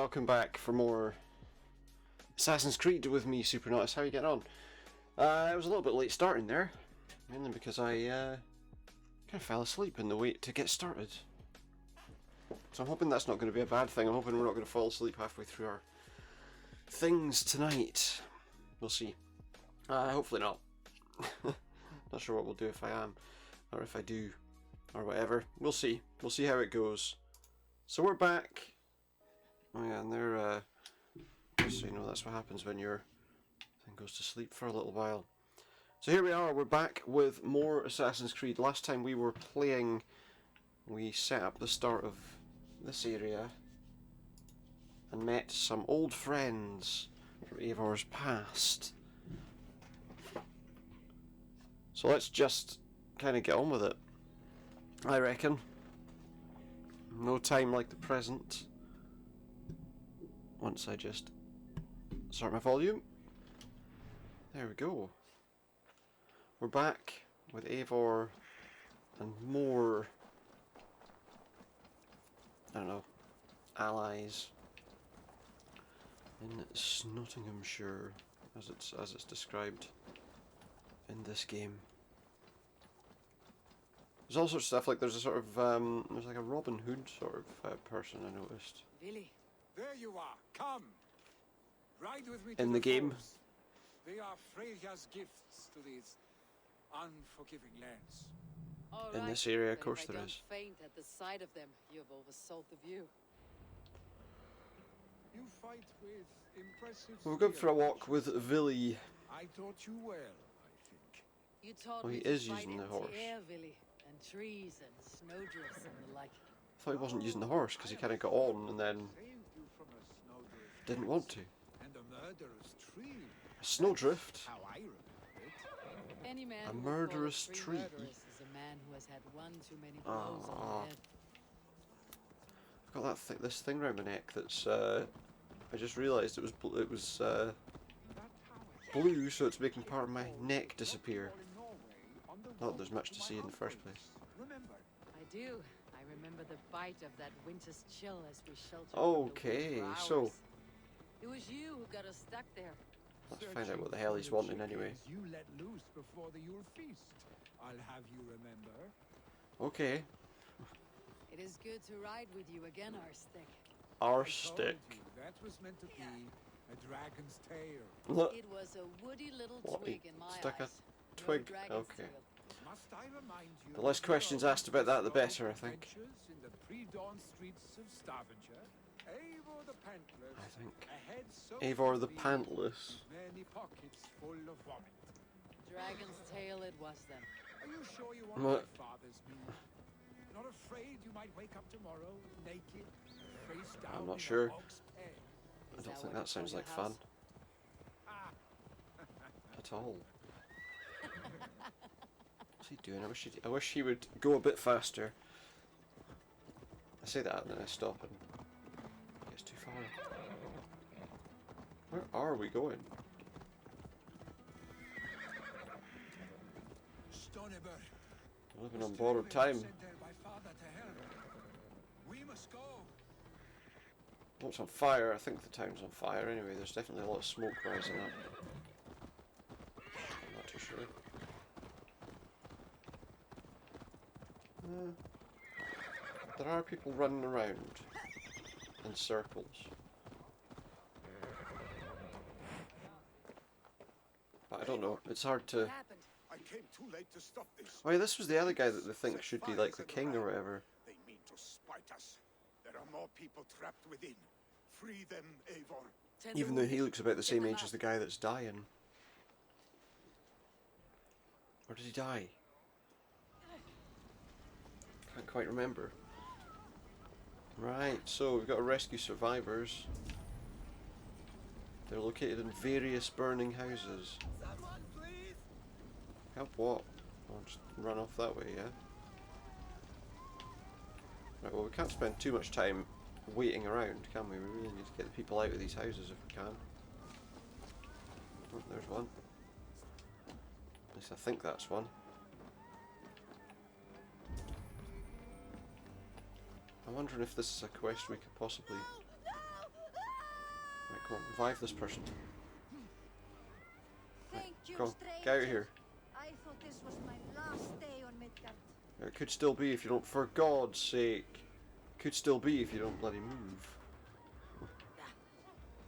welcome back for more Assassin's Creed with me, Supernautus. How are you getting on? I was a little bit late starting there, mainly because I kind of fell asleep in the wait to get started. So I'm hoping that's not going to be a bad thing. I'm hoping we're not going to fall asleep halfway through our things tonight. We'll see. Hopefully not. Not sure what we'll do if I am, or if I do, or whatever. We'll see. We'll see how it goes. So we're back. Oh yeah, and they're, just so you know, that's what happens when your thing goes to sleep for a little while. So here we are, we're back with more Assassin's Creed. Last time we were playing, we set up the start of this area and met some old friends from Eivor's past. So let's just kind of get on with it, I reckon. No time like the present. Once I just start my volume. There we go. We're back with Eivor and more, I don't know, allies in Nottinghamshire, as it's described in this game. There's all sorts of stuff, like there's a sort of there's like a Robin Hood sort of person I noticed. Really? There you are. Come. Ride with me to In the game. forest. They are Freya's gifts to these unforgiving lands. All In right, this area, of but course if I there don't is. faint at the sight of them, you've oversold the view. You fight with impressive We'll go for a skill. walk with Villy. I taught you well, I think. You taught Oh, me he to is fight using the empty horse. air, Villy, and trees and snowdrifts and the like. I thought he wasn't using the horse because he kind of got on and then Saved you from a snowdrift. didn't want to. And a murderous tree. A snowdrift? How I remember it. Any man A who would call murderous tree tree? murderous is a man who has had one too many blows on the head. I've got this thing around my neck that's I just realised it was blue, so it's making part of my neck disappear. Not that there's much to see in the first place. Remember, I do. I remember the bite of that winter's chill as we sheltered. Okay, so it was you who got us stuck there. let's find out what the hell he's wanting anyway. you let loose before the Yule feast. I'll have you remember. Okay, It is good to ride with you again, Arstick. our I told stick. you that was meant to be a dragon's tail. Look, It was a woody little What, twig he in my stuck a eyes. No twig? dragon's Okay. tail. Must I remind you? The less questions asked about that, the better, I think. Adventures in the pre-dawn streets of Stavanger. Eivor the Pantless. I think. A head so Eivor the heavy, Pantless. many pockets full of vomit. Dragon's tail it was then. Are you sure you want What? my father's meal? Not afraid you might wake up tomorrow naked, face down I'm not in sure. a hog's head? I Is don't that think what that you sounds call like your fun house? Ah, at all. What's he doing? I wish he would go a bit faster. I say that and then I stop and he gets too far. Where are we going? Stoneberg. We're living on borrowed time. Sent there by father to help. We must go. What's on fire? I think the town's on fire anyway. There's definitely a lot of smoke rising up. I'm not too sure. There are people running around in circles. But I don't know. It's hard What to... happened? I came too late to stop this. Oh yeah, this was the other guy that they think should be like the king or whatever. They mean to spite us. There are more people trapped within. Free them, Eivor. Tend the Even though he wounded. looks about the Get same them age out. as the guy that's dying. Or did he die? Can't quite remember. Right, so we've got to rescue survivors. They're located in various burning houses. Someone, please. Help what? I'll just run off that way, yeah? Right, well we can't spend too much time waiting around, can we? We really need to get the people out of these houses if we can. Oh, there's one. At least I think that's one. I'm wondering if this is a quest we could possibly on, revive this person. Thank you, Go on, get out of here. I thought this was my last day on Midgard. It could still be if you don't, for God's sake. Could still be if you don't bloody move.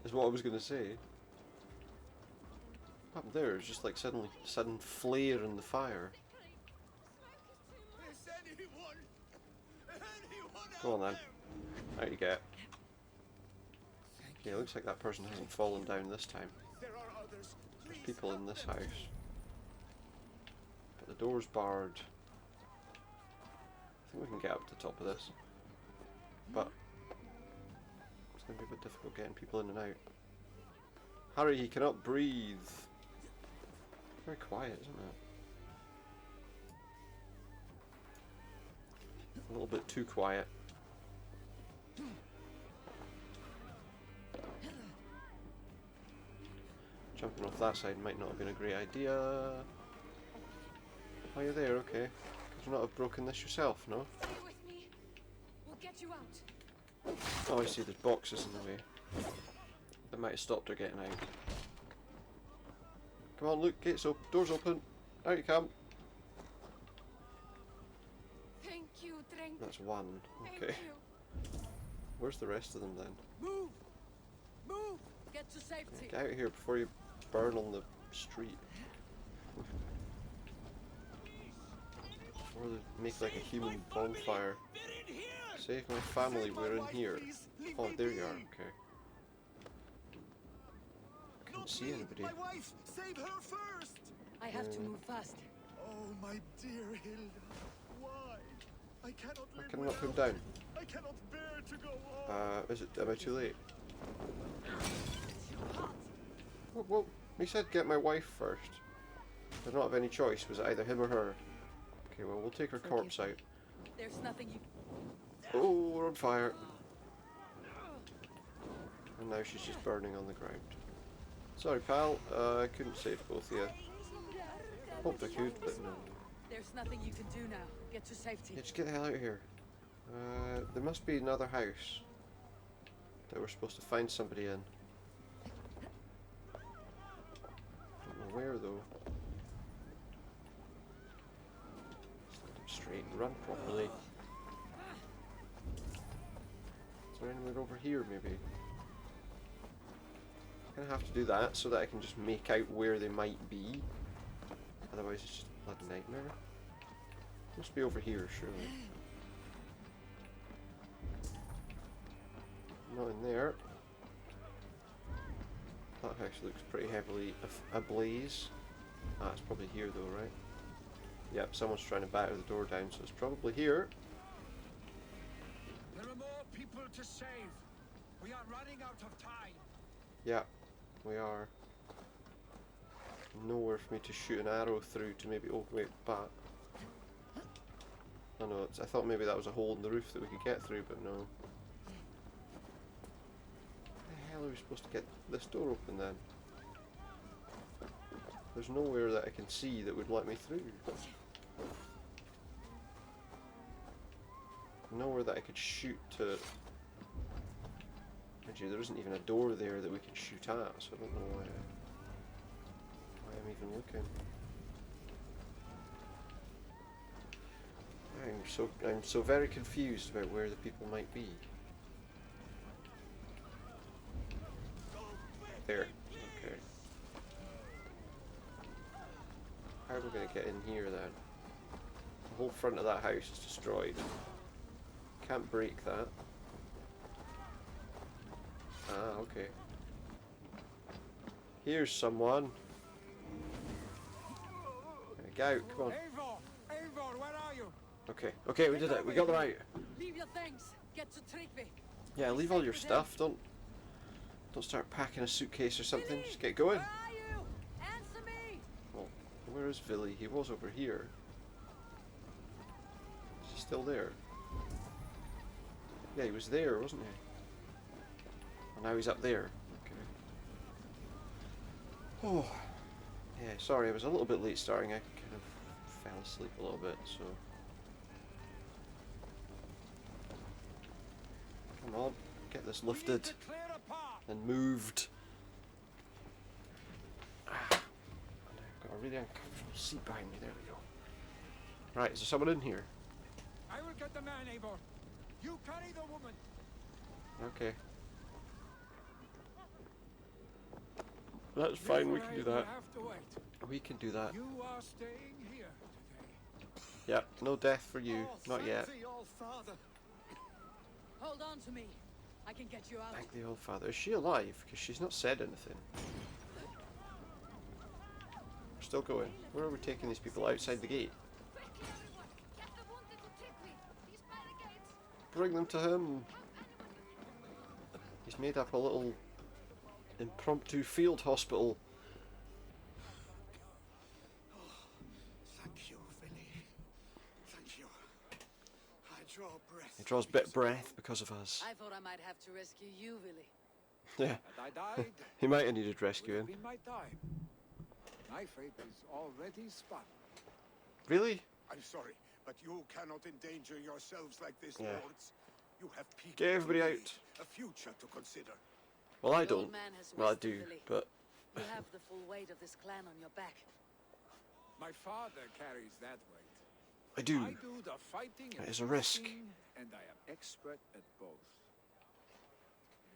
Is what I was going to say. Up there is just like sudden flare in the fire. Is anyone Go on then. there? Out you get. Yeah, looks like that person hasn't fallen down this time. There are others. There's Please people in help this them. house. But the door's barred. I think we can get up to the top of this. But it's going to be a bit difficult getting people in and out. Harry, he cannot breathe. Very quiet, isn't it? A little bit too quiet. Jumping off that side might not have been a great idea. Oh, you're there, okay. Could you not have broken this yourself, no? Stay with me. We'll get you out. Oh, I see, there's boxes in the way. That might have stopped her getting out. Come on, look, gates open, doors open. Out you come. Thank you, Drink. That's one. Thank Okay. you. Where's the rest of them then? Move. Move. Get to safety. Get out of here before you burn on the street. Or they make like a human bonfire. Save my family, we're in here. Oh, there you are, okay. I couldn't see anybody. My wife! Save her first! I have to move fast. Oh, my dear Hilda. Why? I cannot I live can knock him without down. you. I cannot bear to go on. Is it, am I too late? Whoa, whoa. He said get my wife first. Did not have any choice. Was it either him or her? Okay, well, we'll take her corpse out. There's nothing you... Oh, we're on fire. And now she's just burning on the ground. Sorry, pal. I couldn't save both of you. Hoped I could, but no. There's nothing you can do now. Get to safety. Yeah, just get the hell out of here. There must be another house that we're supposed to find somebody in. Don't know where though. Stand up straight and run properly. Is there anywhere over here maybe? I'm gonna have to do that so that I can just make out where they might be. Otherwise it's just a bloody nightmare. Must be over here, surely. Not in there. That house looks pretty heavily ablaze. Ah, it's probably here though, right? Yep, someone's trying to batter the door down, so it's probably here. There are more people to save. We are running out of time. Yeah, we are. Nowhere for me to shoot an arrow through to maybe... Oh, wait, bat. Oh no, I thought maybe that was a hole in the roof that we could get through, but no. How the hell are we supposed to get this door open then? There's nowhere that I can see that would let me through. Nowhere that I could shoot to... Actually, there isn't even a door there that we can shoot at, so I don't know why I'm even looking. I'm so very confused about where the people might be. There. Okay. How are we going to get in here then? The whole front of that house is destroyed. Can't break that. Ah, okay. Here's someone. Get out, come on. Eivor! Eivor, where are you? Okay, okay, we did it. We got them out. Leave your things. Get to Tryggvi. Yeah, leave all your stuff. Don't start packing a suitcase or something. Just get going. Where are you? Answer me. Well, where is Villy? He was over here. Is he still there? Yeah, he was there, wasn't he? And now he's up there. Okay. Oh. Yeah, sorry, I was a little bit late starting. I kind of fell asleep a little bit, so... Come on, get this We need lifted to clear a path. and moved. a really uncomfortable seat behind me. There we go. Right, is there someone in here? I will get the man, Eivor. You carry the woman. Okay. That's fine, we can do that. Have to wait. We can do that. You are staying here today. Yep, no death for you. Not yet. Hold on to me. I can get you out. Thank the old father. Is she alive? Because she's not said anything. We're still going. Where are we taking these people? Outside the gate? Bring them to him. He's made up a little impromptu field hospital. Thank you, Vinny. Thank you. I draw breath. He draws a bit of breath because of us. I thought I might have to rescue you, Willy. Yeah. Had I died, He might have needed would have rescuing. been my time. My fate is already spun. Really? I'm sorry, but you cannot endanger yourselves like this, Yeah. lords. You have people Get everybody to lead, out. a future to consider. Well, I The old don't. man has Well, I rested, do, Willy. but You have the full weight of this clan on your back. My father carries that weight. I do. I do the fighting It and is a risk. fighting, and I am expert at both.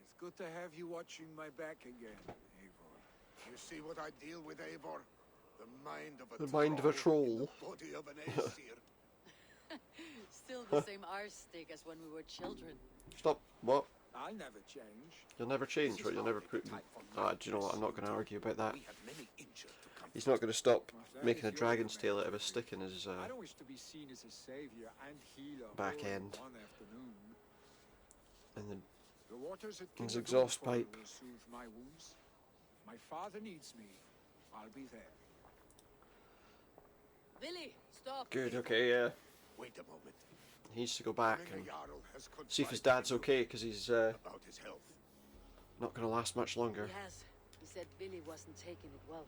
It's good to have you watching my back again, Eivor. You see what I deal with, Eivor? The mind of a The mind of a troll. in the body of an Aesir. Still the same arse stick as when we were children. Stop. What? I'll never change. You'll never change, This right? is You'll never hardly put. the time for Do you know what? I'm not going to argue about that. We have many injured to come. He's not going to stop That making a is your dragon's tail revenge. out of a stick in his. I don't wish to be seen as a savior and healer Back all in end. one afternoon. And then The waters at His King exhaust Odin's pipe. will soothe my wounds. If my father needs me, I'll be there. Willy, stop. good. Okay. Yeah. Wait a moment. He needs to go back Having and a Jarl has see if his confided dad's in okay, because he's about his health. not going to last much longer. He has. He said Willy wasn't taking it well.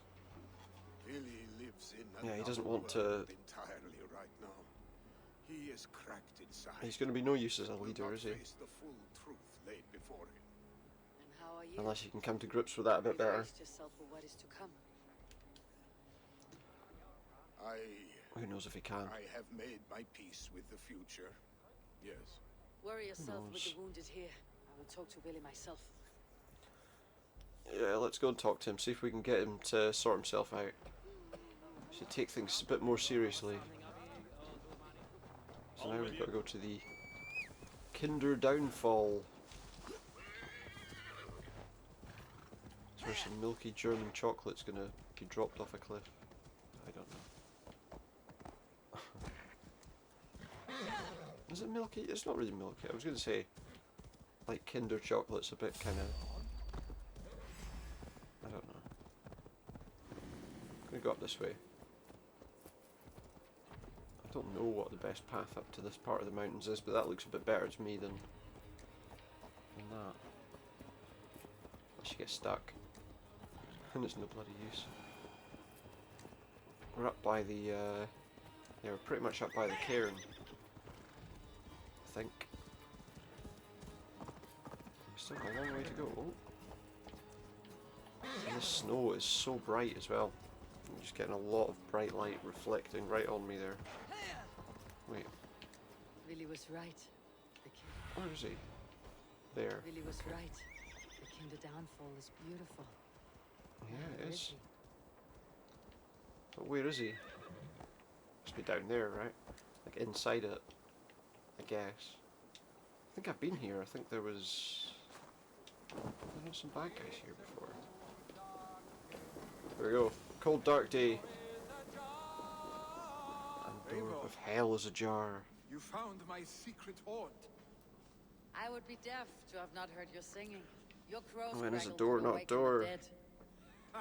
Billy lives in Yeah, he another doesn't want to- world entirely right now. He is cracked inside. He's going to be no use as a Will leader, not is he? face the full truth laid before him. And how are you? Unless you can come to grips with that a bit better. Brace yourself for what is to come. Who knows if he can? I have made my peace with the future. Yes. Worry yourself with knows? the wounded here. I will talk to Willy myself. Yeah, let's go and talk to him. See if we can get him to sort himself out. Should take things a bit more seriously. So now we've got to go to the Kinder Downfall. That's where some milky German chocolate's gonna be dropped off a cliff. I don't know. Is it milky? It's not really milky. I was gonna say, like Kinder chocolate's a bit kind of. I don't know. I'm gonna go up this way. I don't know what the best path up to this part of the mountains is, but that looks a bit better to me than that. Unless you get stuck. And it's no bloody use. We're up by the, yeah, we're pretty much up by the cairn. I think. We've still got a long way to go. Oh. And this snow is so bright as well. I'm just getting a lot of bright light reflecting right on me there. Wait, Willy was right. The king. where is he? There. Willy was right. The Kinder Downfall is beautiful. Yeah, Where it is is. he? But where is he? Must be down there, right? Like inside it, I guess. I think I've been here. I think there was some bad guys here before. There we go. Cold dark day. And door of hell is ajar. You found my secret haunt. I would be deaf to have not heard your singing. Your crows Oh, and there's a crackled door, would not a awaken the door. dead. I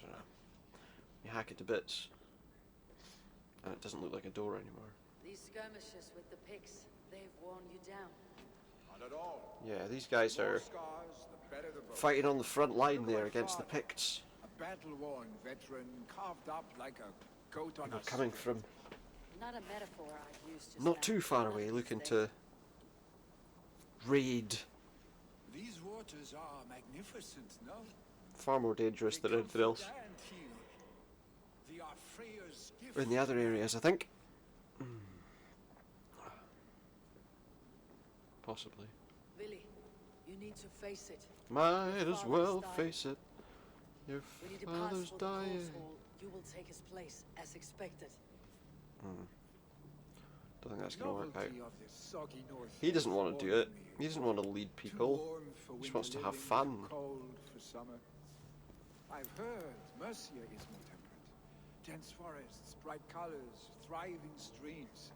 don't know. You hack it to bits. And it doesn't look like a door anymore. These skirmishes with the pigs, they've worn you down. Not at all. Yeah, these guys More are scars, the better the both. fighting on the front line there against the Picts. A battle-worn veteran carved up like a goat on They're a coming string. from Not a metaphor I'd use just not now. too far Not away, these looking days. to raid. These waters are magnificent, no? Far more dangerous They than anything comfort else. and heal. Freya's gift. We're in the other areas, I think. Possibly. Billy, you need to face it. Might Your as father well is dying. face it. Your When he departs father's for the Course dying. Hall, you will take his place, as expected. Don't think that's going to work out. Novelty of this soggy north He doesn't is want to do boring it. me. He doesn't want to lead Too people. warm for He just winter wants to have living, fun. too cold for summer. I've heard Mercia is more temperate. Dense forests, bright colors, thriving streams.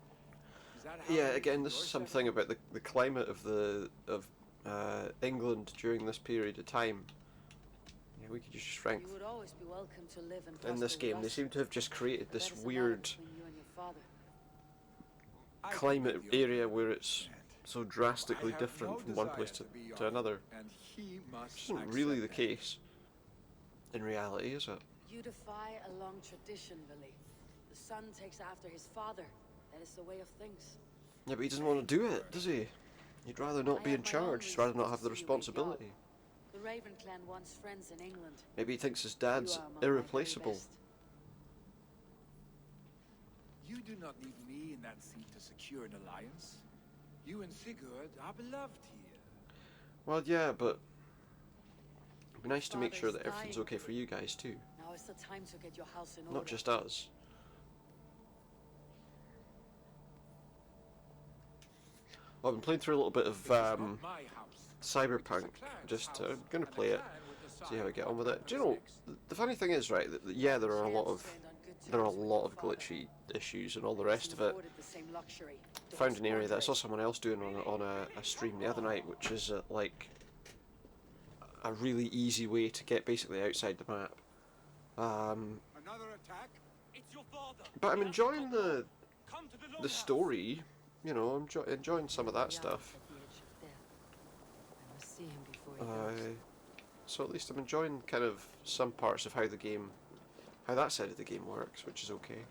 Is that how Yeah, it is again, in this your is something setting? about the climate of England during this period of time. Yeah, we could use You strength. would always be welcome to live and In this prosper game, with they us, seem to have just created but this that is a matter weird between you and your father. I can climate give you area a where it's understand. so I drastically have different no from one desire place to be to young, another. and he must Which isn't really the accept that. case in reality, is it? You defy a long tradition, Billy. The son takes after his father. That is the way of things. Yeah, but he doesn't want to do it, does he? He'd rather not I be have in my own charge. He'd rather reasons not to have the see you wake up. responsibility. The Raven clan wants friends in England. Maybe he thinks his You dad's are among my very irreplaceable. best. You do not need me in that seat to secure an alliance. You and Sigurd are beloved here. Well, yeah, but it'd be nice to make sure Father's that everything's dying. okay for you guys too, Now is the time to get your house in order. not just us. Well, I've been playing through a little bit of This is not my house. Cyberpunk. Just going to play it, see how I get on with it. Do you know, the funny thing is, right, that yeah, there are a lot of glitchy issues and all the rest of it. Found an area that I saw someone else doing on a stream the other night, which is like a really easy way to get basically outside the map. Another attack? It's your father. But I'm enjoying the Come to the the story. You know, I'm enjoying some of that stuff. So at least I'm enjoying kind of some parts of how that side of the game works, which is okay.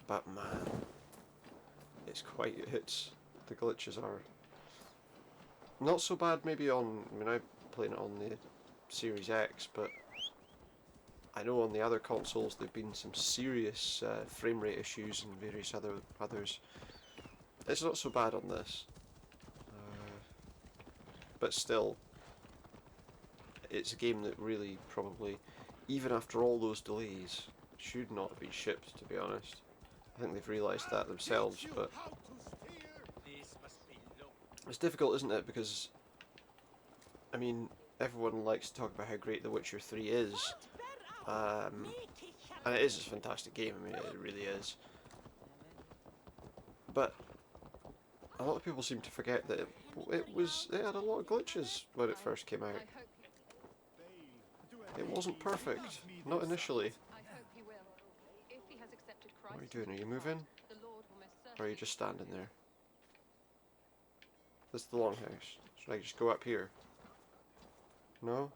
But man, the glitches are not so bad maybe on, I mean I'm playing it on the Series X, but I know on the other consoles there've been some serious frame rate issues and various others. It's not so bad on this, but still, it's a game that really probably, even after all those delays, should not have been shipped, to be honest. I think they've realised that themselves, but This must be low. it's difficult, isn't it? Because, I mean, everyone likes to talk about how great The Witcher 3 is, and it is a fantastic game, I mean, it really is. But a lot of people seem to forget that it had a lot of glitches when it first came out. It wasn't perfect, not initially. I hope he will. If he has accepted Christ, What are you doing? Are you moving? the Lord will most Or are certainly you just standing there? This is the longhouse. Should I just go up here? No?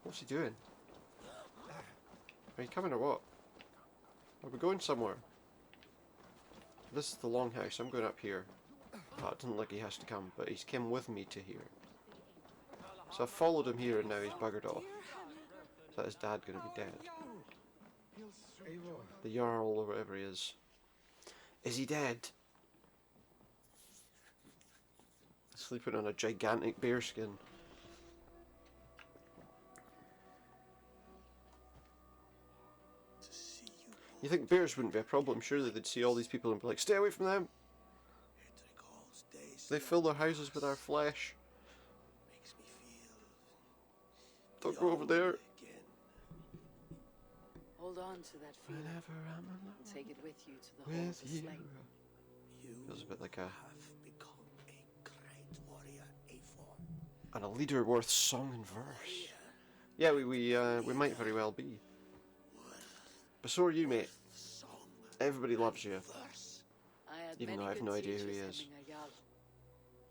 What's he doing? Are you coming or what? Are we going somewhere? This is the longhouse. I'm going up here. Oh, it doesn't look like he has to come, but he's came with me to here. So I followed him here and now he's buggered off. Is that his dad going to be dead? The Jarl or whatever he is. Is he dead? Sleeping on a gigantic bearskin. You think bears wouldn't be a problem? Surely they'd see all these people and be like, stay away from them! They fill their houses with our flesh. Don't go over there. Hold on to that feeling. Whenever I'm alone And take it with you to the hall of with the you. slain. Feels a bit like a Become a great warrior, Eivor. and a leader worth song and verse. Yeah, we might very well be. But so are you, mate. Everybody loves you. I had Even many though I have good no idea who teachers he in is. Mingayal.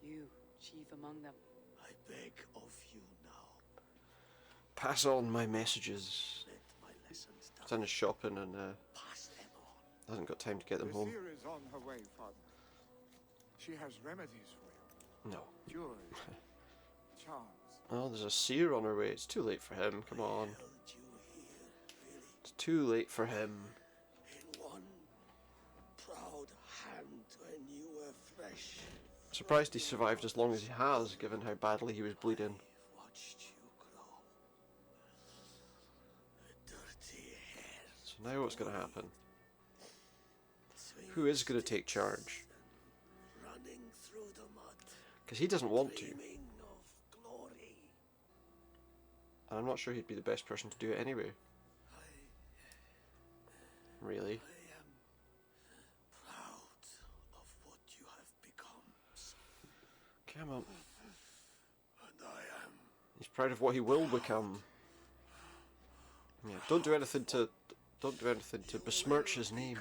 You, chief among them. I beg of you now, Pass on my messages. let my lessons down. Done his shopping and Pass them on. hasn't got time to get them home. Visir is on her way, Father. She has remedies for you. No. Cures, charms. Oh, there's a seer on her way. It's too late for him. Come on. Held you here, really. It's Too late for him. In one proud hand when you were fresh. Surprised he survived as long as he has, given how badly he was bleeding. I've watched you grow. A dirty hair. So now what's going to happen? Who is going to take charge? Running through the mud. Because he doesn't want to. Dreaming of glory. And I'm not sure he'd be the best person to do it anyway. Really? I am proud of what you have become. Come on. And I am. He's proud of what he will become. Yeah, don't do anything to besmirch his name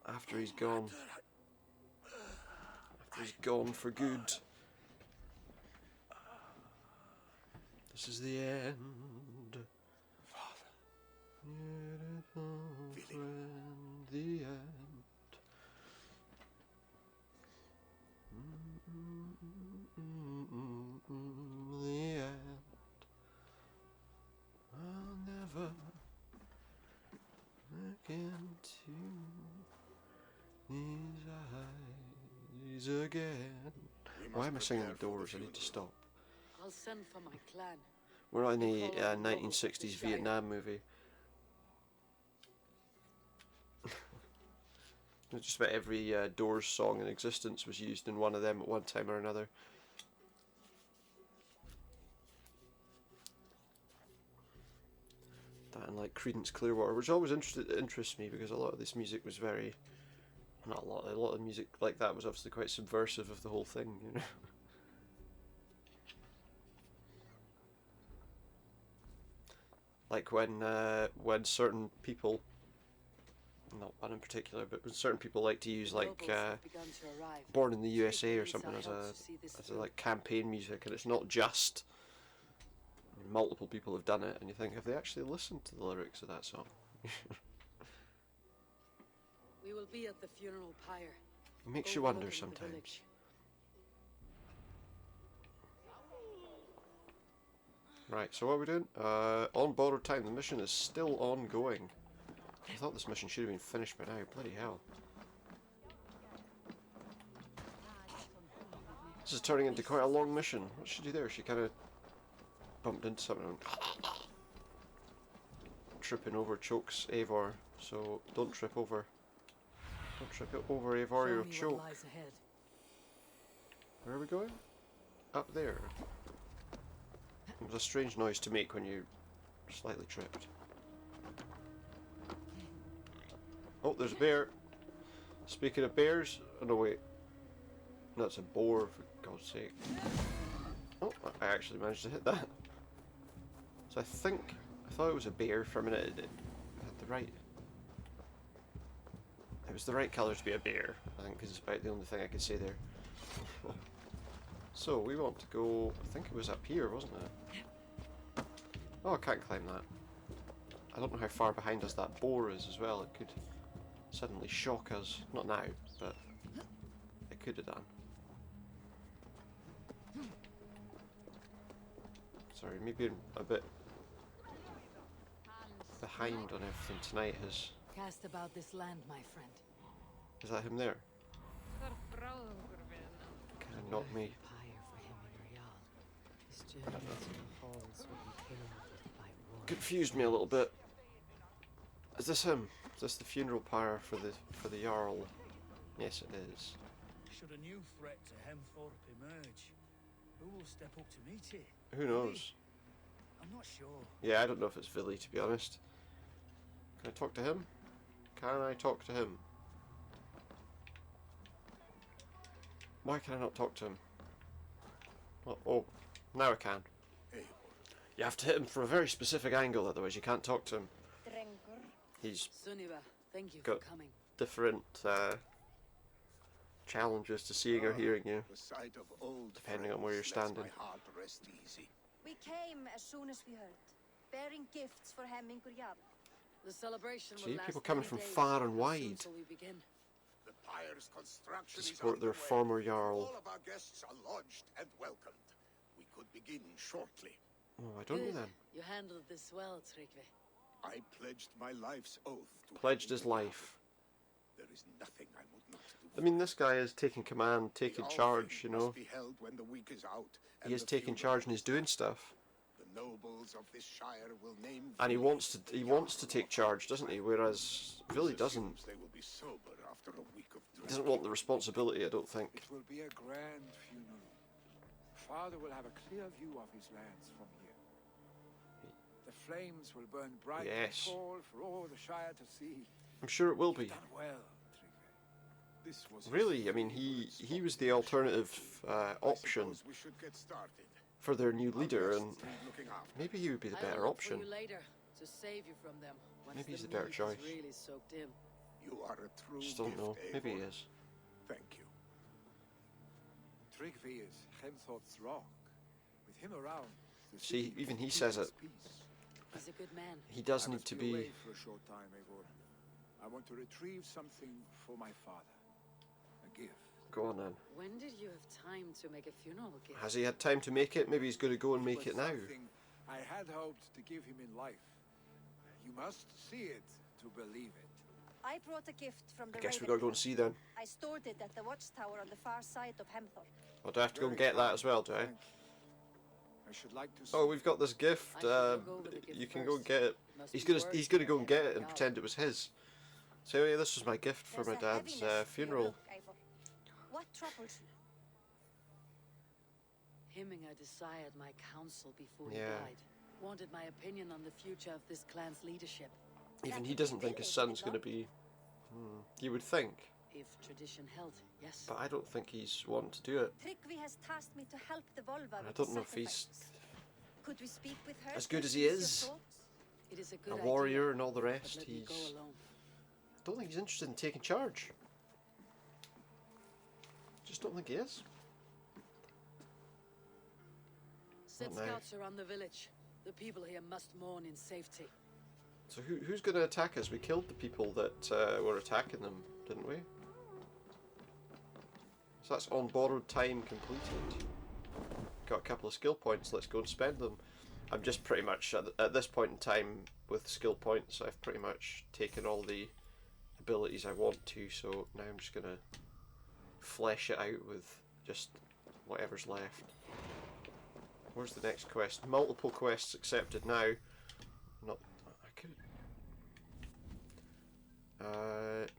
after he's gone. After he's gone for good. This is the end. Beautiful friend, the end. The end. I'll never look into these eyes again. Why am I singing the Doors? I need to stop. I'll send for my clan. We're not in a 1960s Vietnam movie. Just about every Doors song in existence was used in one of them at one time or another. That and like Creedence Clearwater, which always interests me because a lot of this music was very, not a lot of music like that was obviously quite subversive of the whole thing, you know. Like when certain people, not one in particular, but when certain people like to use like Born in the USA or something as a like campaign music, and it's not just, I mean, multiple people have done it, and you think, have they actually listened to the lyrics of that song? We will be at the funeral pyre. It makes you wonder sometimes. Right, so what are we doing? On borrowed time, the mission is still ongoing. I thought this mission should have been finished by now, bloody hell. This is turning into quite a long mission. What did she do there? She kind of bumped into something and tripping over chokes Eivor, so don't trip over. Don't trip it over Eivor, you'll choke. Where are we going? Up there. It was a strange noise to make when you slightly tripped. Oh, there's a bear. Speaking of bears, oh no wait, that's a boar for God's sake. Oh, I actually managed to hit that. So I thought it was a bear for a minute. It had the right. It was the right colour to be a bear, I think, because it's about the only thing I could say there. So we want to go. I think it was up here, wasn't it? Oh, I can't climb that. I don't know how far behind us that boar is as well. It could suddenly shock us. Not now, but it could have done. Sorry, maybe a bit behind on everything tonight. Cast about this land, my friend. Is that him there? Kind of knocked me. Confused me a little bit. Is this him? Is this the funeral pyre for the Jarl? Yes, it is. Should a new threat to Hemthorpe emerge, who will step up to meet it? Who knows? I'm not sure. Yeah, I don't know if it's Villy, to be honest. Can I talk to him? Can I talk to him? Why can I not talk to him? Oh, now I can. You have to hit him from a very specific angle, otherwise you can't talk to him. He's Suniva, thank you got for coming. different challenges to seeing or hearing you, The sight of old depending on where you're friends lets standing. my heart rest easy. We came as soon as we heard, bearing gifts for Hemmingur Jarl. The celebration will See, last people coming 3 from days. far and How soon wide shall we begin? The pyre's construction to is support their underway. former Jarl. All of our guests are lodged and welcomed. We could begin shortly. Oh, I don't know Good. then. You handled this well, Tryggvi. I pledged my life's oath to Pledged helping his the life. There is nothing I would not do. I mean, this guy is taking command, taking The charge, Althing you must know. be held when the week is out, He is the taking feudal charge and he's doing is stuff. The nobles of this shire will name And he Vili wants the to Jarl take of charge, doesn't he? Whereas Vili This doesn't. assumes they will be sober after a week of He doesn't want the responsibility, I don't think. It will be a grand funeral. Father will have a clear view of his lands from here. The flames will burn bright and Yes. tall for all the Shire to see. I'm sure it will be. You've done well, Tryggvi. This was Really, I mean, he was the alternative option I suppose we should get started. for their new leader, Others and need looking after. maybe he would be the I'll better look option. for you later to save you from them. Once Maybe he's the the better meat is choice. really soaked in. You are a true Just don't know. gift, Maybe he Eivor. is. Thank you. Tryggvi is Hemthor's rock. With him around, the See, city even will he keep says its it. peace. He's a good man. He does I need must to be away be. for a short time, Eivor. I want to retrieve something for my father. A gift. Go on then. When did you have time to make a funeral gift? Has he had time to make it? Maybe he's going to go and make was it now. something I had hoped to give him in life. You must see it to believe it. I brought a gift from the I guess we Raven gotta go and see then. I stored it at the watchtower on the far side of Hemthor. Oh, do I have to go and Very get that kind, as well, do I? thank you. I should like to see Oh, we've got this gift. I should look over the gift You can go and first. get it. Must He's be gonna worth go and get it and Valhalla. pretend it was his. So yeah, this was my gift for There's my a dad's heaviness to your funeral. look, Eivor. What troubles you? Hemminger desired my counsel before he Yeah. died. Wanted my opinion on the future of this clan's leadership. Even That he would doesn't be think his Vili, son's would going it to be. You would think, If tradition held, yes. but I don't think he's wanting to do it. Tryggvi has tasked me to help the Volva I with don't the know if he's sacrifices. Could we speak with her? as to good as he ease your is. thoughts? It is a good A idea, warrior and all the but rest. let me He's. go alone. I don't think he's interested in taking charge. Just don't think he is. Set Not now. scouts around the village. The people here must mourn in safety. So who's going to attack us? We killed the people that were attacking them, didn't we? So that's on borrowed time completed. Got a couple of skill points. Let's go and spend them. I'm just pretty much at this point in time with skill points. I've pretty much taken all the abilities I want to. So now I'm just gonna flesh it out with just whatever's left. Where's the next quest? Multiple quests accepted now. Not. I could.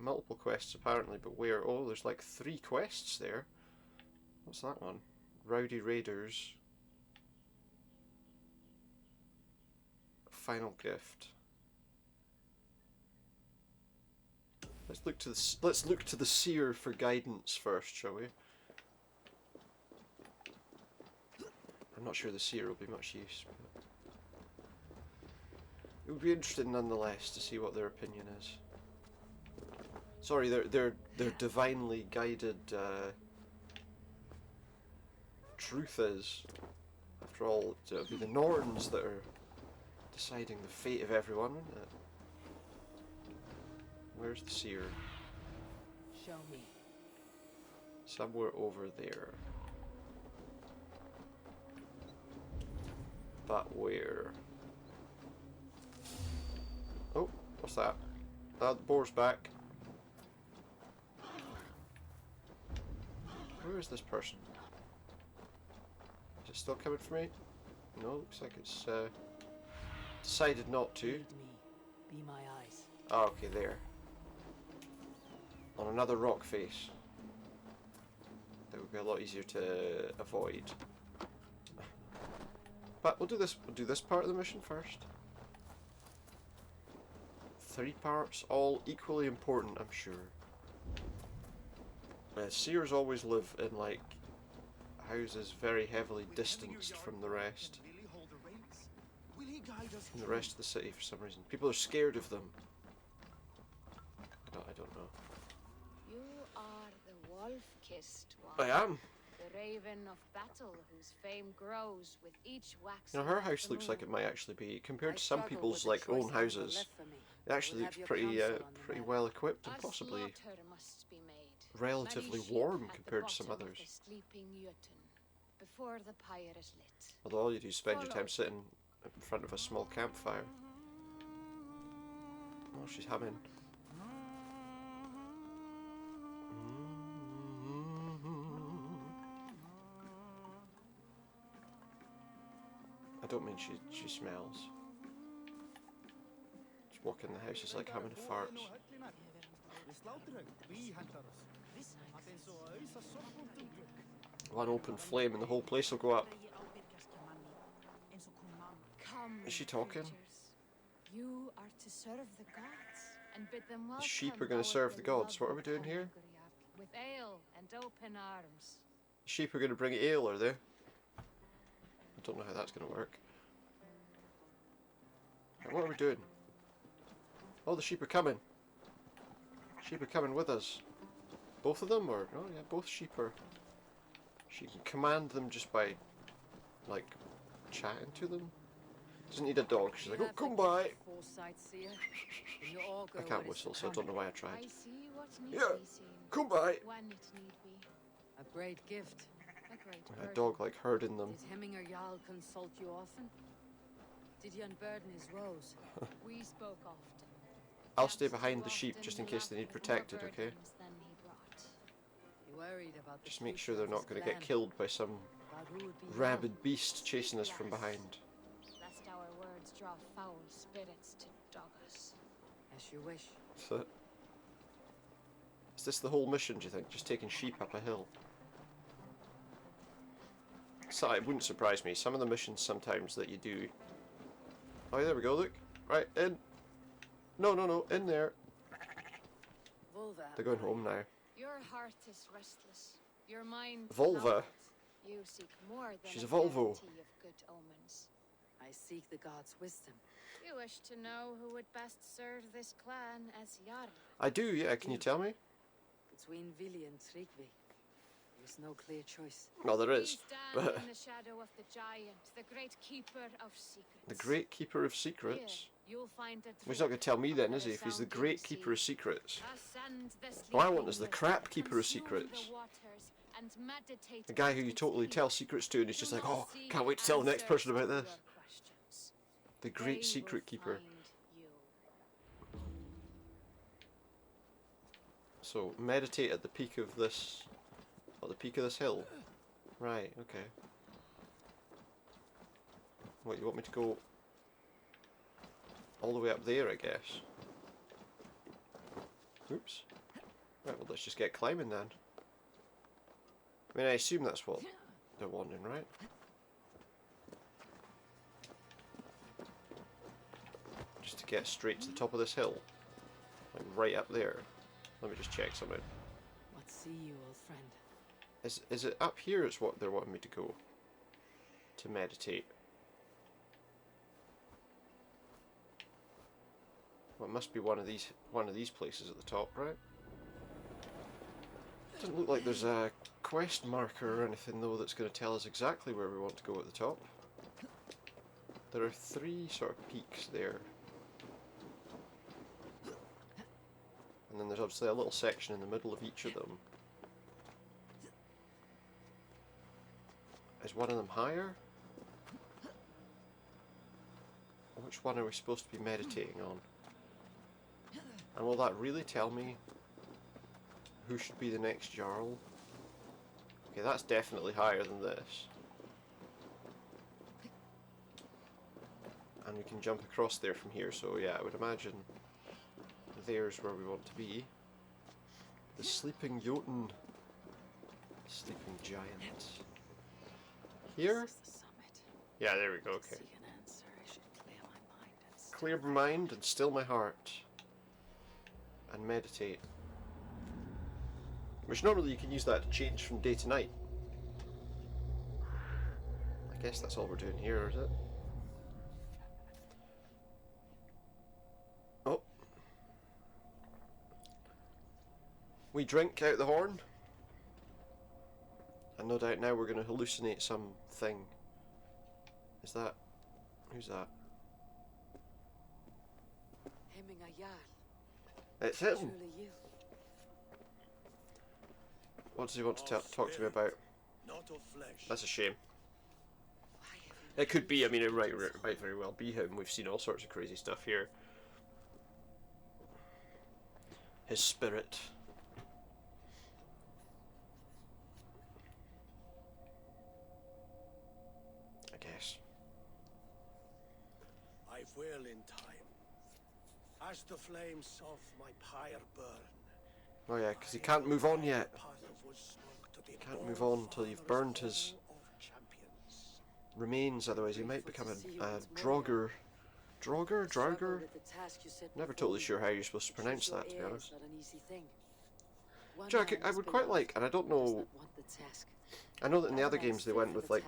Multiple quests apparently, but where? Oh, there's like 3 quests there. What's that one? Rowdy Raiders. Final gift. Let's look to the seer for guidance first, shall we? I'm not sure the seer will be much use, but it would be interesting nonetheless to see what their opinion is. Sorry, their divinely guided truth is. After all, it'll be the Norns that are deciding the fate of everyone, wouldn't it? Where's the seer? Show me. Somewhere over there. But where? Oh, what's that? The boar's back. Where is this person? Is it still coming for me? No, looks like it's decided not to. Lead me. Be my eyes. Oh, okay, there. On another rock face. That would be a lot easier to avoid. But we'll do this part of the mission first. 3 parts, all equally important, I'm sure. Seers always live in like houses very heavily distanced from the rest. From the rest of the city for some reason. People are scared of them. I don't know. You are the wolf-kissed one. I am. The raven of battle, whose fame grows with each wax. You know, her house looks like it might actually be, compared I to some struggle people's with the like choice own that you houses, left for me. it actually Will looks have your pretty counsel on the pretty matter. well equipped and A possibly slaughter must be made. relatively Many sheep warm at the compared to some bottom of others. the sleeping Jotun. before the pyre is lit. Although all you do is spend your Follow. time sitting in front of a small campfire. Oh, she's humming. I don't mean she smells. Just walking the house is like humming farts. One open flame and the whole place will go up. Come, Is she talking? creatures. You are to serve the gods and bid them welcome. The sheep are going to serve the gods. What are we doing here? With ale and open arms. The sheep are going to bring ale, are they? I don't know how that's going to work. Right, what are we doing? Oh, the sheep are coming. Sheep are coming with us. Both of them, or oh yeah, both sheep are. She can command them just by, like, chatting to them. Doesn't need a dog. She's like, oh, come by. I can't whistle, so I don't know why I I tried. see what needs Yeah, to be seen. come by. When it need be. A great gift. A great A burden. dog like herding them. Did Hemminger Jarl consult you often? Did he unburden his woes? We spoke often. I'll stay behind the sheep just in case they need protected, okay? He worried about the Just make future sure they're of not his going to get clan, killed by some about who would be rabid beast chasing us from behind. Lest our words draw foul spirits to dog us. young. As you wish. So, is this the whole mission, do you think? Just taking sheep up a hill? So it wouldn't surprise me. Some of the missions sometimes that you do... Oh, there we go, look. Right, in. No, in there. Volva, They're going home now. Your heart is restless. Your mind Volva. troubled. You seek more than She's a a Volvo. guarantee of good omens. I seek the gods' wisdom. You wish to know who would best serve this clan as Jarl. I do, yeah. Can you tell me? Between Vili and Tryggvi, there is no clear choice. Well, there We is. stand But in the shadow of the giant, the great keeper of secrets. the great keeper of Here, secrets. you'll find a Well, he's not going to tell me then, is he? If he's the great keeper of secrets. What I want is the crap keeper of secrets. The guy who you totally tell secrets to and he's just like, oh, can't wait to tell the next person about this. The great secret keeper. So, meditate at the peak of this... At the peak of this hill? Right, okay. What, you want me to go... all the way up there, I guess? Oops. Right, well, let's just get climbing then. I mean, I assume that's what they're wanting, right? Just to get straight to the top of this hill. Like, right up there. Let me just check something. What see you, old friend? Is it up here is what they're wanting me to go? To meditate. Well, it must be one of these places at the top, right? Doesn't look like there's a quest marker or anything though that's going to tell us exactly where we want to go at the top. There are 3 sort of peaks there. And then there's obviously a little section in the middle of each of them. Is one of them higher? Which one are we supposed to be meditating on? And will that really tell me who should be the next Jarl? Okay, that's definitely higher than this. And we can jump across there from here, so yeah, I would imagine there's where we want to be. The Sleeping Jotun. Sleeping Giant. Here? This is the summit. Yeah, there we go, okay. To seek an answer, I should clear my mind and still Clear my mind and still my heart. And meditate. Which normally you can use that to change from day to night. I guess that's all we're doing here, is it? Oh. We drink out the horn. And no doubt now we're going to hallucinate something. Is that... who's that? Hemminger Jarl. It's him! Truly you. What does he want to talk to me about? Not of flesh. That's a shame. It could be, I mean, it might very well be him. We've seen all sorts of crazy stuff here. His spirit. I guess. I will in time. As the flames of my pyre burn. Oh yeah, because he can't move on yet. Path of wood smoke to the Can't move on until you've burned his all of champions. remains, otherwise he might become a Draugr. Draugr? Draugr? Never totally sure how you're supposed to pronounce that, to be honest. Jack, I would quite like, and I don't know, I know that in the other games they went with like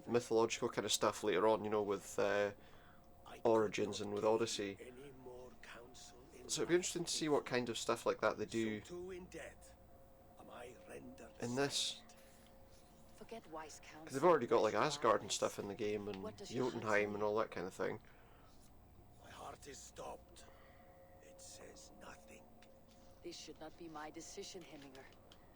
mythological kind of stuff later on, you know, with Origins and with Odyssey. So it'd be interesting to see what kind of stuff like that they do in this. Because they've already got like Asgard and stuff in the game, and Jotunheim and all that kind of thing. My heart is stopped. It says nothing. This should not be my decision, Hemminger.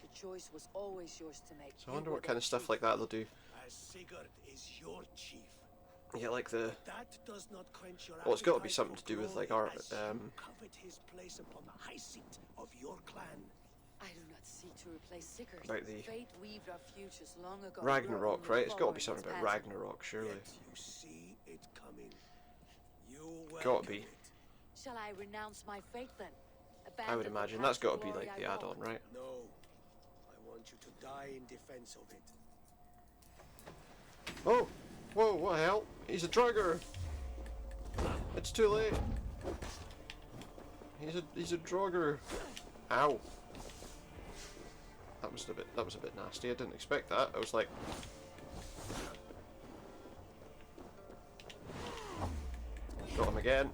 The choice was always yours to make. So I wonder what kind of stuff like that they'll do. As Sigurd is your chief. Yeah, like the. That does not quench your Well, it's got to be appetite something for to do with like glory art. as you covet his place upon the high seat of your clan. I do not seek to replace Sigurd. About the Fate weaved our futures long ago. Ragnarok, right? It's got to be something about following its Ragnarok, surely. Yet you see it coming. You Got to welcome be. it. Shall I renounce my fate then? I would imagine that's got to be like the add-on, right? No. I want you to die in defense of it. Oh! Whoa, what the hell? He's a Draugr! It's too late! He's a Draugr! Ow! That was a bit nasty. I didn't expect that. I was like, got him again.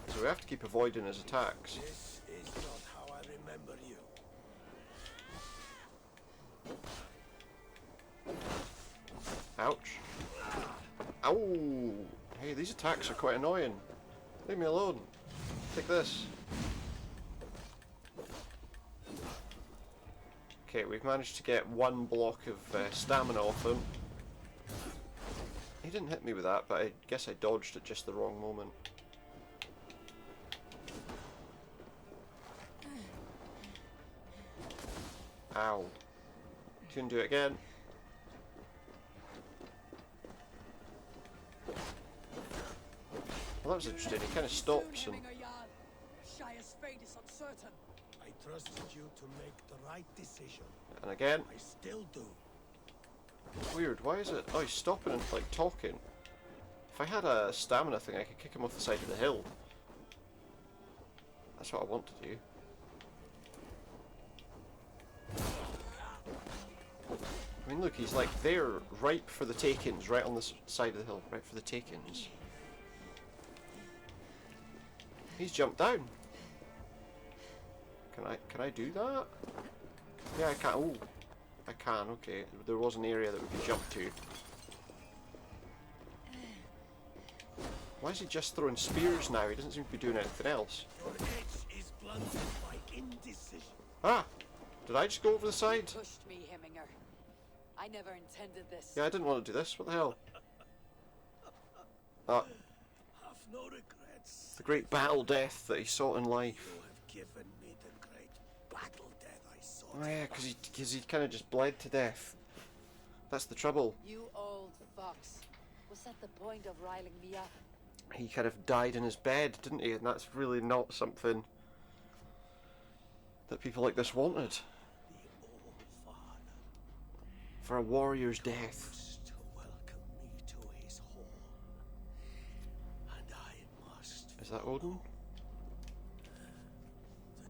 So we have to keep avoiding his attacks. This is not how I remember you. Ouch. Ow! Hey, these attacks are quite annoying. Leave me alone. Take this. Okay, we've managed to get one block of stamina off him. He didn't hit me with that, but I guess I dodged at just the wrong moment. Ow. Couldn't do it again. Well, that was interesting. He kind of stops and... Shire's fate is uncertain. I trusted you to make the right decision. And again. I still do. Weird. Why is it? Oh, he's stopping and like talking. If I had a stamina thing, I could kick him off the side of the hill. That's what I want to do. I mean, look, he's like there, ripe for the takings, right on this side of the hill, right for the takings. He's jumped down. Can I do that? Yeah, I can. Oh, I can. Okay, there was an area that we could jump to. Why is he just throwing spears now? He doesn't seem to be doing anything else. Your edge is blunted by indecision. Ah! Did I just go over the side? Pushed me, Hemminger. I never intended this. Yeah, I didn't want to do this. What the hell? Ah, Have no regrets. the great battle death that he sought in life. You have given me the great battle death I sought. Oh yeah, because he kind of just bled to death. That's the trouble. You old fox. Was that the point of riling me up? He kind of died in his bed, didn't he? And that's really not something that people like this wanted. The old father For a warrior's death. was to welcome me to his home. And I must. Is that Odin?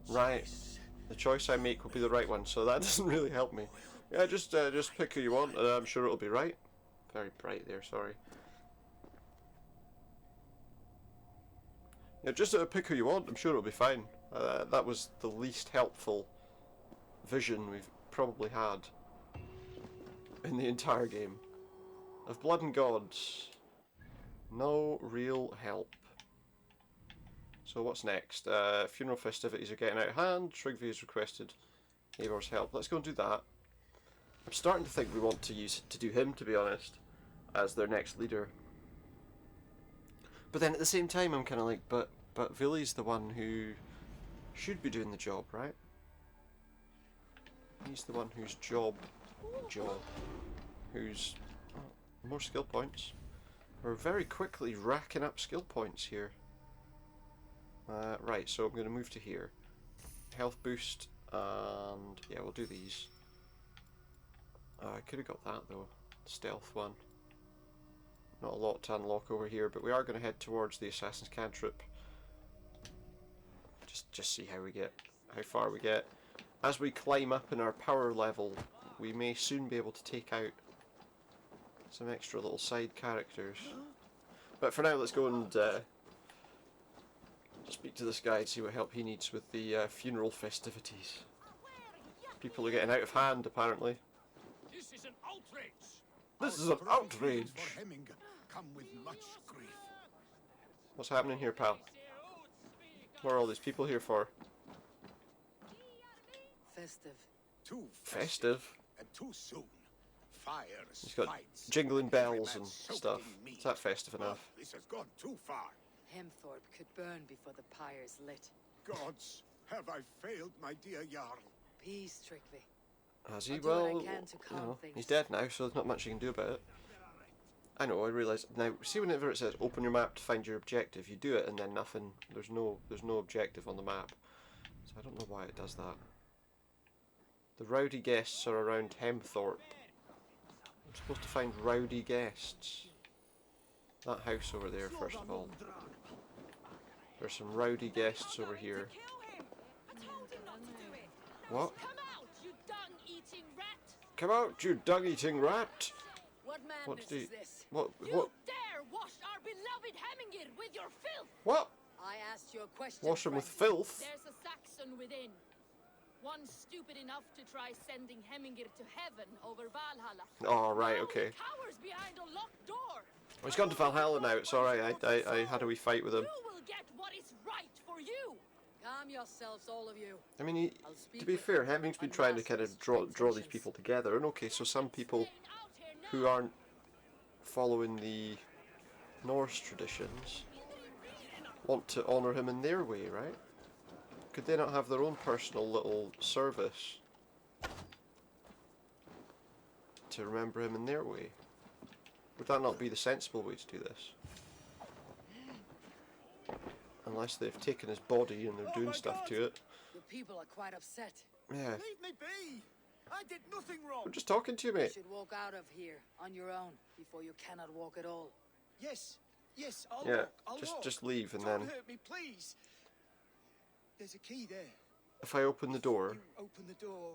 The Right. choice The choice I make will be the right one, so that doesn't really help me. Yeah, just pick who you want, and I'm sure it'll be right. Very bright there, sorry. Yeah, just pick who you want, I'm sure it'll be fine. That was the least helpful vision we've probably had in the entire game. Of Blood and Gods. No real help. So what's next? Funeral festivities are getting out of hand. Shrigvi has requested Eeyor's help. Let's go and do that. I'm starting to think we want to do him, to be honest. as their next leader. But then at the same time, I'm kind of like, but Vili's the one who should be doing the job, right? He's the one whose who's more skill points. We're very quickly racking up skill points here. Right, so I'm going to move to here. Health boost, and yeah, we'll do these. I could have got that though, stealth one. Not a lot to unlock over here, but we are going to head towards the Assassin's Cantrip. Just see how we get, how far we get. As we climb up in our power level, we may soon be able to take out some extra little side characters. But for now, let's go and speak to this guy and see what help he needs with the funeral festivities. People are getting out of hand, apparently. This is an outrage! This is an outrage! For Hemming come with much grief. What's happening here, pal? What are all these people here for? Festive. Too Festive? and too soon. Fires, He's got fights, jingling every bells man and soaked stuff. in mead. Is that festive Well, enough? this has gone too far. Hemthorpe could burn before the pyre's lit. Gods, have I failed my dear Jarl? Peace, Trigby. Has he? I'll do what I Well, can to you calm know, things. he's dead now, so there's not much you can do about it. I know, I realise. Now, see whenever it says open your map to find your objective, you do it and then nothing, there's no objective on the map. So I don't know why it does that. The rowdy guests are around Hemthorpe. I'm supposed to find rowdy guests. That house over there, first of all. There's some rowdy guests over here. What? Come out, you dung-eating rat! Come out, you dung-eating rat! What madness What did he... is this? What? You dare wash our beloved Hemmingir with your filth! What? I asked you a question. Wash him with friend. filth? There's a Saxon within. One stupid enough to try sending Hemmingir to heaven over Valhalla. Oh, right, Now okay. he cowers behind a locked door. Well, he's gone to Valhalla now, it's alright. I had a wee fight with him. You will get what is right for you. Calm yourselves, all of you. I mean, I'll speak to be with fair, Hemming's been my trying to kind master's of draw these intentions. people together, and okay, so some people Staying out here now. who aren't following the Norse traditions want to honour him in their way, right? Could they not have their own personal little service to remember him in their way? Would that not be the sensible way to do this? Unless they've taken his body and they're doing stuff to it. The people are quite upset. Yeah. Leave me be! I did nothing wrong! I'm just talking to you, You mate. should walk out of here on your own before you cannot walk at all. Yes, I'll Yeah, walk, I'll walk. just leave and Don't then hurt me, please. There's a key there. if I open the door, You open the door,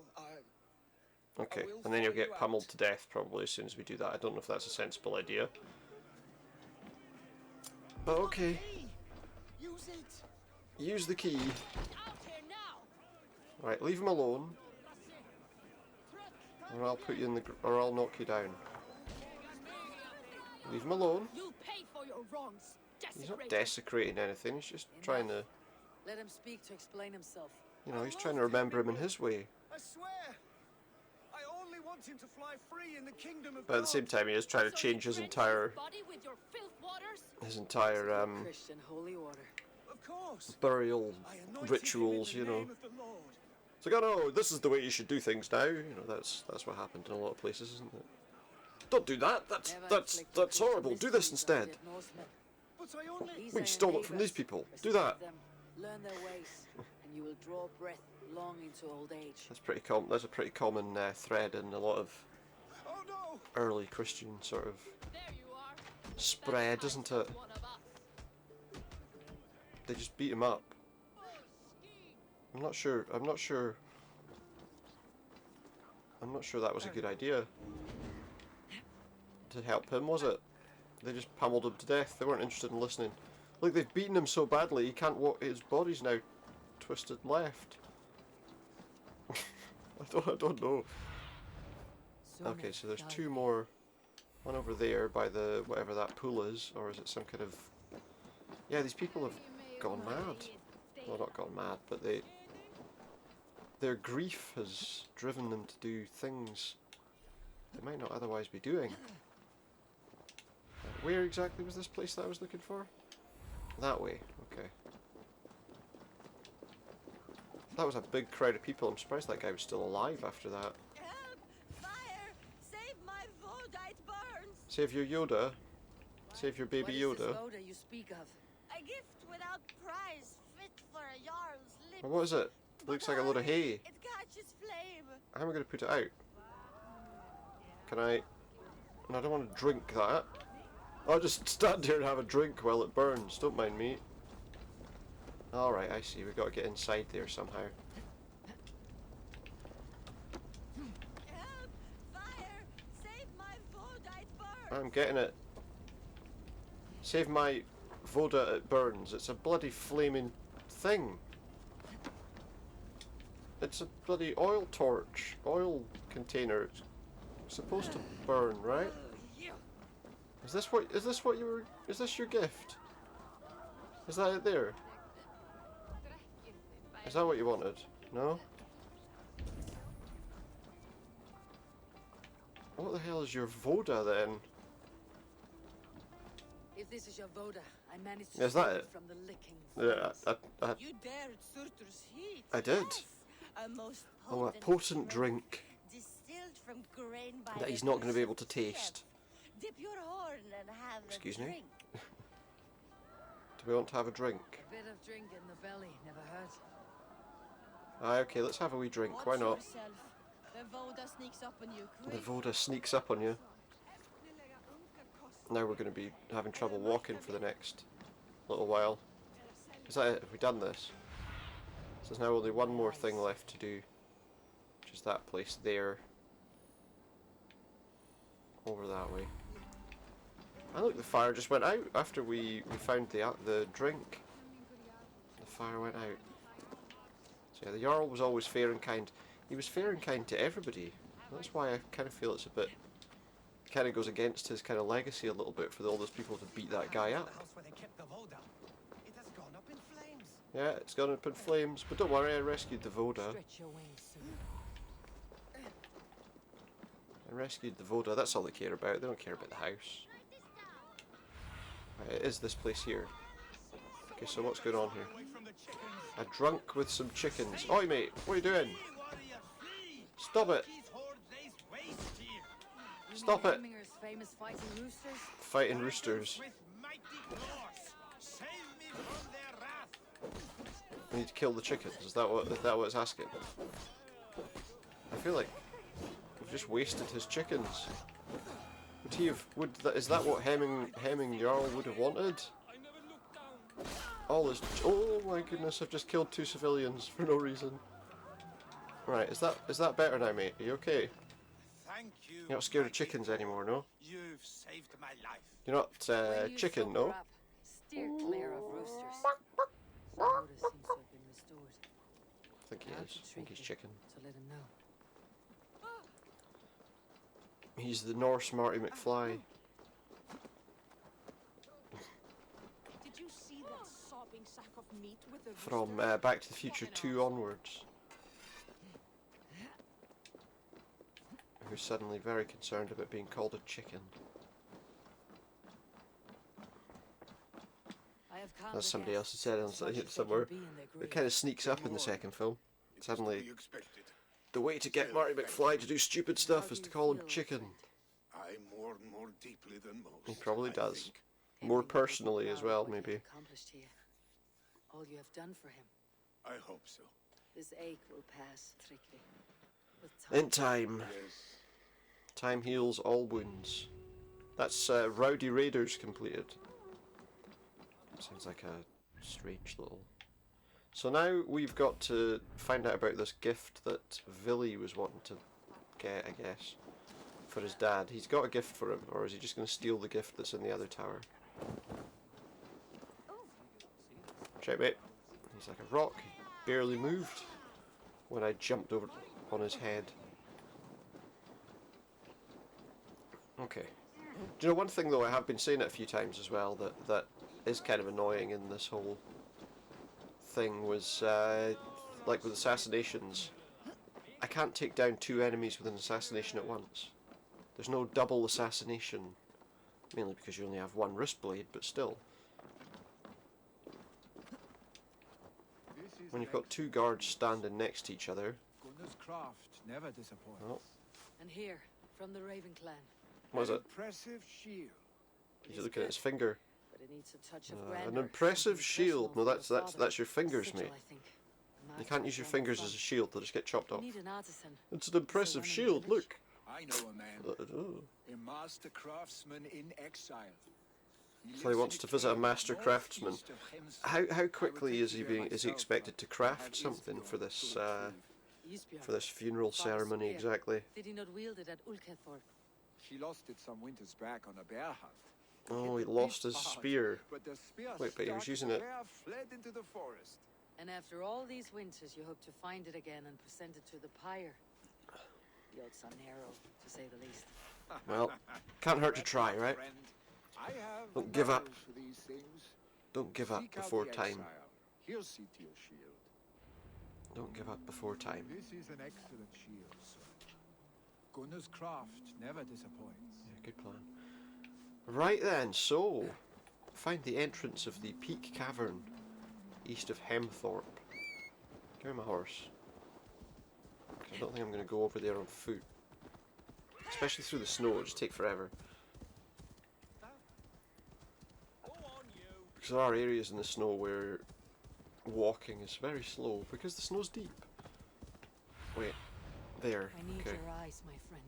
okay, will and then you'll follow get you pummeled out. to death probably as soon as we do that. I don't know if that's a sensible idea. But okay, Key! Use it! use the key. Out here now. Right, leave him alone, or I'll put you in the, or I'll knock you down. Leave him alone. You'll pay for your wrongs. He's not Desecrated. desecrating anything. He's just trying to, Let him speak to explain himself. you know, he's trying to remember him in his way. I swear! I only want him to fly free in the kingdom of But at the same time, he is trying to So change you his drench entire, body with your filth waters? Christian holy order. Of course! burial I anoint rituals, him you in the know. name of the Lord. It's like, oh no, this is the way you should do things now. You know, that's what happened in a lot of places, isn't it? Don't do that. That's Never that's inflict that's Christian horrible. Do this mysteries on instead. dead Norsemen. But I only... These We are stole your it from these neighbors. people. Do Respect that. them, learn their ways, and you will draw breath long into old age. That's pretty That's a pretty common thread in a lot of Oh no! early Christian sort of There you are. spread, That's isn't how it? one of us. They just beat him up. I'm not sure that was a good idea. To help him, was it? They just pummeled him to death. They weren't interested in listening. Look, they've beaten him so badly he can't walk. His body's now twisted left. I don't know. Okay, so there's two more. One over there by the whatever that pool is, or is it some kind of? Yeah, these people have gone mad. Well, not gone mad, but their grief has driven them to do things they might not otherwise be doing. Where exactly was this place that I was looking for? That way, okay. That was a big crowd of people. I'm surprised that guy was still alive after that. Help! Fire! Save my Voda, it burns! Save your Yoda. Save your baby What is Yoda. this Voda you speak of? A gift without price, fit for a Jarl's lips. Well, what is it? Looks like a load of hay. It catches flame. How am I going to put it out? Can I... No, I don't want to drink that. I'll just stand here and have a drink while it burns. Don't mind me. Alright, I see. We've got to get inside there somehow. Help! Fire! Save my Voda, it burns! I'm getting it. Save my Voda, it burns. It's a bloody flaming thing. It's a bloody oil torch. Oil container. It's supposed to burn, right? Is this what you were... Is this your gift? Is that it there? Is that what you wanted? No? What the hell is your Voda then? If this is your Voda, I managed to Is that save it? from the licking Yeah, flames. You dared Surtur's heat. I did. Yes, a most Oh, a potent drink distilled from grain by that the he's not going to be able to Chef. taste. Dip your horn and have Excuse a me? drink. Do we want to have a drink? A bit of drink in the belly never hurt. Aye, okay, let's have a wee drink. Why Watch not? yourself. The Voda sneaks up on you The quick. Voda sneaks up on you. Now we're going to be having trouble walking for the next little while. Is that it? Have we done this? So there's now only one more thing left to do. Which is that place there. Over that way. And look, the fire just went out after we found the drink. The fire went out. So yeah, the Jarl was always fair and kind. He was fair and kind to everybody. That's why I kind of feel it's a bit... It kind of goes against his kind of legacy a little bit for all those people to beat that guy up. Yeah, it's gone up in flames, but don't worry, I rescued the Voda. Stretch your wings soon. I rescued the Voda, that's all they care about. They don't care about the house. Right, it is this place here. Okay, so what's going on here? A drunk with some chickens. Oi mate, what are you doing? Stop it! Stop it! Heminger's famous fighting roosters. Fighting roosters. We need to kill the chickens. Is that what it's asking? I feel like we've just wasted his chickens. Would he have? Is that what Hemming Jarl would have wanted? All his. Oh my goodness! I've just killed 2 civilians for no reason. Right, is that better now, mate? Are you okay? Thank you. You're not scared of chickens anymore, no? You've saved my life. You're not When you chicken, sober no? up, steer clear of roosters. Voda seems to have been restored. I think he How is. to I think treat he's me, chicken. So let him know. He's the Norse Marty McFly. Did you see that sopping sack of meat with the From rooster? Back to the Future 2 onwards. Who's suddenly very concerned about being called a chicken. I have calmed That's the somebody gas else who said as much it as they can somewhere. be in their It grave. kind of sneaks up in the second film. It was to Suddenly, be expected. the way to get Marty McFly to do stupid stuff is to call him chicken. I mourn more deeply than most. He probably I does. think. More Henry will be personally proud as of well, what you have maybe. accomplished here. All you have done for him. I hope so. This ache will pass, Tryggvi. With time. In time. Yes. Time heals all wounds. That's Rowdy Raiders completed. Sounds like a strange little... So now we've got to find out about this gift that Villy was wanting to get, I guess, for his dad. He's got a gift for him, or is he just going to steal the gift that's in the other tower? Check, mate. He's like a rock. He barely moved when I jumped over on his head. Okay. Do you know one thing though, I have been saying it a few times as well, that is kind of annoying in this whole thing was, like with assassinations, I can't take down 2 enemies with an assassination at once. There's no double assassination Mainly because you only have one wrist blade, but still. When you've got two guards standing next to each other. Gunnar's craft never disappoints. Oh, And here, from the Raven clan. what is An it? impressive shield. He's looking at his finger. But it needs a touch of An grandeur, impressive something shield. No, personal for your that's father. your fingers, Sigil, mate. I think. A You master can't use your of fingers Valhalla. as a shield; they'll just get chopped We off. need an artisan. It's an impressive one in the shield. village? Look. I know a man, Oh. a master craftsman in exile. So he wants to visit a master craftsman. How quickly is he expected to craft something for this funeral ceremony exactly? Did he not wield it at Ulkethor? She lost it some winters back on a bear hunt. Oh, he Hit a lost bit his hard, spear. But the spear Wait, but he was stuck, using it. bear fled into the forest. And after all these winters, you hope to find it again and present it to the pyre. The odds are narrow, to say the least. Well, can't hurt to try, right? Friend, I have Don't give up. knowledge for these things. Don't give up Seek out before the time. exile. He'll see to your shield. Don't give up before time. This is an excellent shield, sir. Gunnar's craft never disappoints. Yeah, good plan. Right then, so find the entrance of the Peak Cavern east of Hemthorpe. Give me my horse. 'Cause I don't think I'm going to go over there on foot. Especially through the snow, it'll just take forever. Because there are areas in the snow where walking is very slow because the snow's deep. Wait, there. I need Okay. your eyes, my friend.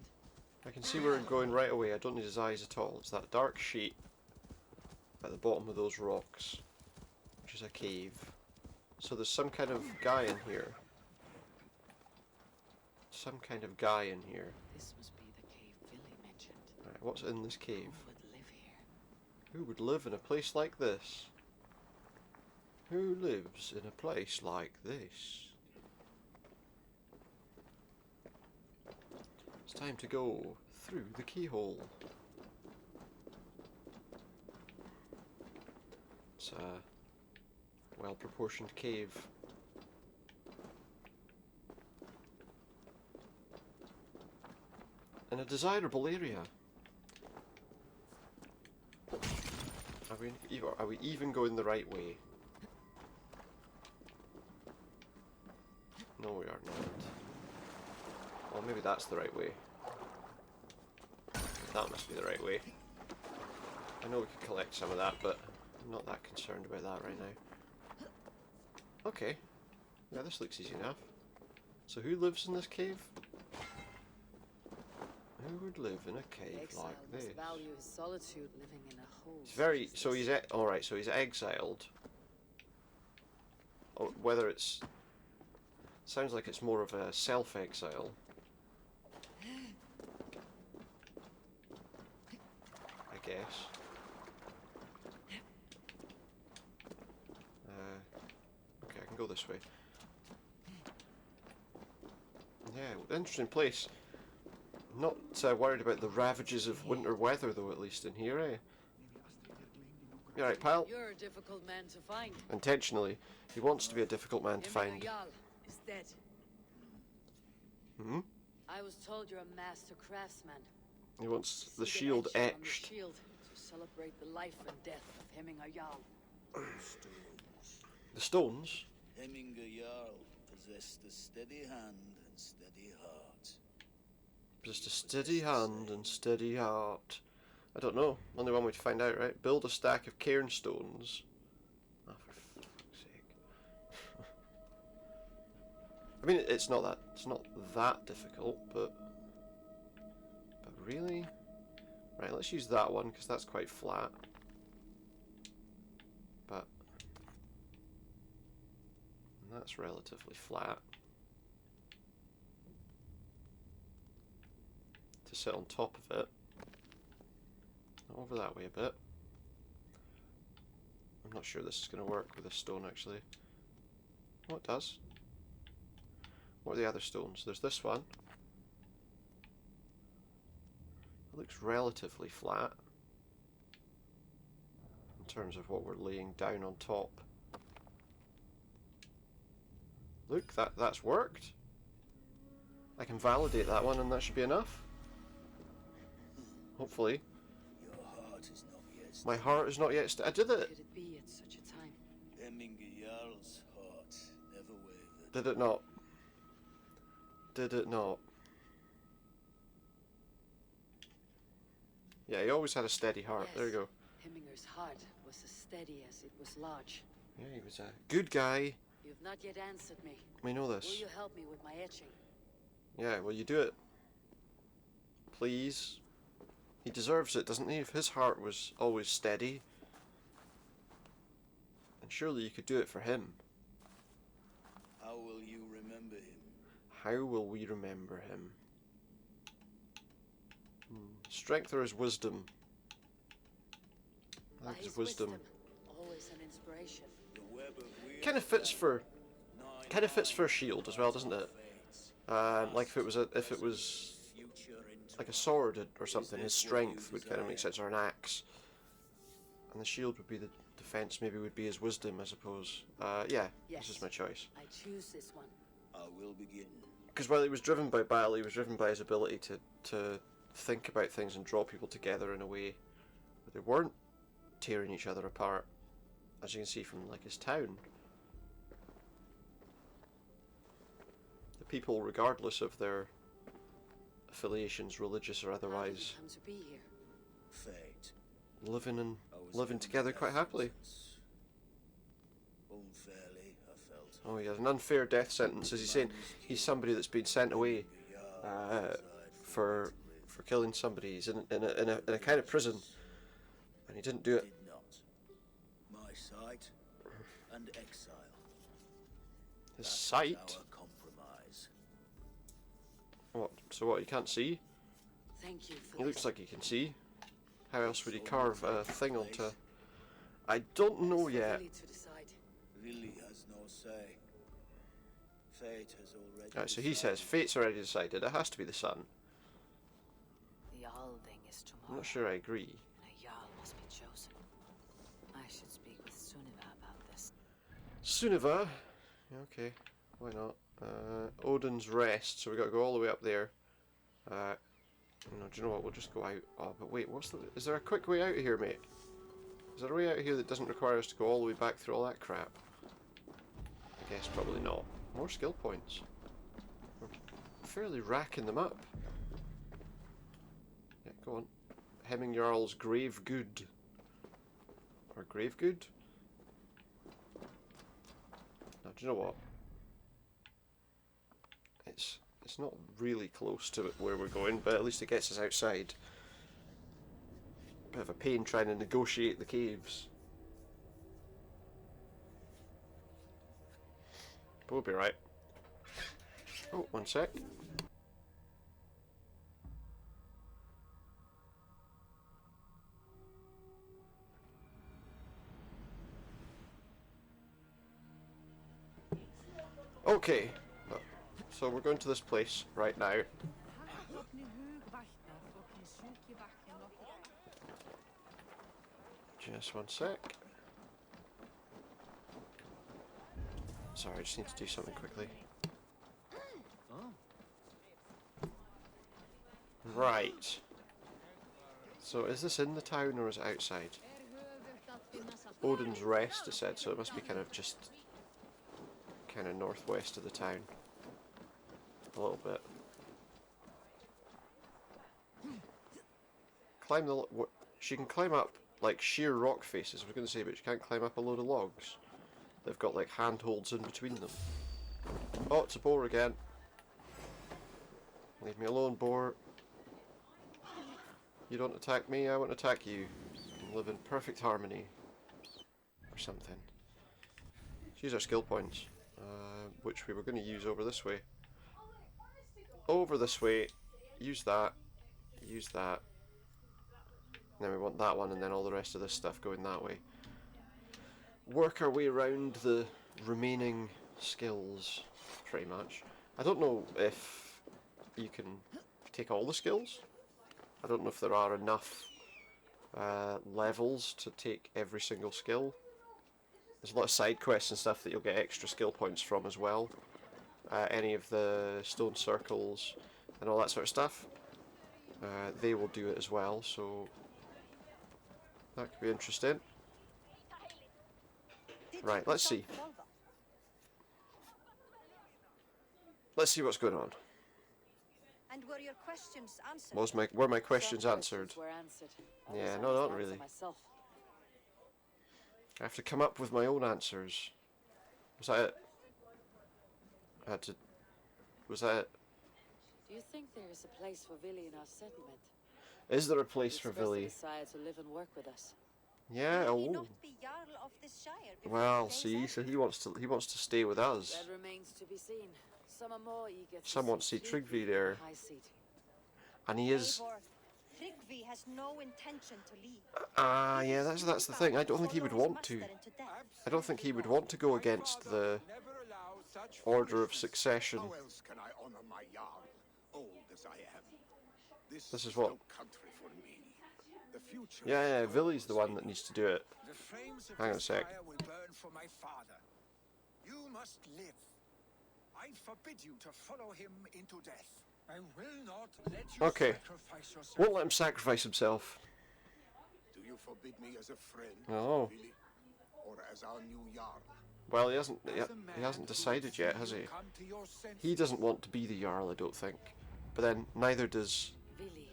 I can see where I'm going right away. I don't need his eyes at all. It's that dark sheet at the bottom of those rocks, which is a cave. So there's some kind of guy in here. Some kind of guy in here. This must be the cave Billy mentioned. Right, what's in this Who cave? would live here? Who would live in a place like this? Who lives in a place like this? It's time to go through the keyhole. It's a well-proportioned cave. In a desirable area. Are we even going the right way? No, we are not. Well, maybe that's the right way. That must be the right way. I know we could collect some of that, but I'm not that concerned about that right now. Okay. Yeah, this looks easy enough. So who lives in this cave? Who would live in a cave Exile like must this? value his solitude living in a hole. He's very, such as so this. he's, alright, so he's exiled. Or whether it's, sounds like it's more of a self-exile. I guess. Okay, I can go this way. Yeah, interesting place. Not worried about the ravages of winter weather, though, at least in here, eh? You alright, pal? You're a difficult man to find. Intentionally. He wants to be a difficult man to find. Jarl is dead. Hmm? I was told you're a master craftsman. He wants the See shield etching on the etched. shield to celebrate the life and death of Hemingr Jarl. The stones? Hemingr Jarl possessed a steady hand and steady heart. Just a steady hand and steady heart. I don't know. Only one way to find out, right? Build a stack of cairn stones. Oh, for fuck's sake. I mean, it's not that difficult, but really? Right, let's use that one because that's quite flat. But that's relatively flat. To sit on top of it. Over that way a bit. I'm not sure this is going to work with this stone actually. Oh, it does. What are the other stones? There's this one. It looks relatively flat in terms of what we're laying down on top. Look, that's worked. I can validate that one and that should be enough. Hopefully. Your heart is My heart is not yet I did it! Could it be at such a time? Hemming Jarl's heart never wavered. Did it not? Did it not? Yeah, he always had a steady heart. Yes. There you go. Hemminger's heart was as steady as it was large. Yeah, he was a good guy. You've not yet answered me. We know Will this. you help me with my etching? Yeah, will you do it? Please? He deserves it, doesn't he? If his heart was always steady. And surely you could do it for him. How will you remember him? How will we remember him? Strength or his wisdom? I By think his his wisdom. Always an inspiration. The web of weird Kind of fits for nine a shield as well, doesn't it? fates. Like if it was Future into like a sword or something, his strength would kind of make sense, or an axe, and the shield would be the defense. Maybe would be his wisdom, I suppose. Yeah, Yes. this is my choice. I choose this one. I will begin. Because while he was driven by battle, he was driven by his ability to think about things and draw people together in a way where they weren't tearing each other apart, as you can see from like his town. The people, regardless of their affiliations, religious or How did otherwise, you come to be here? Fate. living together quite happily. Unfairly, I felt. Oh, he has an unfair death sentence. Is he saying he's somebody that's been sent away for killing somebody? He's in a kind of prison, and he didn't do it. Did not. My sight and exile. His That was sight. our compromise. What? So what? He can't see? Thank you for He looks this. like he can see. How else would he carve a thing onto? I don't know It's for yet. Lily to decide. Lily has no say. Fate has already. Right, so he says fate's already decided. It has to be the sun. The Alding is I'm tomorrow. not sure I agree. And a Jarl must be chosen. I should speak with Sunniva about this. Sunniva. Okay, why not? Odin's Rest. So we got to go all the way up there. No, do you know what? We'll just go out. Oh, but wait, is there a quick way out of here, mate? Is there a way out of here that doesn't require us to go all the way back through all that crap? I guess probably not. More skill points. We're fairly racking them up. Yeah, go on. Hemming Jarl's Grave Good. Or Grave Good? Now, do you know what? It's not really close to where we're going, but at least it gets us outside. Bit of a pain trying to negotiate the caves. But we'll be right. Oh, one sec. Okay, so we're going to this place right now. Just one sec. Sorry, I just need to do something quickly. Right. So is this in the town or is it outside? Odin's Rest, it said, so it must be kind of just kind of northwest of the town. A little bit. Climb the... She can climb up like sheer rock faces, I was going to say, but she can't climb up a load of logs. They've got like handholds in between them. Oh, it's a boar again. Leave me alone, boar. You don't attack me, I won't attack you. And live in perfect harmony. Or something. Let's use our skill points. Which we were going to use over this way. Over this way. Use that. Use that. And then we want that one, and then all the rest of this stuff going that way. Work our way around the remaining skills, pretty much. I don't know if you can take all the skills. I don't know if there are enough levels to take every single skill. There's a lot of side quests and stuff that you'll get extra skill points from as well. Any of the stone circles and all that sort of stuff. They will do it as well, so That could be interesting. Right, let's see. Let's see what's going on. And were your questions answered? Were my questions Some answered? were answered. Yeah, Others no, I must not answer really. myself. I have to come up with my own answers. Was that it? I had to... Was that it? Do you think there is a place for Vili in our settlement? Is there a place He for expressed a Vili? desire to live and work with us. Yeah, Will he oh. not be Jarl of this shire before Well, the day's see, end? so he wants to stay with us. That remains to be seen. Some are more eager to Some want to see Tryggvi Tryggvi in there. the high seat. And he is... Eivor, Tryggvi has no intention to leave. Yeah, that's the thing. I don't think he would want to. I don't think he would want to go against the order of succession. How else can I honor my Jarl, old as I am? This is what... No country for me. The future Yeah, Vili's the one that needs to do it. The flames of Hang on a this sec. fire will burn for my father. You must live. I forbid you to follow him into death. I will not let you Okay. sacrifice yourself. Won't let him sacrifice himself. Do you forbid me as a friend, Oh. Vili, or as our new Jarl? Well, he hasn't As a man he hasn't who decided will yet, see has you he? come to your senses. He doesn't want to be the Jarl, I don't think. But then, neither does... Vili,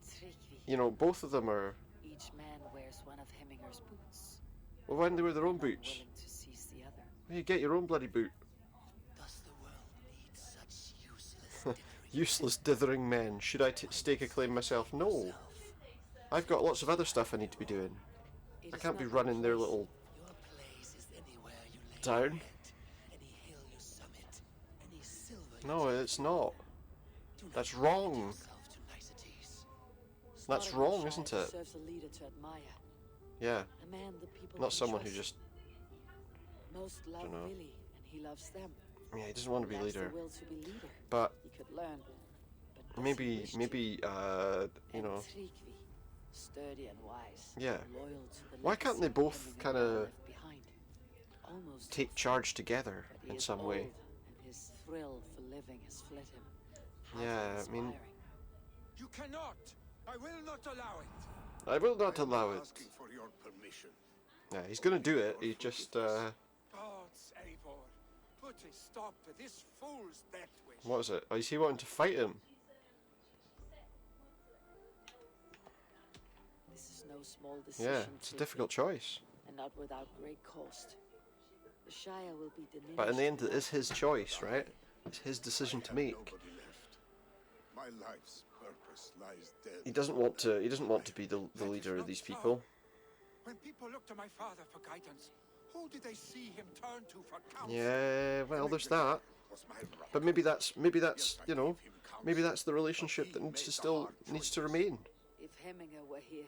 Tryggvi. You know, both of them are... Each man wears one of Hemminger's boots. Well, when they wear their own None boots. willing to seize the other. You get your own bloody boot. Does the world need such useless Useless dithering men. Should I stake a claim myself? No. I've got lots of other stuff I need to be doing. It I is can't be not running their place. little Your place is anywhere you lay town. your head, any hill you summit, any silver you No, it's not. do not That's limit wrong. yourself to niceties. That's Slaughter wrong, Shire isn't it? Deserves a leader to admire. Yeah, A man the people not can someone who trust. just... Most love Dunno. Vili, and he loves them. Yeah, he doesn't want to be He lacks leader. the will to be leader. But He could learn. But does he maybe, wish to? you And know... Tryggvi, sturdy and wise. Yeah. Loyal to the Why can't they legacy both Hemminger kinda left behind. Almost take charge together but he in is some way? old, and his thrill for living has fled him. How Yeah, I mean... inspiring. You cannot. I will not allow it. I will not I am allow it. asking for your permission. Yeah, he's gonna do it. He just, Gods, Eivor, put a stop to this fool's death wish. What is it? Oh, is he wanting to fight him? This is no small decision. Yeah, it's a Tryggvi, difficult choice. and not without great cost. The Shire will be diminished. But in the end, it is his nothing. choice, right? It's his decision I to have make. nobody left. My life's purpose lies dead. He doesn't want to. He doesn't want to be the leader of these people. When people look to my father for guidance, who did they see him turn to for counsel? Yeah, well, there's that. Was my rock. But maybe that's Yes, I you know, gave him counsel, maybe that's the but relationship he that needs to made the still hard needs to choices. remain. If Hemminger were here,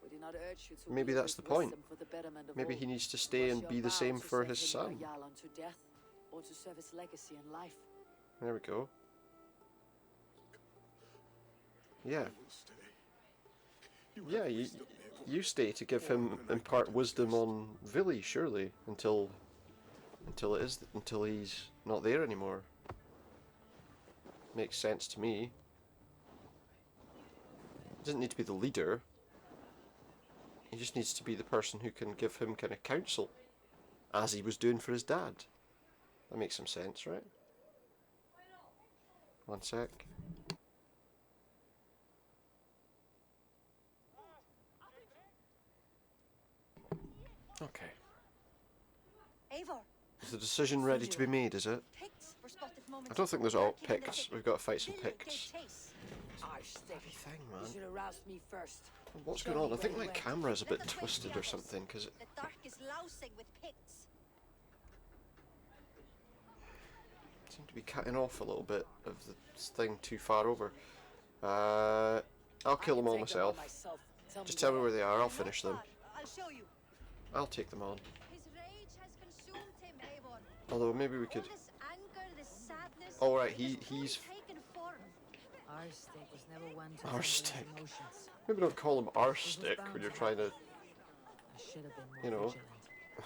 would he not urge you to Maybe wield that's his the point. wisdom for the betterment of Maybe all? he needs to stay Was and your be the vow same to for send his Hemminger son. Jarl unto death, or to serve his legacy in life? There we go. Yeah, I will stay. You yeah. have You wisdom, Eivor. you stay to give him impart wisdom on Vili, surely, until he's not there anymore. Makes sense to me. He doesn't need to be the leader. He just needs to be the person who can give him kind of counsel, as he was doing for his dad. That makes some sense, right? One sec. Okay. Eivor, Is the decision ready to be made, is it? Picts were spotted moments I don't think ago there's all lurking in the Picts. thicket. We've got to fight some Vili gave Picts. chase. Archstake. Thing, You man. should have roused me first. What's Show going on? me I think where my you went. camera's a bit Let us wait twisted the or others. something, because The dark is lousing with Picts. it seemed to be cutting off a little bit of the thing too far over. I'll kill them all myself. Just tell me where they are, I'll finish them. I'll show you. I'll take them on. His rage has consumed him, Eivor. Although maybe we could... All this anger, this sadness. Oh, right, it has fully he's... taken form. Archstake was never one to Archstake. control his emotions. Maybe don't call him Arstick when you're trying to... I should have been more You know. vigilant.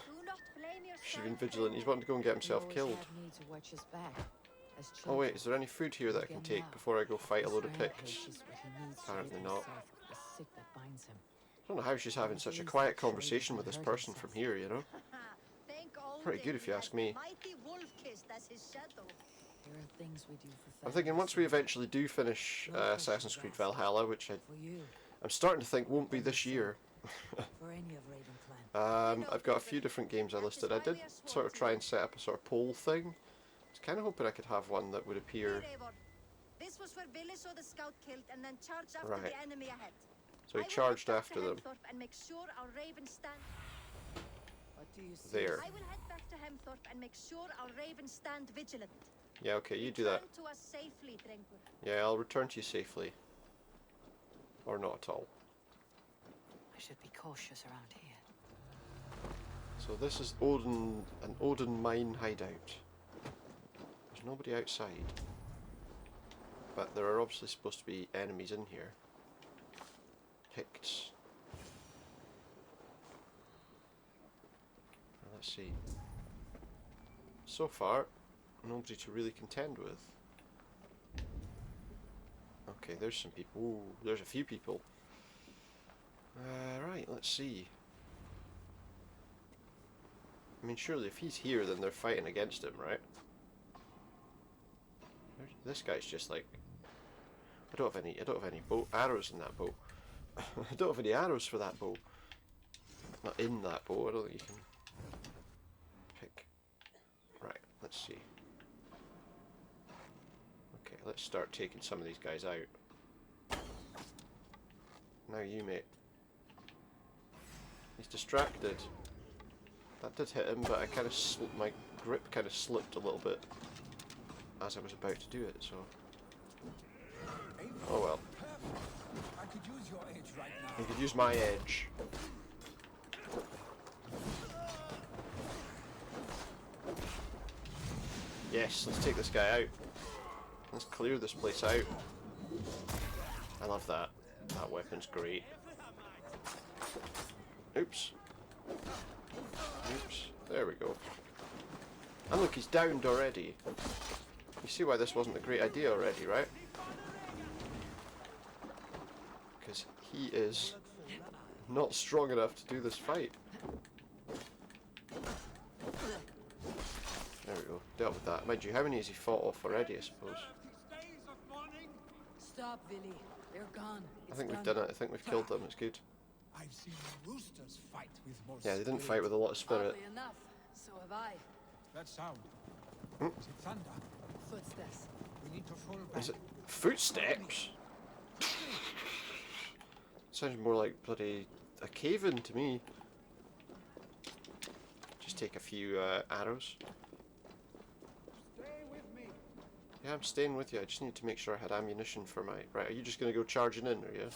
Do not blame yourself. Should have been vigilant. He's wanting to go and get himself He always killed. had me to watch his back. As Oh wait, children. is there any food here that I can take before I go fight a load of His Picts? rampage is what he needs to Apparently rid not. himself of the sick that binds him. don't know how she's having such a quiet conversation with this person from here, you know? Pretty good if you ask me. There are things we do for I'm thinking once we eventually do finish Assassin's Creed Valhalla, which I'm starting to think won't be this year. for any of Raven clan. I've got a few different games I listed. I did sort of try and set up a sort of poll thing. I was kind of hoping I could have one that would appear. This was where Billy saw the scout killed and then charged after Right. the enemy ahead. So he charged after them. And make sure our Raven stand. What do you see? There. I will head back to Hemthorpe and make sure our Ravens stand vigilant. Yeah, okay, you do that. Return to us safely, Drengur. Yeah, I'll return to you safely. Or not at all. I should be cautious around here. So this is an Odin mine hideout. There's nobody outside. But there are obviously supposed to be enemies in here. Picts. Let's see. So far, nobody to really contend with. Okay, there's some people. Ooh, there's a few people. Right, let's see. I mean, surely if he's here, then they're fighting against him, right? This guy's just like, I don't have any arrows in that bow. I don't have any arrows for that bow. Not in that bow. I don't think you can pick. Right, let's see. Okay, let's start taking some of these guys out. Now you, mate. He's distracted. That did hit him, but I kind of my grip kind of slipped a little bit as I was about to do it. So, oh well. I could use your edge right now. You could use my edge. Yes, let's take this guy out. Let's clear this place out. I love that. That weapon's great. Oops. Oops. There we go. And look, he's downed already. You see why this wasn't a great idea already, right? Because he is not strong enough to do this fight. There we go. Dealt with that. Mind you, how many has he fought off already, I suppose? Stop, Billy. They're gone. I think we've done it. I think we've killed them. It's good. I've seen roosters fight with more Yeah, they didn't skill. fight with a lot of spirit. Oddly enough, so have I. That sound. Hmm? Is it thunder? Footsteps. We need to fall back. Is it footsteps? Sounds more like bloody a cave-in to me. Just take a few arrows. Stay with me. Yeah, I'm staying with you. I just need to make sure I had ammunition for my... Right, are you just going to go charging in, are you?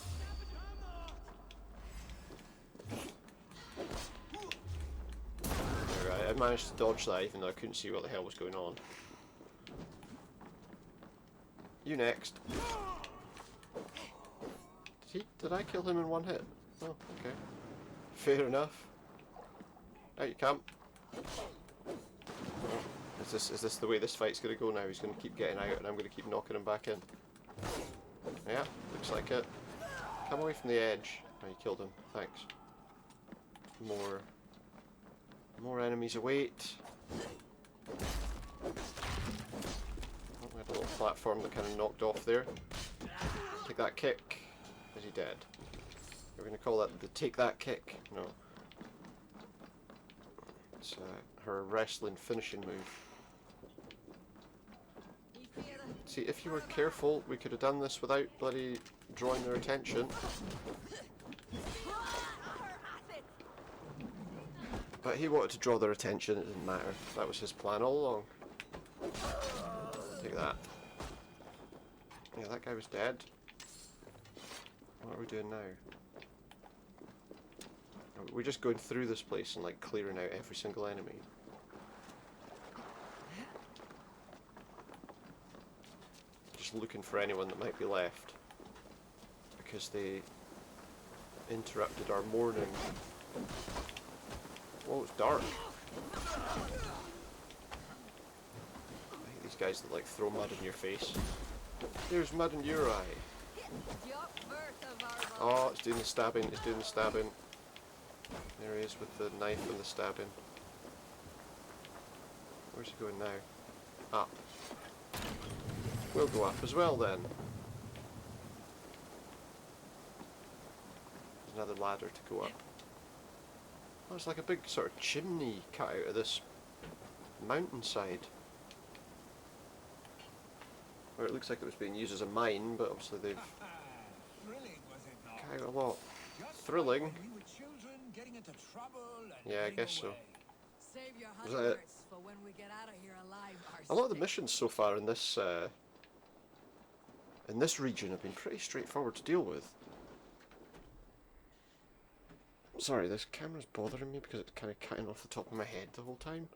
Alright, I managed to dodge that even though I couldn't see what the hell was going on. You next. Did I kill him in one hit? Oh, okay. Fair enough. Out you come. Is this the way this fight's gonna go now? He's gonna keep getting out and I'm gonna keep knocking him back in. Yeah, looks like it. Come away from the edge. Oh, you killed him. Thanks. More enemies await. Oh, we had a little platform that kind of knocked off there. Take that kick. Is he dead? We're going to call that the take that kick. No. It's her wrestling finishing move. See, if you were careful, we could have done this without bloody drawing their attention. But he wanted to draw their attention, it didn't matter. That was his plan all along. Take that. Yeah, that guy was dead. What are we doing now? We're just going through this place and like clearing out every single enemy. Just looking for anyone that might be left. Because they interrupted our morning. Whoa, it's dark. I hate these guys that like throw mud in your face. There's mud in your eye. Oh, it's doing the stabbing, it's doing the stabbing. There he is with the knife and the stabbing. Where's he going now? Up. We'll go up as well then. There's another ladder to go up. Oh, it's like a big sort of chimney cut out of this mountainside. Or it looks like it was being used as a mine, but obviously they've Thrilling, was it not? cut out a lot. Just Thrilling. like when we were children, getting into trouble and Yeah, I getting guess so. away. Save your Was that it? hearts for when we get out of here alive. A lot of the missions so far in this region have been pretty straightforward to deal with. Sorry, this camera's bothering me because it's kind of cutting off the top of my head the whole time.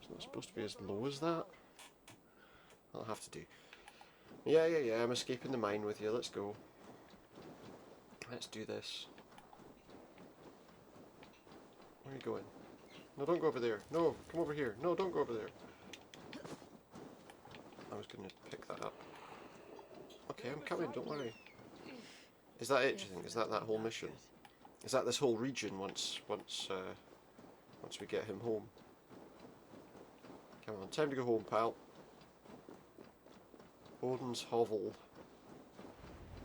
It's not supposed to be as low as that. I'll have to do. Yeah, I'm escaping the mine with you. Let's go. Let's do this. Where are you going? No, don't go over there. No, come over here. No, don't go over there. I was going to pick that up. Okay, I'm coming, don't worry. Is that it, do you think? Is that whole mission? Is that this whole region once we get him home? Come on, time to go home, pal. Odin's Hovel.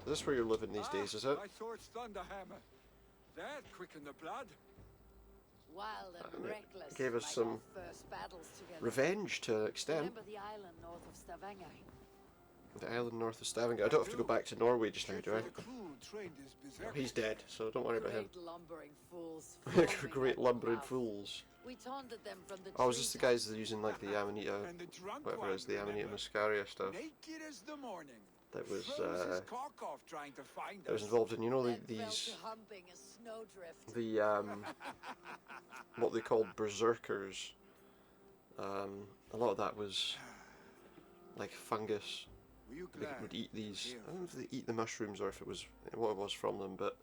Is this where you're living these days, is it? My sword's Thunderhammer. That quickened the blood. Wild and reckless. Gave us like some our first battles together. revenge to an extent. Remember the island north of Stavanger? The island north of Stavanger. I don't have to go back to Norway just now, do I? The crew trained as No, he's dead, so don't worry about him. Great lumbering fools. Great foaming at the lumbering mouth. fools. We taunted them from the Oh, is this the treetops. guys that are using like the Amanita, And the drunk whatever it is, the one, Amanita remember? muscaria stuff Naked as the morning. that was Froze his cock off trying to find that was us. involved in, you know, Then fell these to humping a snowdrift. the what they called berserkers. A lot of that was like fungus. Were you They glad would eat these. hear I don't know if they eat the mushrooms or if it was what it was from them, but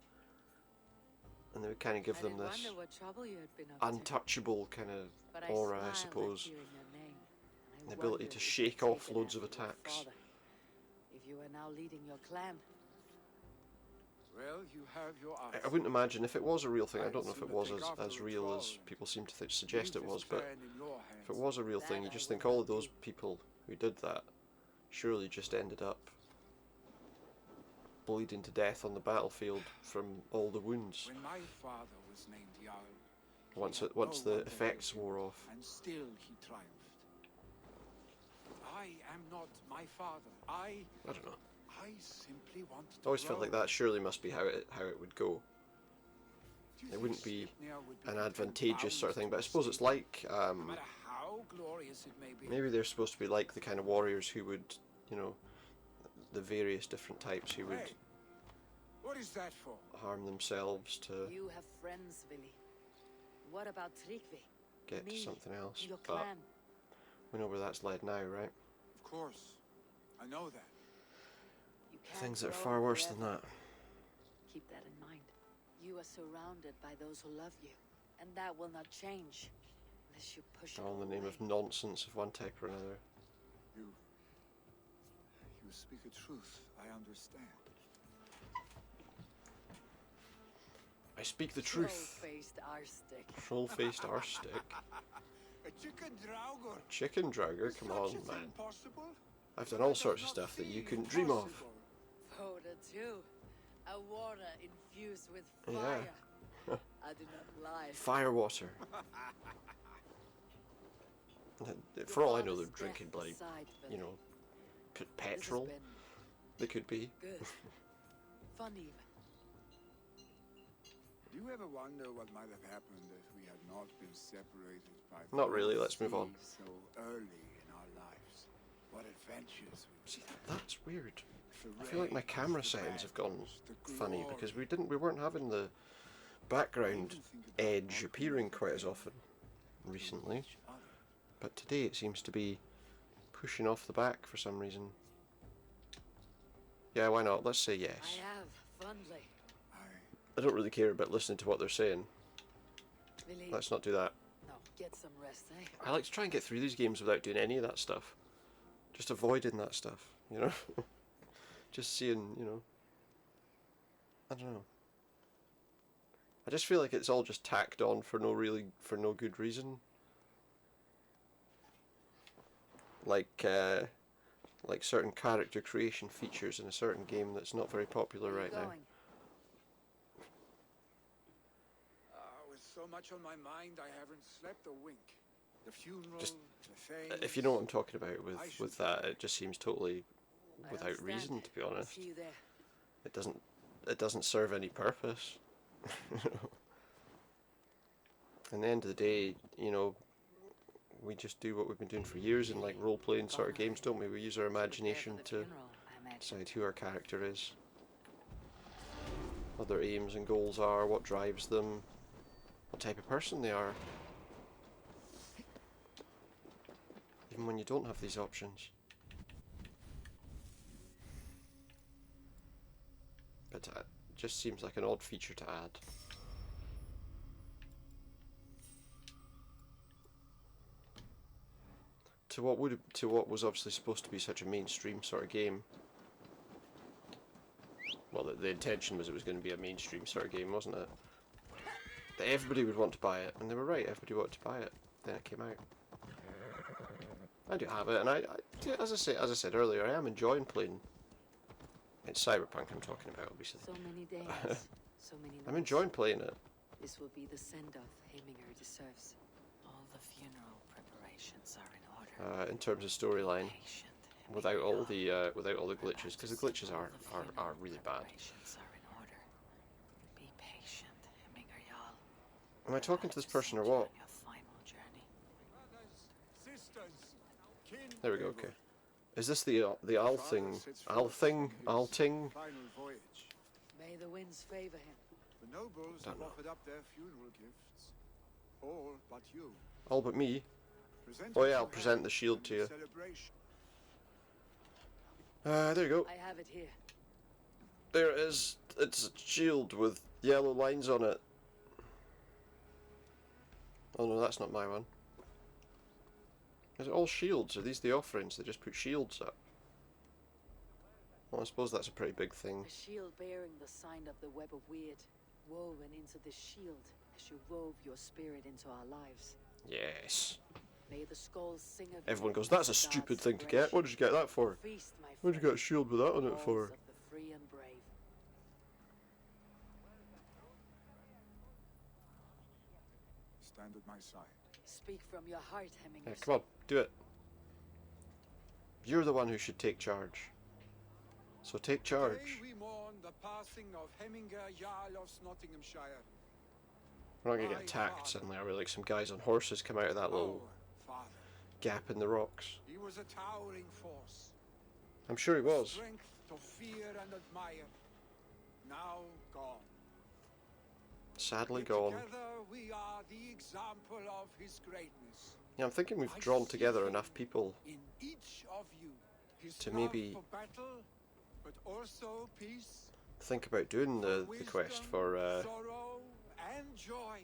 and they would kind of give I them did this wonder what trouble you had been up to. untouchable kind of But aura, I smiled at suppose. hearing your name, and I The ability wondered to if you'd shake off taken loads of after your attacks. father, if you are now leading your clan. Well, you have your eyes. I wouldn't imagine if it was a real thing. I I'd don't know if it sooner was take after as a real troll as and people seem to suggest it Leave was, this but plan in your if it hands. was a real thing, That you I just would think all of not those do. people who did that surely just ended up bleeding to death on the battlefield from all the wounds When my father was named Jarl, he once had once no the one to effects help him, wore off. and still he triumphed. I am not my father. I I don't know. simply want to I always felt like grow. that surely must be how it would go. Do you It think wouldn't be Sleipnir would be an content advantageous sort of bound thing, but I to suppose see it's like no matter how glorious it may be. maybe they're supposed to be like the kind of warriors who would, you know, the various different types who would Hey, what is that for? harm themselves to You have friends, Willi. What about Tryggvi? get to Me, something else. your But clan. we know where that's led now, right? Of course, I know that. You can't Things that are grow far worse than forever. that. Keep that in mind. You are surrounded by those who love you, and that will not change unless you push it All in the name away. of nonsense of one type or another. You speak a truth. I understand. I speak the truth. Troll-faced arstick. Troll-faced arstick. A chicken draugur. Chicken dragger, Is come such on, a thing man. possible? I've done all That sorts of does not stuff that you seem couldn't dream of. possible. Voda too. A water infused with Yeah. fire. I do not lie. Fire water. For all I know, they're drinking bloody, you know, petrol. They could be. Good. Fun even. Do you ever wonder what might have happened if we had not been separated by Not the really, let's move on. sea so early in our lives? What adventures we See, that's weird. the I feel like my rage, camera the settings have gone battles, the funny because glory. we weren't having the background Even think about edge not appearing being quite as able often to recently, each other. but today it seems to be pushing off the back for some reason. Yeah, why not? Let's say yes. I have, fondly. I don't really care about listening to what they're saying. Willi, Let's not do that. no, get some rest, eh? I like to try and get through these games without doing any of that stuff. Just avoiding that stuff, you know? just seeing, you know, I don't know. I just feel like it's all just tacked on for no good reason. Like certain character creation features in a certain game that's not very popular right now. With so much on my mind, I haven't slept a wink. The funeral, Just, the things. if you know what I'm talking about with that, it just seems totally without reason, to be honest. See you there. It doesn't serve any purpose. In the end of the day, you know, we just do what we've been doing for years in like role-playing sort of games, don't we? We use our imagination to decide who our character is, what their aims and goals are, what drives them, what type of person they are. Even when you don't have these options. But it just seems like an odd feature to add. To what was obviously supposed to be such a mainstream sort of game. Well, the intention was it was going to be a mainstream sort of game, wasn't it? That everybody would want to buy it, and they were right. Everybody wanted to buy it. Then it came out. I do have it, and as I said earlier, I am enjoying playing. It's Cyberpunk I'm talking about, obviously. So many days, so many nights. I'm enjoying playing it. This will be the send-off Heminger deserves. All the funeral preparations are in order. In terms of storyline, without all the glitches, because the glitches are really bad. Be patient, Heminger Jarl. Am I talking to this person or what? There we go. Okay. Is this the Alting? May the winds favor him. The nobles have offered up their funeral gifts. All but you. All but me? Present Oh it yeah, to I'll present the Heming shield in to you. celebration. There you go. I have it here. There it is. It's a shield with yellow lines on it. Oh no, that's not my one. Is it all shields? Are these the offerings? They just put shields up. Well, I suppose that's a pretty big thing. A shield bearing the sign of the web of weird, woven into the shield as you wove your spirit into our lives. Yes. May the skulls sing of Everyone goes, that's a stupid thing to get. What did you get that for? Feast, my What did you get a shield with that on it Walls for? of the free and brave. Stand at my side. Speak from your heart, Heminger. Yeah, come on, do it. You're the one who should take charge. So take charge. Today we mourn the passing of Heminger Jarl of Nottinghamshire. We're not gonna get attacked suddenly, are we? Like some guys on horses come out of that little Our father. gap in the rocks. He was a towering force. I'm sure he was. Strength to fear and admire. Now gone. Sadly Yet gone. Together we are the example of his greatness. Yeah, I'm thinking we've I drawn see together him enough people in each of you. His to love maybe for battle, but also peace. think about doing the quest wisdom, for sorrow and joy.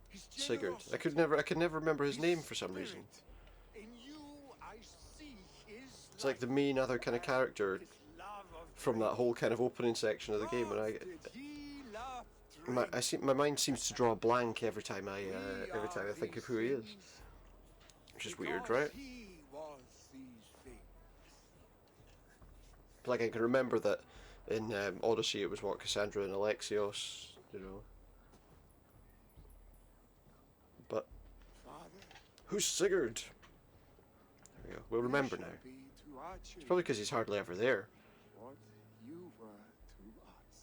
His Sigurd. I generosity, could never remember his his name for some reason. spirit. In you I see his It's like the main other kind of character his love of from that whole kind of opening section of the game, and Did he love my mind seems to draw a blank every time I think of who he is, which is weird, right? He was these things. Like I can remember that in Odyssey it was what, Cassandra and Alexios, you know. But Father, who's Sigurd? There we go. We'll remember you now. shall be to our It's children probably because he's hardly ever there, what you were to us.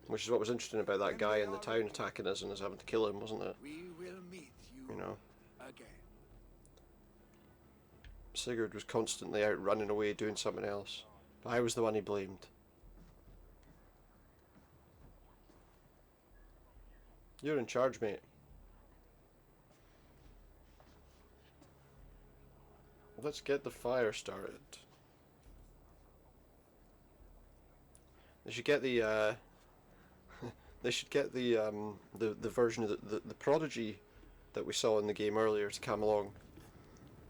which is what was interesting about that guy in the town attacking us and us having to kill him, wasn't it? We will meet you, You know, again. Sigurd was constantly out running away doing something else, but I was the one he blamed. You're in charge, mate. Let's get the fire started. They should get the they should get the version of the prodigy that we saw in the game earlier to come along.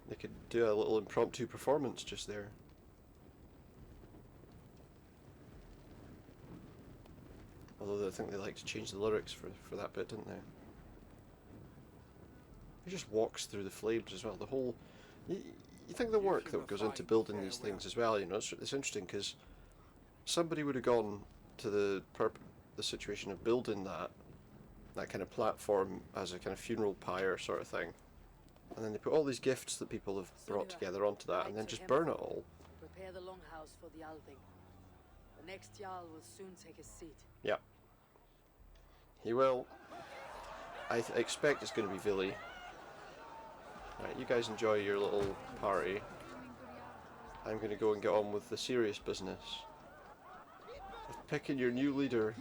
They could do a little impromptu performance just there. Although I think they like to change the lyrics for that bit, didn't they? He just walks through the flames as well. The whole... You think the work that goes into building these things as well, you know, it's interesting because somebody would have gone to the situation of building that kind of platform as a kind of funeral pyre sort of thing, and then they put all these gifts that people have brought together onto that, and then just burn it all. Prepare the longhouse for the Althing. The next Jarl will soon take his seat. Yeah. He will. I expect it's going to be Vili. Right, you guys enjoy your little party. I'm going to go and get on with the serious business of picking your new leader.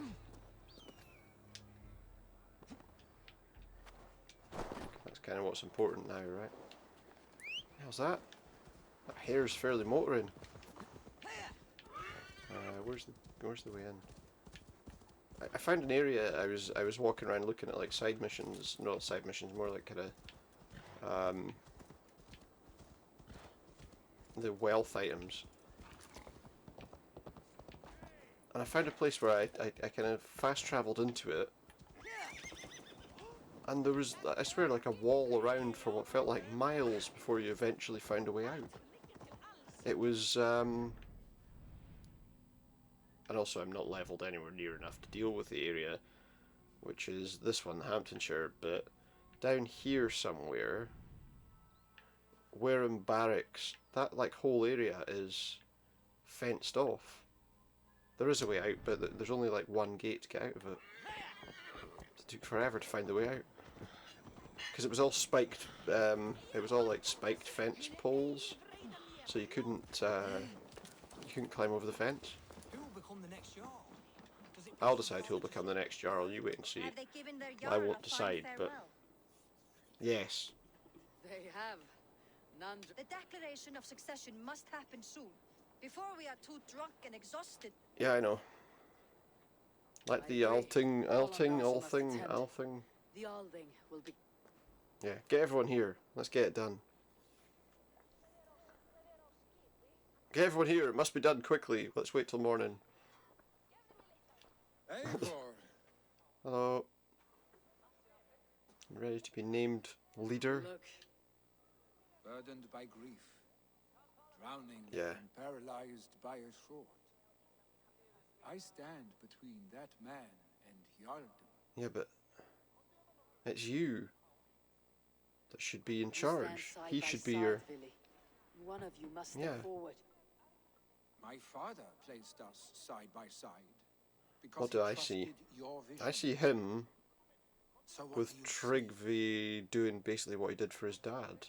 That's kind of what's important now, right? How's that? That hair's fairly motoring. Where's the way in? I found an area. I was walking around looking at like side missions. Not side missions, more like kind of the wealth items, and I found a place where I kind of fast travelled into it, and there was, I swear, like a wall around for what felt like miles before you eventually found a way out. It was and also I'm not levelled anywhere near enough to deal with the area, which is this one, Hamptonshire, but down here somewhere, Wareham Barracks, that like whole area is fenced off. There is a way out, but there's only like one gate to get out of it. It took forever to find the way out. Because it was all spiked, it was all like spiked fence poles, so you couldn't climb over the fence. Who will become the next Jarl? Does it I'll decide who'll become the next Jarl, you wait and see. Have they given their I Jarl won't a decide, fine but farewell? yes. They have. None. The declaration of succession must happen soon, before we are too drunk and exhausted. Yeah, I know. Like the Althing. The Althing will be. Yeah, get everyone here. Let's get it done. Get everyone here. It must be done quickly. Let's wait till morning. Eivor, Hello. You ready to be named leader? Look, burdened by grief, drowning Yeah. and paralyzed by a sword. I stand between that man and Jarldom. Yeah, but it's you that should be in we stand charge. side He by should be side, your... Vili. One of you must Yeah. step forward. My father placed us side by side because What do he I see? trusted your vision. I see him So what with do you see? Trygve doing basically what he did for his dad.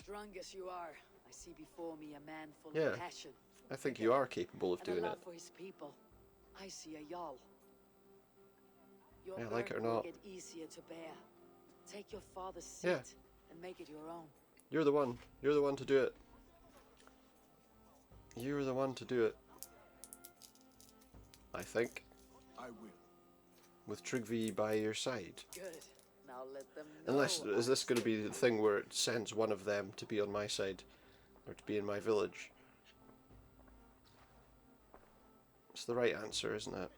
Drunk as you are, I see before me a man full Yeah. of passion I think you are capable of and a doing love it. for his people. I see a Jarl. Your Yeah, like it or burden will not. get easier to bear. Take your father's seat Yeah. and make it your own. You're the one. You're the one to do it. You're the one to do it. I think. I will. With Trygve by your side. Good. Now let them know. Unless, is this going to be the thing where it sends one of them to be on my side? Or to be in my village? It's the right answer, isn't it?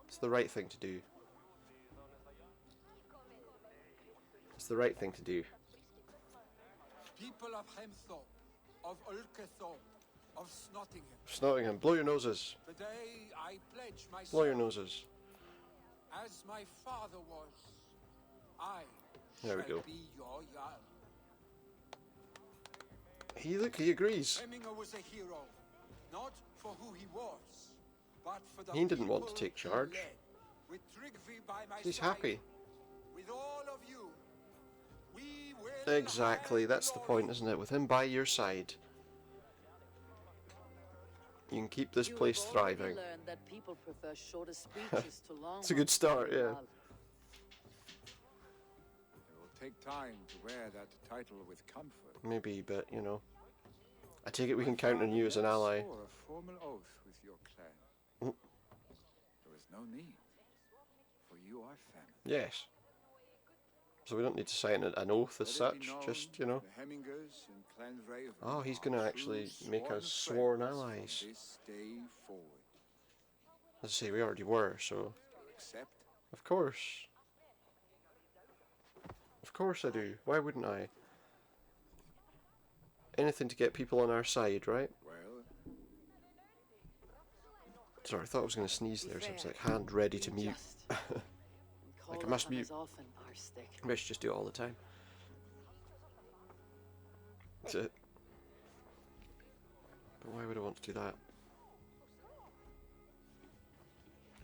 It's the right thing to do. It's the right thing to do. People of Hemthorpe, of Ulkethorpe, of Snottingham. Snottingham, blow your noses. Today I pledge myself, Blow your noses. as my father was, I There we shall go. be your Jarl. He agrees. Hemminger was a hero, not for who he was, but for the He didn't want to people take he charge. led. With Trygve by my He's side, happy. with all of you, we will Exactly, have that's the glory. point, isn't it? With him by your side, you can keep this You place have already thriving. learned that people prefer shorter speeches to long It's a good ones, start, yeah. Jarl. It will take time to wear that title with comfort. Maybe, but you know. I take it we can count on you as an ally. Swore a formal oath with your clan. Mm. There was no need, for you are family. Yes. So we don't need to sign an oath as Let it be such, known, just, you know. the Hemmingers and Clan Raven Oh, he's are gonna true actually make us sworn friends from allies. this day forward. As I say, we already were, so accept? Of course. Of course I do. Why wouldn't I? Anything to get people on our side, right? Well, Sorry, I thought I was going to sneeze there, so I was like hand ready to mute. Like I must mute. Maybe I should just do it all the time. That's it. But why would I want to do that?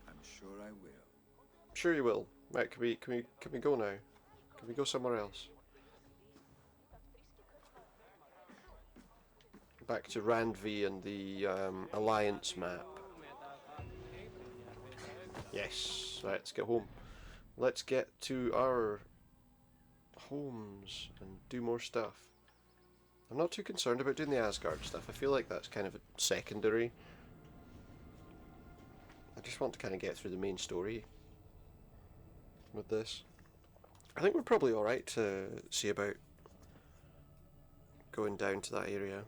I'm sure I will. Sure you will. Right, can we go now? Can we go somewhere else? Back to Randvi and the Alliance map. Yes. Right, let's get home. Let's get to our homes and do more stuff. I'm not too concerned about doing the Asgard stuff. I feel like that's kind of secondary. I just want to kind of get through the main story with this. I think we're probably alright to see about going down to that area.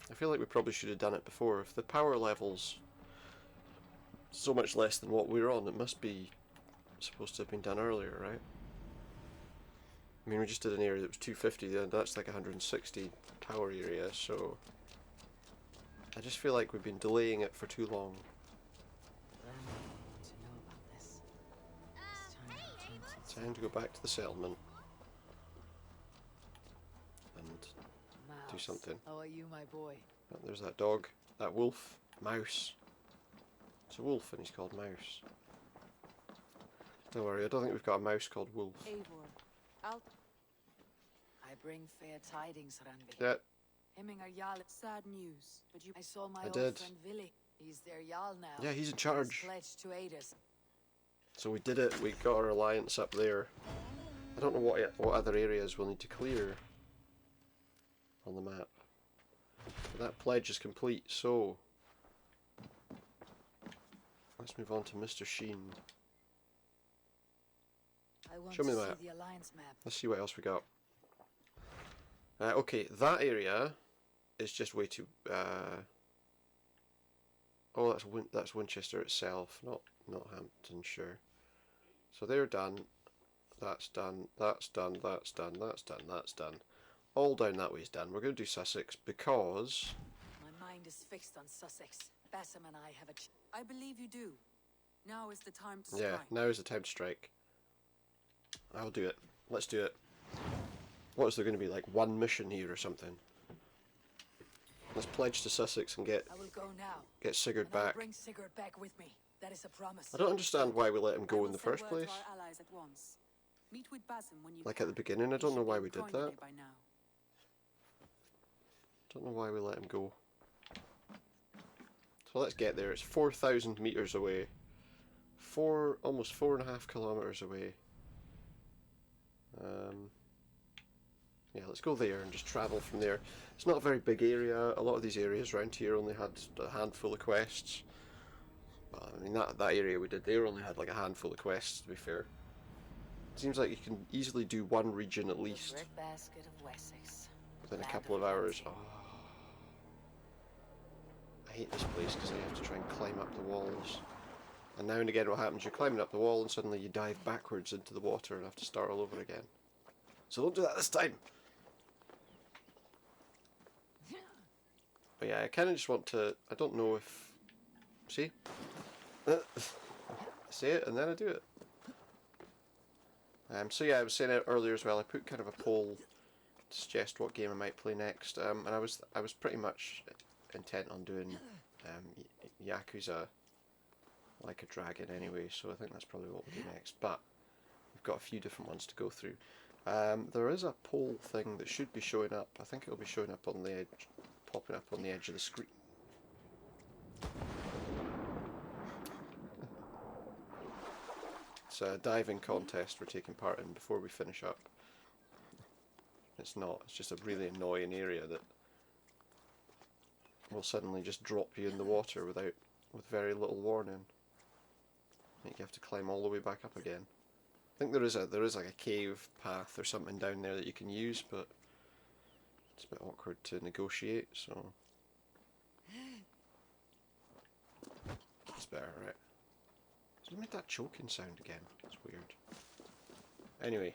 I feel like we probably should have done it before. If the power level's so much less than what we're on, it must be supposed to have been done earlier, right? I mean, we just did an area that was 250, and that's like 160 power area, so I just feel like we've been delaying it for too long. Time to go back to the settlement and do something. How are you, my boy? Oh, there's that dog, that wolf, mouse. It's a wolf and he's called Mouse. Don't worry, I don't think we've got a mouse called Wolf. I bring fair tidings, Randvi. Yeah, Hemminger Jarl, sad news. But I saw my I old did. friend Willi. He's their Jarl now. Yeah, he's in charge. He's pledged to aid us. So we did it, we got our alliance up there. I don't know what other areas we'll need to clear on the map. But that pledge is complete, so let's move on to Mr. Sheen. I want Show me to the see map. the Alliance map. Let's see what else we got. Okay, that area is just way too. Oh, that's Winchester itself, not Hamptonshire. So they're done. That's done. That's done. That's done. That's done. That's done. All down that way is done. We're going to do Sussex because My mind is fixed on Sussex. Bassam and I have a I believe you do. Now is the time to strike. yeah, now is the time to strike. I'll do it. Let's do it. What is there going to be, like one mission here or something? Let's pledge to Sussex and get I will go now. Sigurd And I'll back. bring Sigurd back with me. That is a promise. I don't understand why we let him go in the first place. Meet with Basim when you Like at the beginning, I don't know why we did that. by now. Don't know why we let him go. So let's get there. It's 4,000 meters away. Almost 4.5 kilometers away. Yeah, let's go there and just travel from there. It's not a very big area. A lot of these areas around here only had a handful of quests. Well, I mean, that area we did there only had like a handful of quests, to be fair. It seems like you can easily do one region at least Breadbasket of Wessex. within a Land couple of of hours. plenty. Oh. I hate this place because I have to try and climb up the walls. And now and again what happens, you're climbing up the wall and suddenly you dive backwards into the water and have to start all over again. So don't do that this time! But yeah, I kind of just want to, I don't know if, see? I say it and then I do it. So yeah, I was saying it earlier as well, I put kind of a poll to suggest what game I might play next, and I was pretty much intent on doing Yakuza Like a Dragon anyway, so I think that's probably what we'll do next, but we've got a few different ones to go through. There is a poll thing that should be showing up. I think it'll be showing up on the edge, popping up on the edge of the screen. It's a diving contest we're taking part in before we finish up. It's not, it's just a really annoying area that will suddenly just drop you in the water with very little warning. Make you have to climb all the way back up again. I think there is like a cave path or something down there that you can use, but it's a bit awkward to negotiate, so it's better, right? You made that choking sound again. It's weird. Anyway,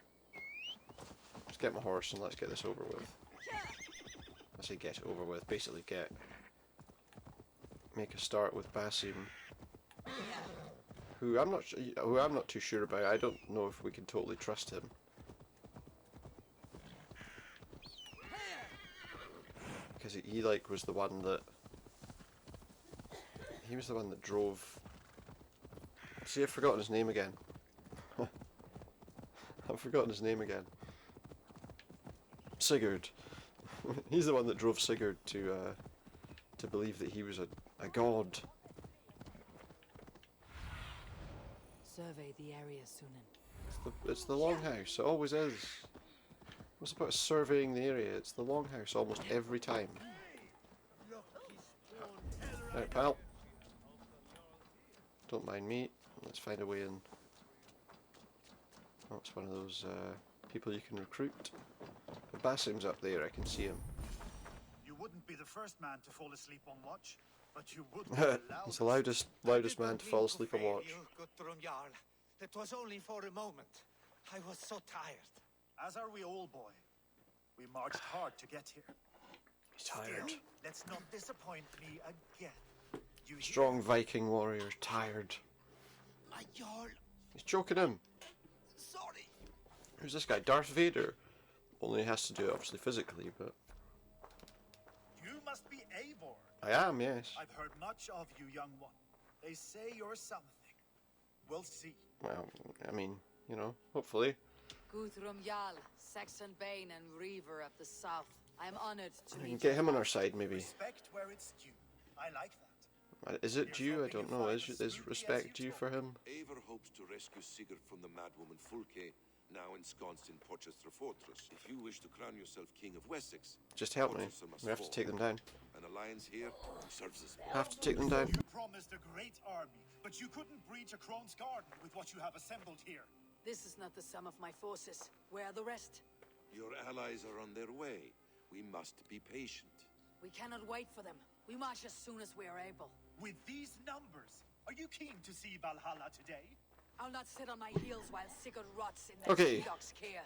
let's get my horse and let's get this over with. I say get it over with. Basically, make a start with Basim, who I'm not too sure about. I don't know if we can totally trust him. Because he like was the one that drove. See, I've forgotten his name again. I've forgotten his name again. Sigurd. He's the one that drove Sigurd to believe that he was a god. Survey the area, Sunan. It's the longhouse. It always is. What's about surveying the area? It's the longhouse almost every time. Right, pal. Don't mind me. Let's find a way in. Oh, it's one of those people you can recruit. But Basim's up there. I can see him. You wouldn't be the first man to fall asleep on watch, but you would be the He's the loudest man to fall asleep on watch. It was only for a moment. I was so tired. As are we all, boy. We marched hard to get here. He's tired. Still, let's not disappoint me again. You Strong Viking warrior, tired. My Jarl. He's choking him. Sorry. Who's this guy? Darth Vader. Only he has to do it obviously physically, but You must be Eivor. I am, yes. I've heard much of you, young one. They say you're something. We'll see. Well, I mean, you know, hopefully. Guthrum Jarl, Saxon Bane and Reaver of the South. I am honored to We can meet get you. him on our side, maybe. Respect where it's due. I like that. Is it due? I don't know. Is respect due for him? Eivor hopes to rescue Sigurd from the madwoman Fulke, now ensconced in Porchester Fortress. If you wish to crown yourself King of Wessex, Just help me. Porchester must We have to fall. take them down. An alliance here serves us. Have to take them down. You promised a great army, but you couldn't breach a crone's garden with what you have assembled here. This is not the sum of my forces. Where are the rest? Your allies are on their way. We must be patient. We cannot wait for them. We march as soon as we are able. With these numbers, are you keen to see Valhalla today? I'll not sit on my heels while Sigurd rots in that Okay. dog's care.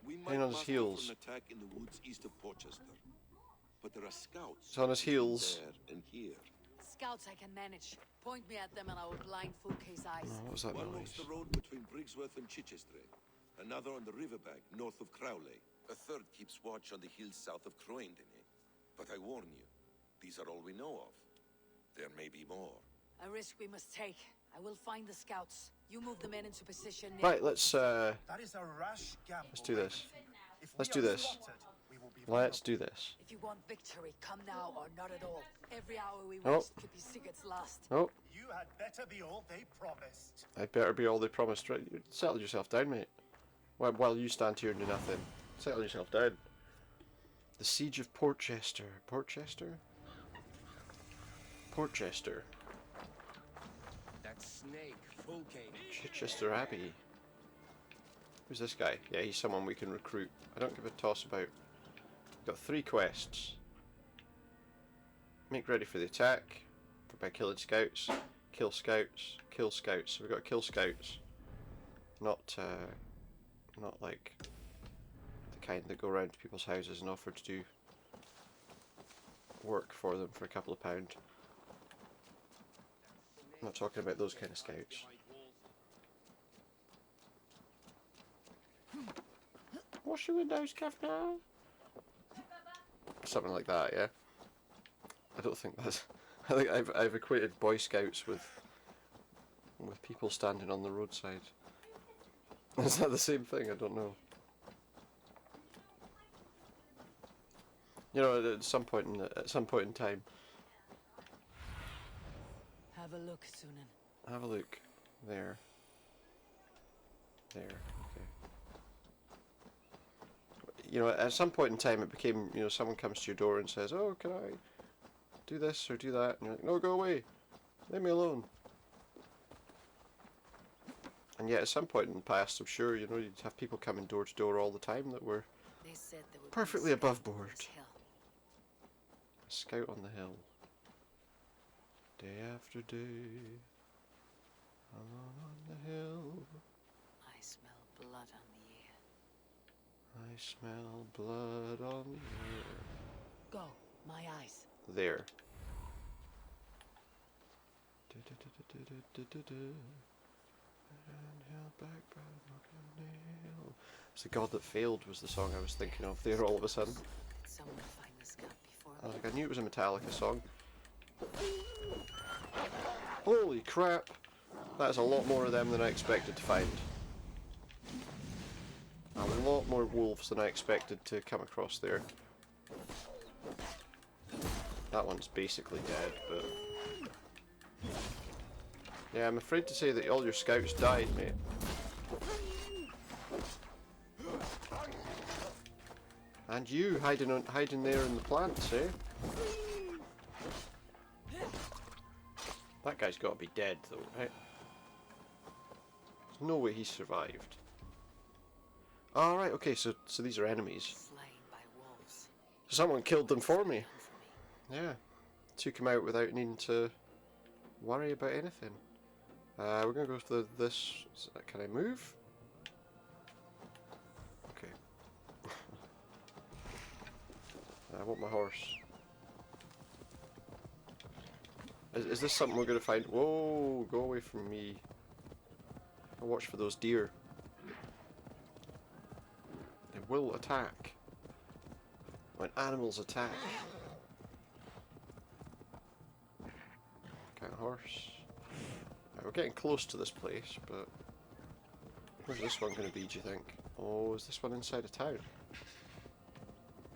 We Hang might on his muster heels. for an attack in the woods east of Porchester. But there are scouts. He's on his heels. There and here. Scouts I can manage. Point me at them and I will blind Fulke's eyes. Oh, what was that One walks noise? the road between Briggsworth and Chichester. Another on the riverbank north of Crowley. A third keeps watch on the hills south of Croendene. But I warn you, these are all we know of. There may be more. A risk we must take. I will find the scouts. You move the men into position near... Right, let's That is a rash gamble. let's do this. If Let's we do are this. spotted, we will be Let's do this. If you want victory, come now or not at all. Every hour we Oh. waste could be Sigurd's last. Oh, You had better be all they promised. I'd better be all they promised. Right, you settle yourself down, mate. While you stand here and do nothing, settle yourself down. The Siege of Porchester. Porchester? Porchester. That snake, Fulke. Chichester Abbey. Who's this guy? Yeah, he's someone we can recruit. I don't give a toss about. We've got 3 quests. Make ready for the attack by killing scouts. Kill scouts. Kill scouts. So we've got to kill scouts. Not like the kind that go around to people's houses and offer to do work for them for a couple of pound. I'm not talking about those kind of scouts. Wash your windows, Governor. Something like that, yeah. I don't think that's. I think I've equated Boy Scouts with people standing on the roadside. Is that the same thing? I don't know. You know, at some point in time. Have a look, Sunan. Have a look. There. There. Okay. You know, at some point in time, it became, you know, someone comes to your door and says, "Oh, can I do this or do that?" And you're like, "No, go away. Leave me alone." And yet, at some point in the past, I'm sure, you know, you'd have people coming door to door all the time that were They said there would perfectly be above scouts on board. this hill. A scout on the hill. Day after day. Alone on the hill. I smell blood on the air. I smell blood on the air. Go, my eyes. There. It's the God That Failed was the song I was thinking of there all of a sudden. Someone find this gun before I was like, I knew it was a Metallica song. Holy crap! That is a lot more of them than I expected to find. A lot more wolves than I expected to come across there. That one's basically dead, but... yeah, I'm afraid to say that all your scouts died, mate. And you hiding there in the plants, eh? That guy's got to be dead, though, right? There's no way he survived. Alright, okay, so these are enemies. slain by wolves. So someone killed them for me. Yeah. Took him out without needing to worry about anything. We're going to go for this. Can I move? Okay. I want my horse. Is this something we're going to find? Whoa, go away from me. I'll watch for those deer. They will attack. When animals attack. Okay, horse. Right, we're getting close to this place, but... where's this one going to be, do you think? Oh, is this one inside a town?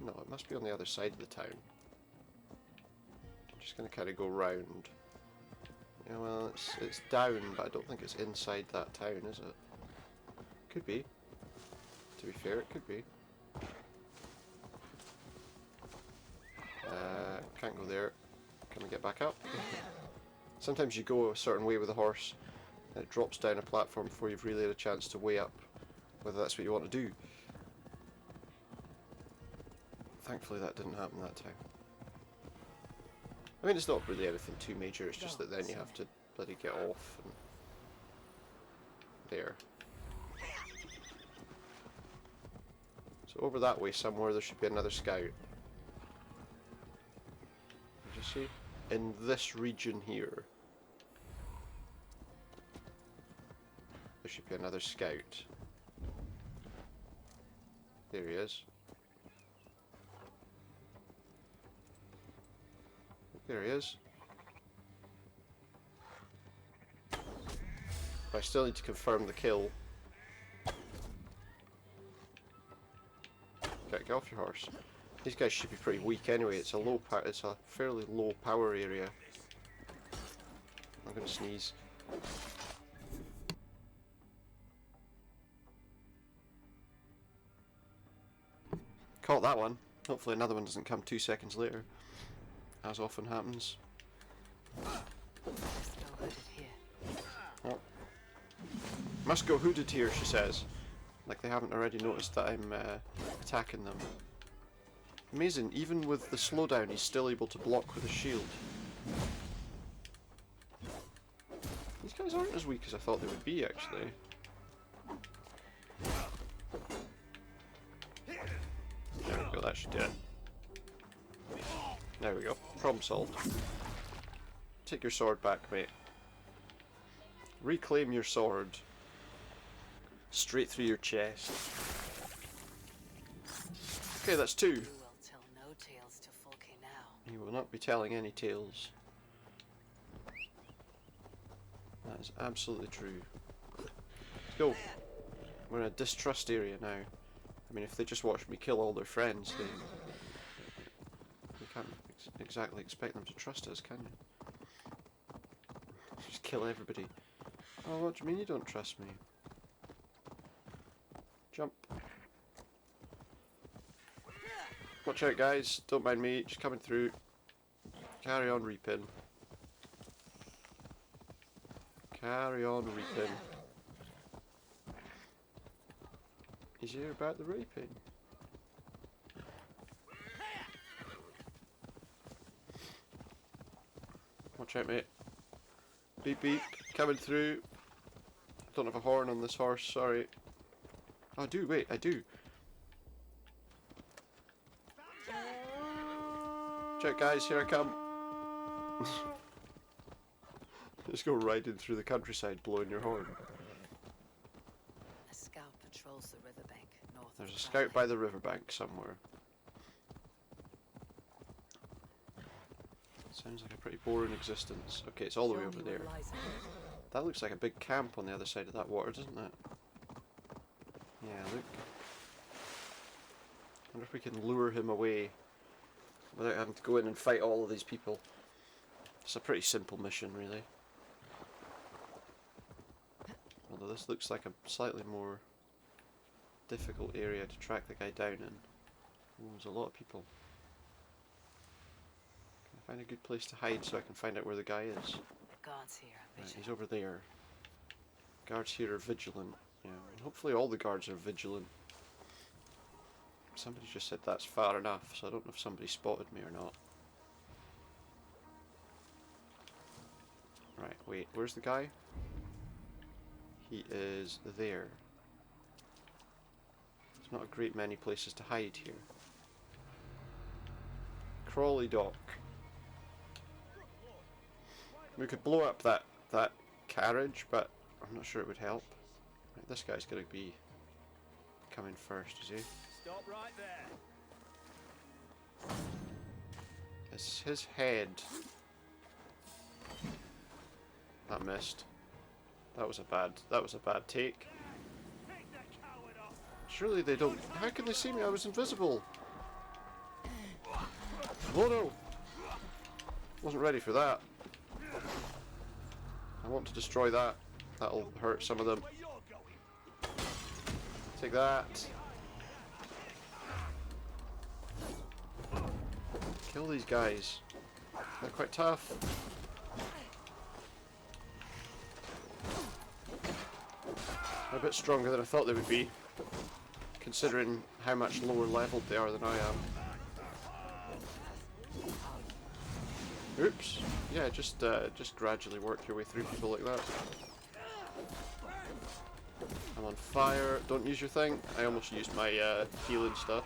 No, it must be on the other side of the town. I'm just going to kind of go round. Yeah, well, it's down, but I don't think it's inside that town, is it? Could be. To be fair, it could be. Can't go there. Can we get back up? Sometimes you go a certain way with a horse, and it drops down a platform before you've really had a chance to weigh up whether that's what you want to do. Thankfully that didn't happen that time. I mean, it's not really anything too major, it's just that then you have to bloody get off and... there. So over that way somewhere there should be another scout. Did you see? In this region here. There should be another scout. There he is. There he is. But I still need to confirm the kill. Okay, get off your horse. These guys should be pretty weak anyway. It's a fairly low power area. I'm gonna sneeze. Caught that one. Hopefully another one doesn't come 2 seconds later, as often happens. Oh. Must go hooded here, she says. Like they haven't already noticed that I'm attacking them. Amazing, even with the slowdown he's still able to block with his shield. These guys aren't as weak as I thought they would be, actually. There we go, that should do it. There we go, problem solved. Take your sword back, mate. Reclaim your sword. Straight through your chest. Okay, that's 2. You will tell no tales to Folke now. You will not be telling any tales. That is absolutely true. Let's go. We're in a distrust area now. I mean, if they just watch me kill all their friends, then you can't exactly expect them to trust us, can you? Just kill everybody. Oh, what do you mean you don't trust me? Jump. Watch out, guys. Don't mind me. Just coming through. Carry on reaping. Carry on reaping. Is you about the reaping? Watch out, mate. Beep beep. Coming through. Don't have a horn on this horse, sorry. Oh, I do, wait, I do. Check guys, here I come. Just go riding through the countryside blowing your horn. A scout patrols the riverbank north. There's a scout by the riverbank somewhere. Sounds like a pretty boring existence. Okay, it's all the way over there. That looks like a big camp on the other side of that water, doesn't it? Yeah, look. I wonder if we can lure him away without having to go in and fight all of these people. It's a pretty simple mission, really. Although this looks like a slightly more difficult area to track the guy down in. Oh, there's a lot of people. Can I find a good place to hide so I can find out where the guy is? The guards here are right, he's over there. Guards here are vigilant. Yeah, and hopefully all the guards are vigilant. Somebody just said that's far enough, so I don't know if somebody spotted me or not. Right, wait, where's the guy? He is there. There's not a great many places to hide here. Crawley Dock. We could blow up that carriage, but I'm not sure it would help. Right, this guy's gonna be coming first, is he? Stop right there. It's his head. That missed. That was a bad take. Surely they don't. How can they see me? I was invisible. Oh no! Wasn't ready for that. I want to destroy that. That'll hurt some of them. Take that. Kill these guys. They're quite tough. They're a bit stronger than I thought they would be, considering how much lower leveled they are than I am. Oops. Yeah, just gradually work your way through people like that. I'm on fire. Don't use your thing. I almost used my healing stuff.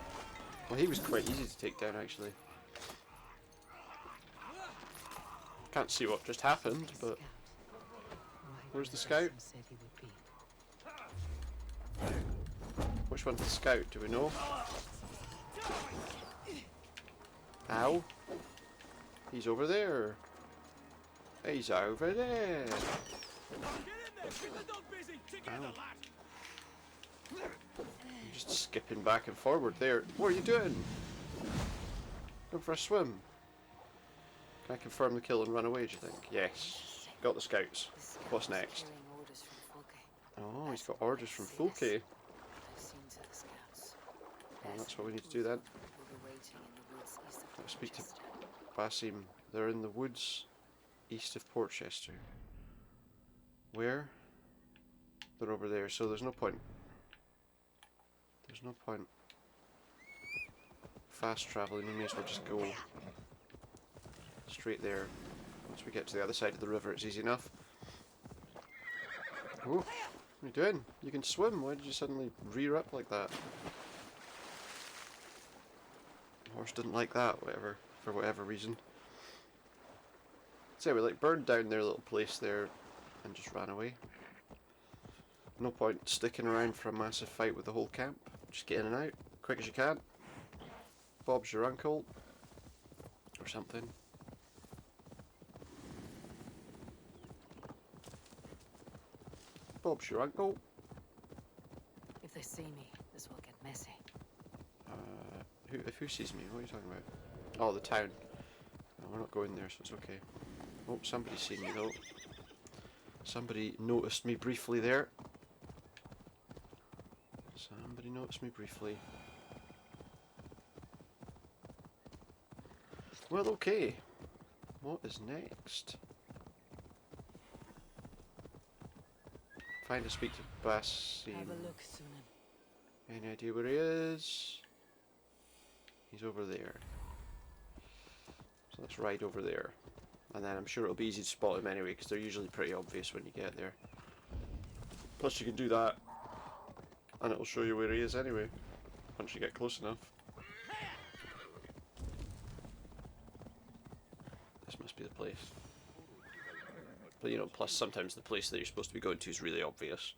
Well, he was quite easy to take down, actually. Can't see what just happened, but... Where's the scout? Which one's the scout? Do we know? Ow. He's over there. He's over there. Ow. I'm just skipping back and forward there. What are you doing? Going for a swim. Can I confirm the kill and run away, do you think? Yes. Got the scouts. What's next? Oh, he's got orders from Fulke. Well, that's what we need to do then. Let's speak to Basim. They're in the woods east of Portchester. Where? They're over there, so there's no point. There's no point fast traveling. We may as well just go straight there. Once we get to the other side of the river, it's easy enough. Oh, what are you doing? You can swim. Why did you suddenly rear up like that? The horse didn't like that, whatever, for whatever reason. So we like burned down their little place there and just ran away. No point sticking around for a massive fight with the whole camp. Just get in and out, quick as you can. Bob's your uncle. Or something. Bob's your uncle. If they see me, this will get messy. Who sees me? What are you talking about? Oh, the town. No, we're not going there, so it's okay. Oh, somebody's seen me though. Somebody noticed me briefly there. Somebody noticed me briefly. Well, okay. What is next? Find and speak to Basim. Have a look, Sunan. Any idea where he is? He's over there. So let's ride over there. And then I'm sure it'll be easy to spot him anyway, because they're usually pretty obvious when you get there. Plus you can do that, and it'll show you where he is anyway, once you get close enough. This must be the place. But you know, plus sometimes the place that you're supposed to be going to is really obvious.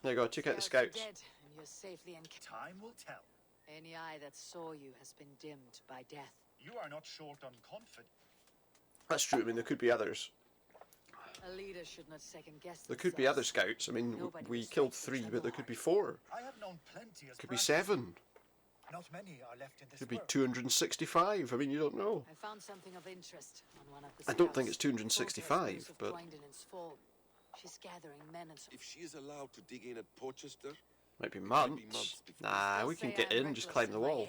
There you go, I took out the scouts. Dead, and you're safely in. Time will tell. Any eye that saw you has been dimmed by death. You are not short on confidence. That's true, I mean there could be others. A leader should not second guess. There could be other scouts, I mean we killed 3, but there could be 4. I have known plenty as Could be 7. Not many are left in this Could be world. 265, I mean you don't know. I found something of interest on one of the I don't think scouts. it's 265, but... She's gathering men and... If she is allowed to dig in at Porchester, Might be months. Nah, we can get in, just climb the wall.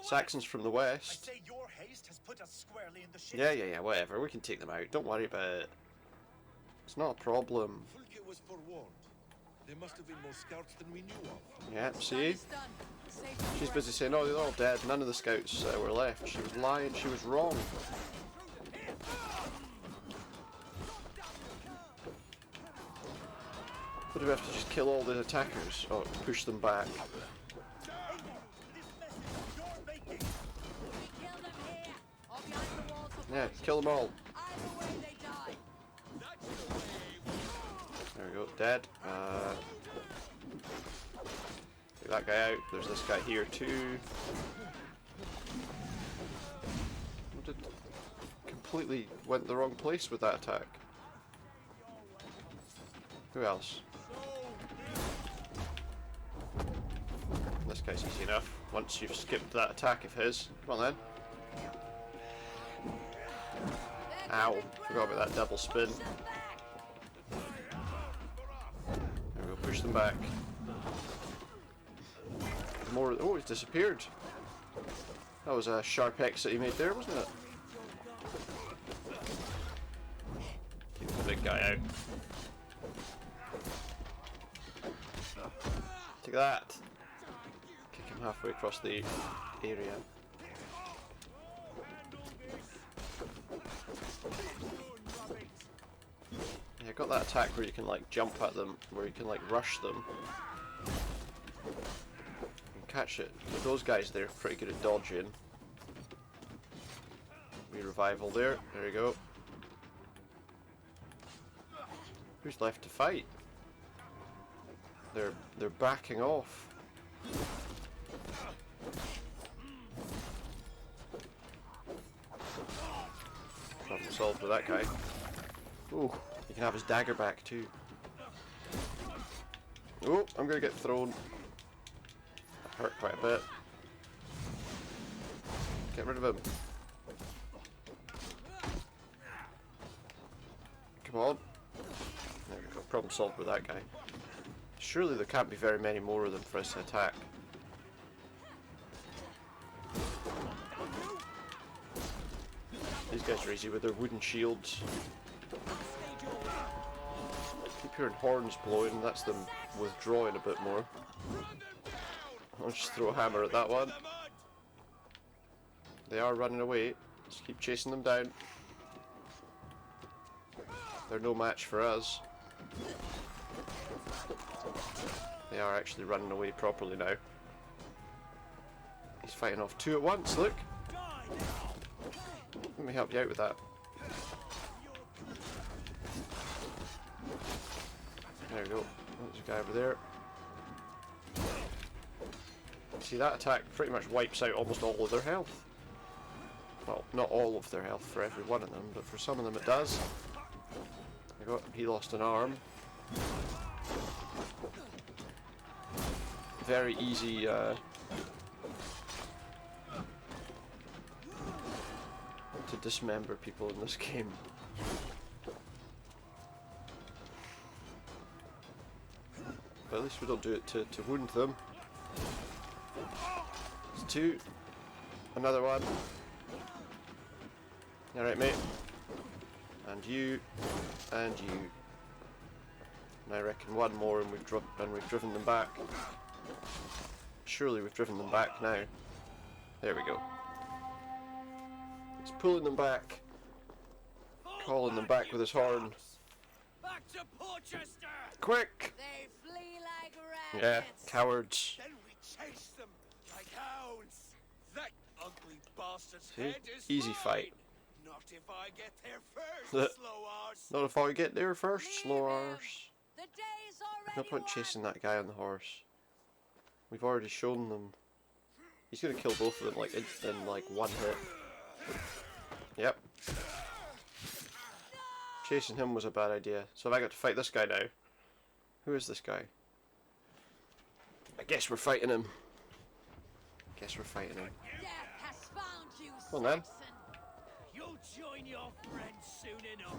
Saxons from the I west. say your haste has put us squarely in the ship. Yeah, whatever, we can take them out. Don't worry about it. It's not a problem. Fulke was forewarned. There must have been more scouts than we knew of. Yeah, see? She's busy saying, oh, they're all dead. None of the scouts were left. She was lying, she was wrong. What do we have to just kill all the attackers? Or push them back? Yeah, kill them all. There we go, dead. Take that guy out. There's this guy here too. Completely went the wrong place with that attack. Who else? This guy's easy enough. Once you've skipped that attack of his. Come on then. Ow. Forgot about that double spin. There we go, push them back. More. Oh, he's disappeared. That was a sharp exit he made there, wasn't it? Take the big guy out. Take that. Kick him halfway across the area. Yeah, got that attack where you can like jump at them, where you can like rush them. And catch it. But those guys, they're pretty good at dodging. Revival there. There you go. Who's left to fight? They're backing off. Problem solved with that guy. Ooh, he can have his dagger back too. Oh, I'm gonna get thrown. That hurt quite a bit. Get rid of him. Come on. There we go. Problem solved with that guy. Surely there can't be very many more of them for us to attack. These guys are easy with their wooden shields. Keep hearing horns blowing, that's them withdrawing a bit more. I'll just throw a hammer at that one. They are running away. Just keep chasing them down. They're no match for us. They are actually running away properly now. He's fighting off 2 at once, look! Let me help you out with that. There we go. There's a guy over there. See, that attack pretty much wipes out almost all of their health. Well, not all of their health for every one of them, but for some of them it does. He lost an arm. Very easy to dismember people in this game. But at least we don't do it to wound them. It's 2. Another one. Alright, mate. And you. And you. And I reckon one more and we've driven them back. Surely we've driven them back now. There we go. He's pulling them back. Calling them back with his horn. Back to Porchester! Quick! They flee like Yeah, rabbits. cowards. Then we chase them like hounds. That ugly bastard's See? head is Easy mine. fight. Not if I get there first, slow arse. Not if I get there first, slow arse. The day's already No point chasing that guy on the horse. We've already shown them. He's gonna kill both of them like in like one hit. Yep. Chasing him was a bad idea. So have I got to fight this guy now? Who is this guy? I guess we're fighting him. Guess we're fighting him. Death has found you, Come on then. Saxon. You'll join your friends soon enough.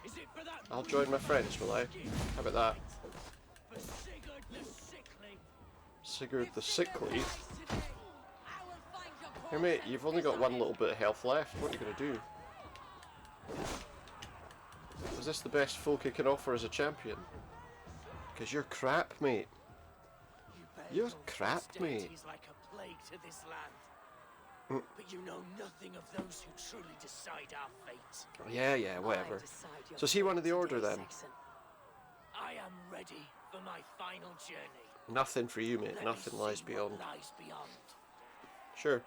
Is it for that? I'll join my friends, will I? How about that? For Sigurd the Sickly. Sigurd the Sickly? Today, I will find your Here mate, you've only got one little bit of health left. What are you gonna do? Is this the best folk you can offer as a champion? Because you're crap, mate. You're crap, mate. He's like a plague to this land. But you know nothing of those who truly decide our fate. Yeah, whatever. I decide your So is he one of the fate Order today, then? Saxon. I am ready for my final journey. Nothing for you, mate. Let me Nothing see lies what beyond. lies beyond. Sure.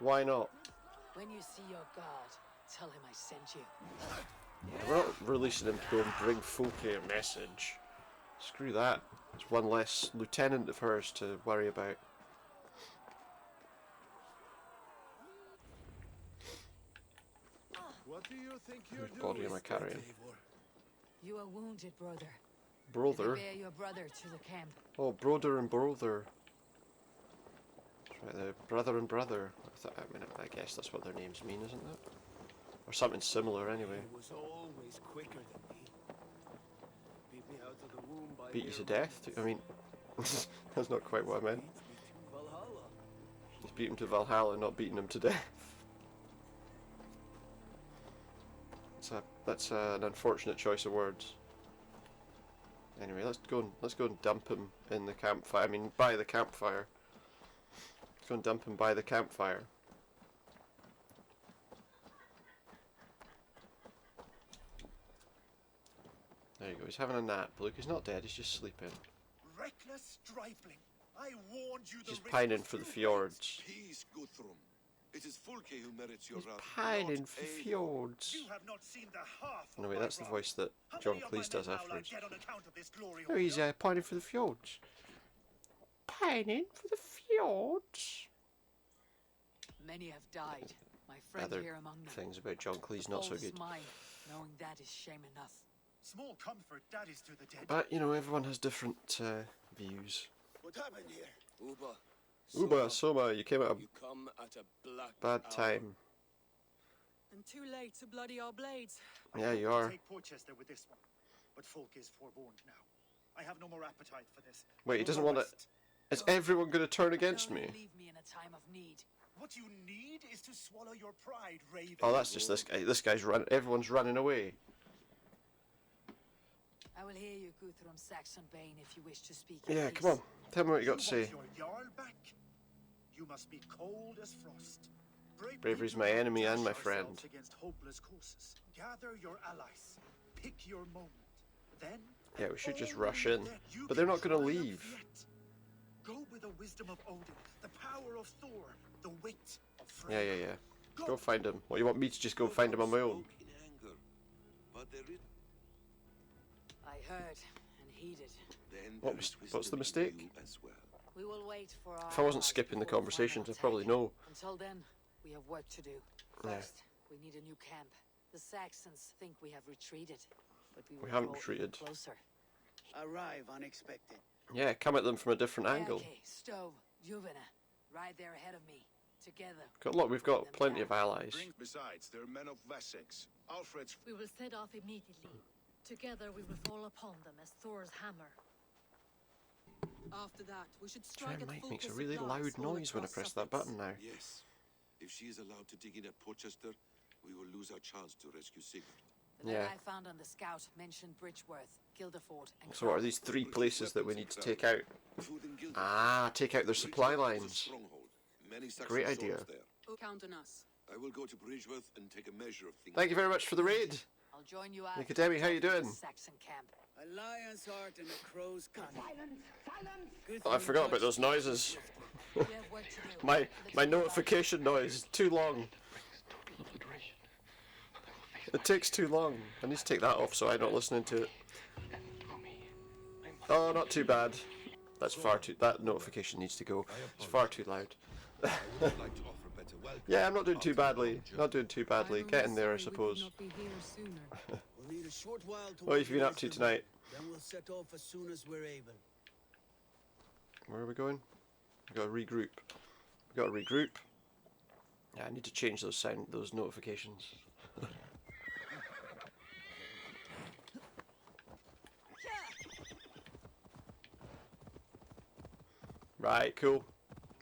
Why not? When you see your god, tell him I sent you. We're not releasing him to go and bring Folky a message. Screw that. It's one less lieutenant of hers to worry about. What do you think you're Whose body am I carrying? You are wounded, brother. Brother? Bear your brother to the camp. Oh, brother and brother. That's right, the brother and brother. I guess that's what their names mean, isn't it? Or something similar, anyway. He was always quicker than me. Beat me out of the womb by Beat you to mere death? I mean, that's not quite what I meant. beats me to Valhalla. He's beat him to Valhalla, not beating him to death. That's an unfortunate choice of words. Anyway, let's go and dump him in the campfire. I mean, by the campfire. Let's go and dump him by the campfire. There you go. He's having a nap. Look, he's not dead. He's just sleeping. Reckless stripling. I warned you. He's pining for the fjords. Peace, Guthrum. It is Fulke who merits your He's wrath. pining not for Eivor. fjords. You have not seen the half of No, wait, my that's the wrath. voice that How John many of my Cleese does men now lie afterwards. dead on account of this glory Oh, he's hole? pining for the fjords. Pining for the fjords. Many have died. My friend Other here among them. things about John Cleese The not so fault is good. mine, knowing that is shame enough. Small comfort that is to the dead. But, you know, everyone has different views. What happened here? Uba. Uba, Soma, you came at a You come at a black bad hour. time. And too late to bloody our blades. Yeah, you I are. take Porchester with this one, but folk is forewarned now. I have no more appetite for this. Wait, he No doesn't more want to... rest. Is everyone going to turn against Only me? leave me in a time of need. What you need is to swallow your pride, Raven. Oh, that's just this guy. This guy's running. Everyone's running away. I will hear you, Guthrum Saxon Bane, if you wish to speak. Yeah, please. come on. Tell me what you got to want say. your Jarl back? You must be cold as frost. Bravery's people my enemy dash and my ourselves friend. Against hopeless courses. Gather your allies. Pick your moment. Then. Yeah, we should just only rush in. then you But they're can not going to triumph leave. yet. Go with the wisdom of Odin, the power of Thor, the wit of Yeah, Freyr. yeah, yeah. Go find him. What, you want me to just go find him on my own? Spoke in anger, but there is I heard and heeded. then What there was- is what's the wisdom in mistake? you as well. We will wait for our If I wasn't allies skipping the before the final conversations, I'd probably attack. know. Until then, we have work to do. Yeah. First, we need a new camp. The Saxons think we have retreated, but we, We will haven't draw retreated. even closer. Arrive unexpected. Yeah, come at them from a different angle. Okay, Stove, Juvena, right there ahead of me. Together. We've got plenty of allies. Besides, they're men of Wessex. Alfred's We will set off immediately. Together we will fall upon them as Thor's hammer. After that, we should strike Try at Mike full makes a supplies really loud all noise when I across press that Sussex. button now. Yes. If she is allowed to dig in at Porchester, we will lose our chance to rescue Sigurd. The Yeah. letter I found on the scout mentioned Bridgeworth, Guildeford, and So what are these three places that we need to take out? Food in Guildford. Ah, take out their supply Bridgeworth is a lines. stronghold. Many Saxon Great swords idea. there. Count on us. I will go to Bridgeworth and take a measure of things. Thank you very much for the raid. I'll join you after. Academy, how you doing? Saxon camp. A lion's heart and a crow's cunning. Silence! Oh, I forgot about those noises. We have work to do. My notification noise is too long. It takes too long. I need to take that off so I'm not listening to it. Oh, not too bad. That's far too. That notification needs to go. It's far too loud. Yeah, I'm not doing too badly. Not doing too badly. Getting there, I suppose. What have you been up to tonight? Then we'll set off as soon as we're able. Where are we going? We got to regroup. We got to regroup. Yeah, I need to change those notifications. Right, cool,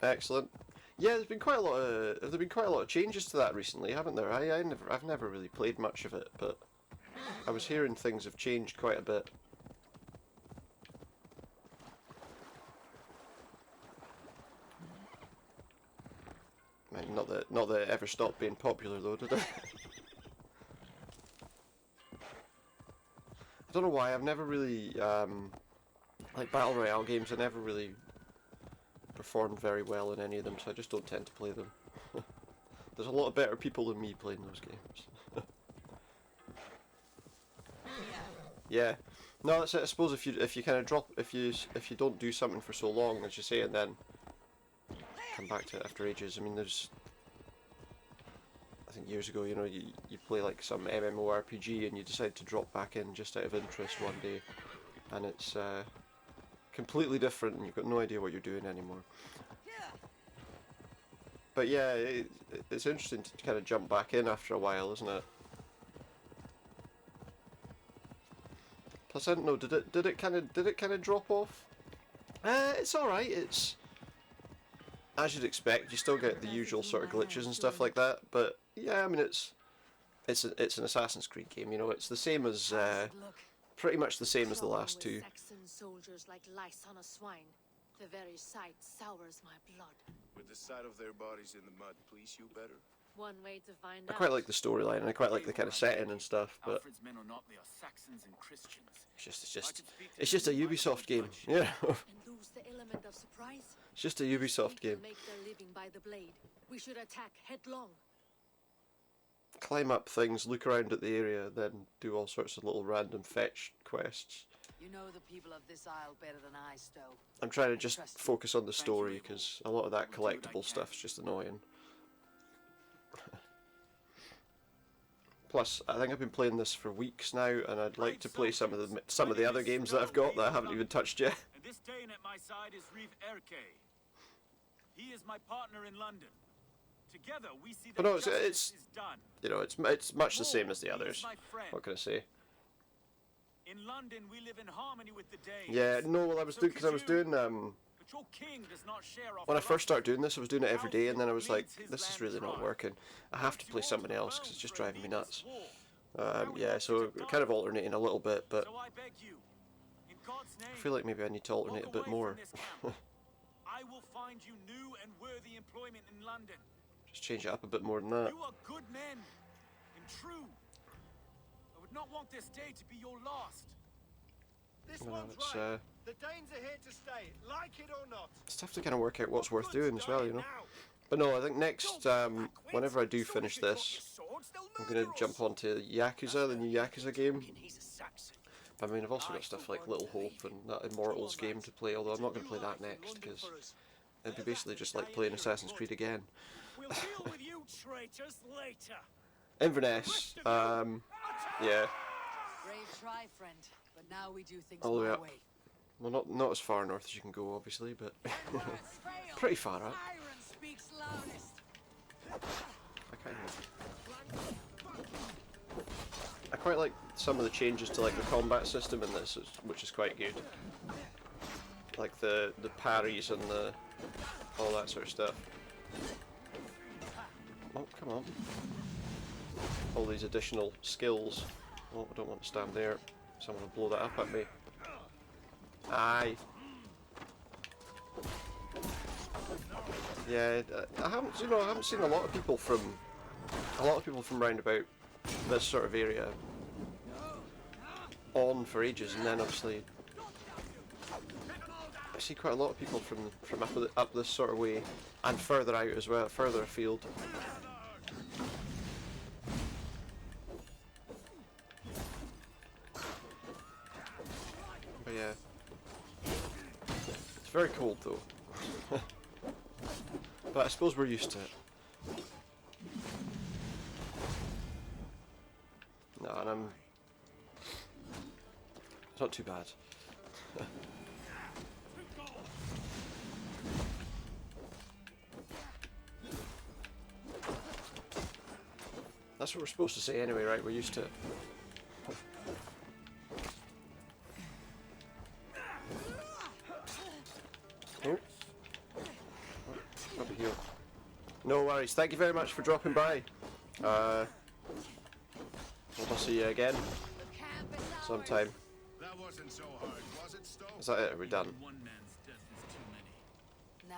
excellent. Yeah, there's been quite a lot of changes to that recently, haven't there? I've never really played much of it, but I was hearing things have changed quite a bit. Not that it ever stopped being popular though, did it? I don't know why. I've never really like battle royale games. I never really performed very well in any of them, so I just don't tend to play them. There's a lot of better people than me playing those games. Yeah. No, that's it. I suppose if you kind of drop, if you don't do something for so long, as you say, and then come back to it after ages. I mean, I think years ago, you know, you play like some MMORPG and you decide to drop back in just out of interest one day, and it's completely different and you've got no idea what you're doing anymore. But yeah, it's interesting to kind of jump back in after a while, isn't it? Plus, I don't know, did it kind of drop off? It's all right. It's as you'd expect. You still get the usual sort of glitches and stuff like that. But yeah, I mean, it's an Assassin's Creed game. You know, it's the same as pretty much the same as the last two. Saxon soldiers like lice on a swine. The very sight sours my blood. Would the sight of their bodies in the mud please you better? One way to find I out. quite like the storyline, and I quite like the kind of setting and stuff. But Alfred's men are not, they are Saxons and Christians. It's just a Ubisoft game, yeah. And lose the element of surprise. It's just a Ubisoft game. Make their living by the blade. We should attack headlong. Climb up things, look around at the area, then do all sorts of little random fetch quests. You know the people of this isle better than I, Stowe. I'm trying to just focus on the story because a lot of that collectible stuff's just annoying. Plus, I think I've been playing this for weeks now, and I'd like to play some of the other games that I've got that I haven't even touched yet. And this Dane at my side is Reeve Erke. He is my partner in London. Together we see that But no, justice it's is done. you know, it's much the same as the others. What can I say? In London we live in harmony with the Danes. Yeah, no, well I was doing because I was doing But your king does not share our when I first started doing this, I was doing it every day, and then I was like, this is really not working. I have to play somebody else because it's just driving me nuts. Yeah, so kind of alternating a little bit, but So I beg you, in God's name, I feel like maybe I need to alternate a bit more. I will find you new and worthy employment in London. Just change it up a bit more than that. You are good men and true. I would not want this day to be your last. This No, one's it's, right. The Danes are here to stay, like it or not. It's tough to kind of work out what's worth doing as well, you know. But no, I think next, whenever I do finish this, I'm going to jump onto Yakuza, the new Yakuza game. I mean, I've also got stuff like Little Hope and that Immortals game to play, although I'm not going to play that next, because it'd be basically just like playing Assassin's Creed again. We'll deal with you traitors later. Inverness, yeah, Brave try, friend. But now we do things all the way my up. way. Well, not as far north as you can go, obviously, but pretty far up. Iron speaks loudest. I quite like some of the changes to like the combat system in this, which is quite good. Like the parries and all that sort of stuff. Oh, come on! All these additional skills. Oh, I don't want to stand there. Someone will blow that up at me. Aye. Yeah, I haven't seen a lot of people from a lot of people from round about this sort of area on for ages, and then obviously I see quite a lot of people from up this sort of way and further out as well, further afield. But yeah, it's very cold though. But I suppose we're used to it. No, and it's not too bad. That's what we're supposed to say anyway, right? We're used to it. Oh. Probably heal. No worries. Thank you very much for dropping by. I'll see you again sometime. That wasn't so hard, was it, Stowe? Is that it? Are we done?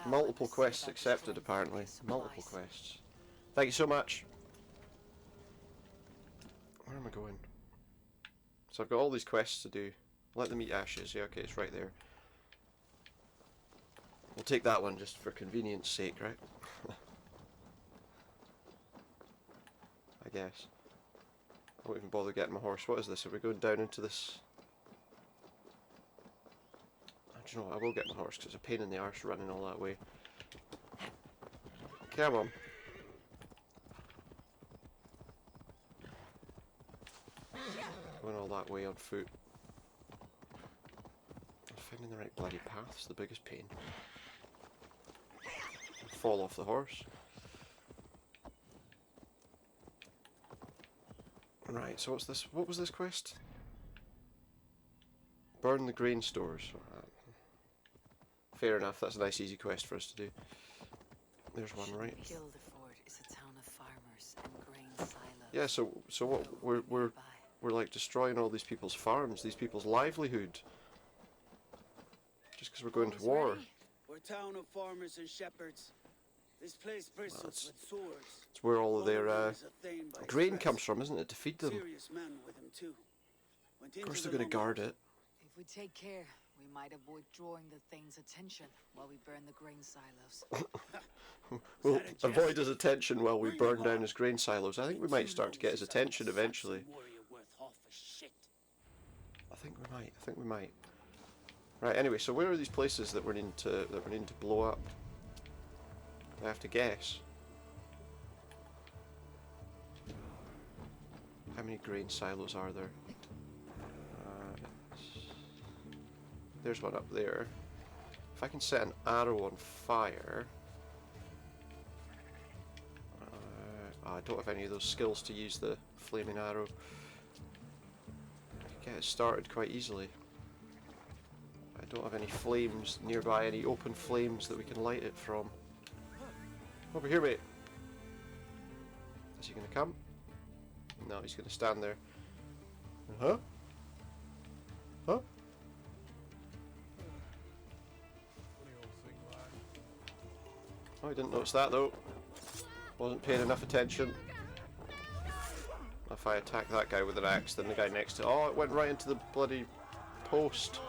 Multiple quests accepted, apparently. Multiple quests. Thank you so much. Where am I going? So I've got all these quests to do. Let them eat ashes. Yeah, okay, it's right there. We'll take that one just for convenience sake, right? I guess. I won't even bother getting my horse. What is this? Are we going down into this? Do you know what? I will get my horse because it's a pain in the arse running all that way. Come on. Going all that way on foot. Finding the right bloody path's the biggest pain. Fall off the horse. Right, so what's this? What was this quest? Burn the grain stores. Fair enough, that's a nice easy quest for us to do. There's one, right? Guildford is a town of farmers and grain silos. Yeah, so what we're like destroying all these people's farms, these people's livelihood. Just because we're going to war. We're a town of farmers and shepherds. This place bristles with swords. It's where all of their grain comes from, isn't it? To feed them. Serious men with him too. Of course they're going to guard it. If we take care, we might avoid drawing the Thane's attention while we burn the grain silos. We'll avoid his attention while we burn down his grain silos. I think we might start to get his attention eventually. I think we might. Right, anyway, so where are these places that we're needing to blow up? I have to guess. How many grain silos are there? There's one up there. If I can set an arrow on fire... I don't have any of those skills to use the flaming arrow. Get it started quite easily. I don't have any flames nearby, any open flames that we can light it from. Over here, mate. Is he going to come? No, he's going to stand there. Huh? Huh? Oh, I didn't notice that though. Wasn't paying enough attention. If I attack that guy with an axe, then the guy next to... Oh, it went right into the bloody post.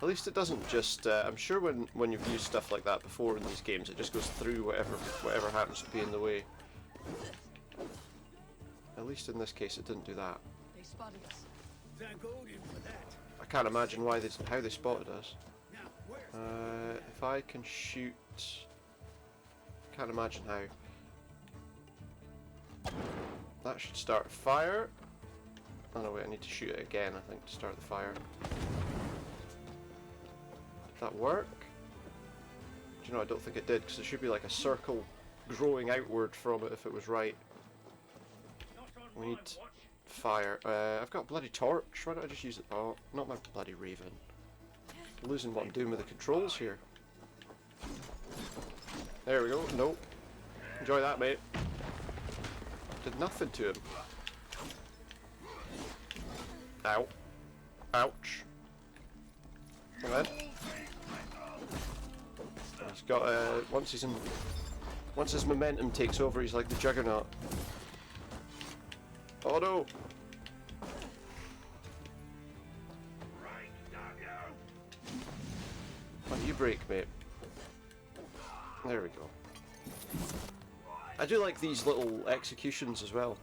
At least it doesn't just... I'm sure when you've used stuff like that before in these games, it just goes through whatever happens to be in the way. At least in this case, it didn't do that. They spotted us. Thank Odin for that. I can't imagine how they spotted us. If I can shoot... Can't imagine how. That should start a fire. Oh no, wait, I need to shoot it again, I think, to start the fire. Did that work? Do you know, I don't think it did, because there should be like a circle growing outward from it if it was right. We need fire. I've got a bloody torch, why don't I just use it? Oh, not my bloody raven. I'm losing what I'm doing with the controls here. There we go, nope. Enjoy that, mate. Did nothing to him. Ow. Ouch. Come on. He's got, once he's in Once his momentum takes over, he's like the juggernaut. Oh no! Why don't you break, mate? There we go. I do like these little executions as well.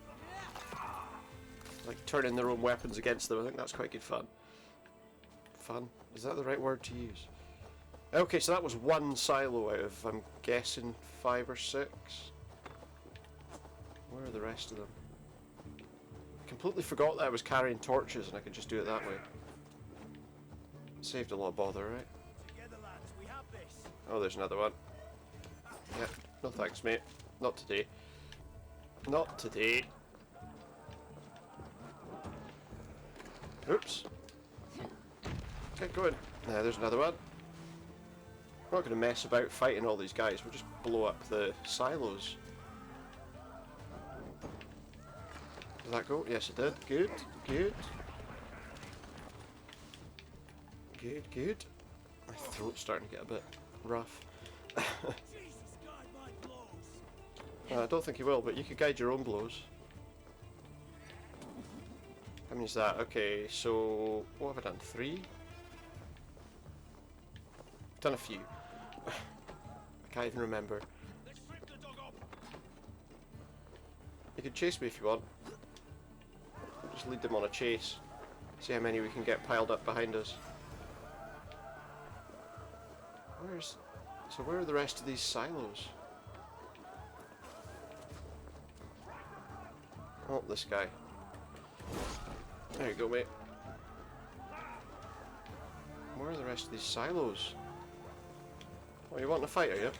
Like turning their own weapons against them. I think that's quite good fun. Fun? Is that the right word to use? Okay, so that was one silo out of, I'm guessing, 5 or 6. Where are the rest of them? Completely forgot that I was carrying torches and I could just do it that way. Saved a lot of bother, right? Together, lads, we have this. Oh, there's another one. Yeah, no thanks, mate. Not today. Not today. Oops. Get going. Nah, there's another one. We're not going to mess about fighting all these guys. We'll just blow up the silos. Did that go? Yes, it did. Good. Good. Good, good. My throat's starting to get a bit rough. I don't think you will, but you could guide your own blows. How many is that? Okay, so what have I done? 3? I've done a few. I can't even remember. You can chase me if you want. Just lead them on a chase. See how many we can get piled up behind us. So where are the rest of these silos? Oh, this guy. There you go, mate. Where are the rest of these silos? Oh, you want to fight, are you?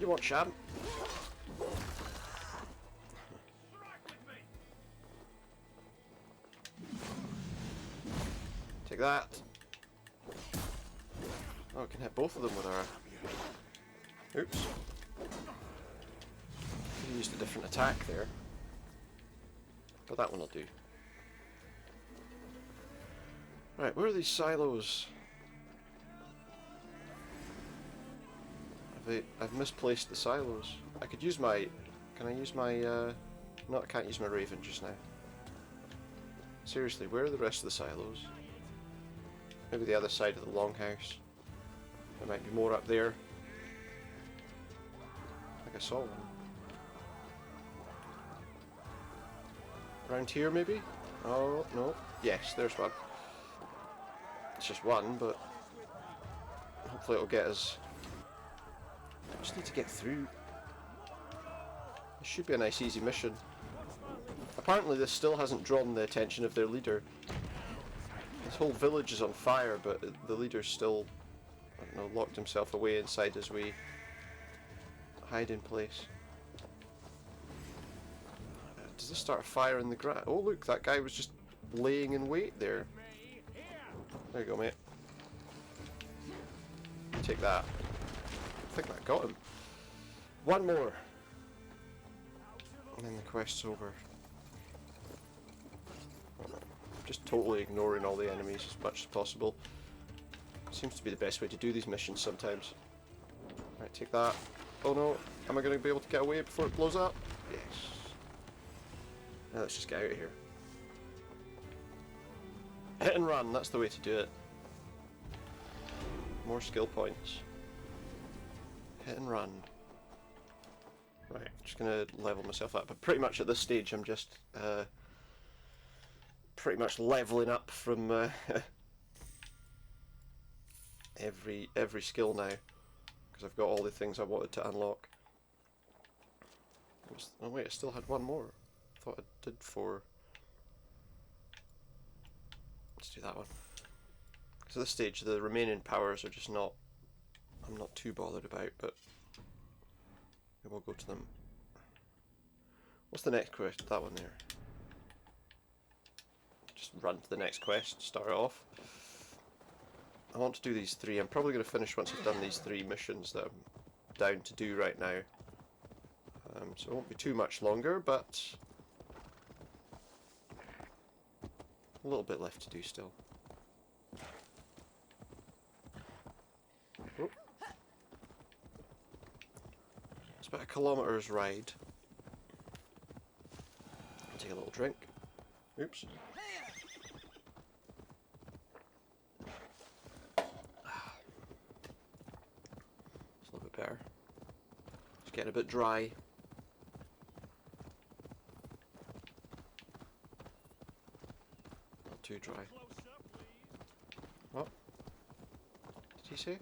You want sham? Take that. Oh, I can hit both of them with our... Oops. I used a different attack there. But that one will do. Right, where are these silos? I've misplaced the silos. I could use my... Can I use my... No, I can't use my raven just now. Seriously, where are the rest of the silos? Maybe the other side of the longhouse. There might be more up there. I think I saw one. Around here, maybe? Oh, no. Yes, there's one. It's just one, but hopefully it'll get us... I just need to get through. This should be a nice, easy mission. Apparently this still hasn't drawn the attention of their leader. This whole village is on fire, but the leader's still, I don't know, locked himself away inside as we hide in place. Does this start a fire in the ground? Oh look, that guy was just laying in wait there. There you go, mate. Take that. I think that got him. One more. And then the quest's over. Just totally ignoring all the enemies as much as possible. Seems to be the best way to do these missions sometimes. Right, take that. Oh no, am I going to be able to get away before it blows up? Yes. Now let's just get out of here. Hit and run, that's the way to do it. More skill points. Hit and run. Right, just gonna level myself up. But pretty much at this stage I'm just pretty much leveling up from every skill now. Because I've got all the things I wanted to unlock. Oh wait, I still had one more. I thought I did 4. Let's do that one. So at this stage the remaining powers are just not, I'm not too bothered about, but we'll go to them. What's the next quest? That one there. Just run to the next quest, start it off. I want to do these 3. I'm probably going to finish once I've done these 3 missions that I'm down to do right now. So it won't be too much longer, but a little bit left to do still. Oh. about a kilometre's ride. Take a little drink. Oops. It's a little bit better. It's getting a bit dry. Not too dry. What? Did he say?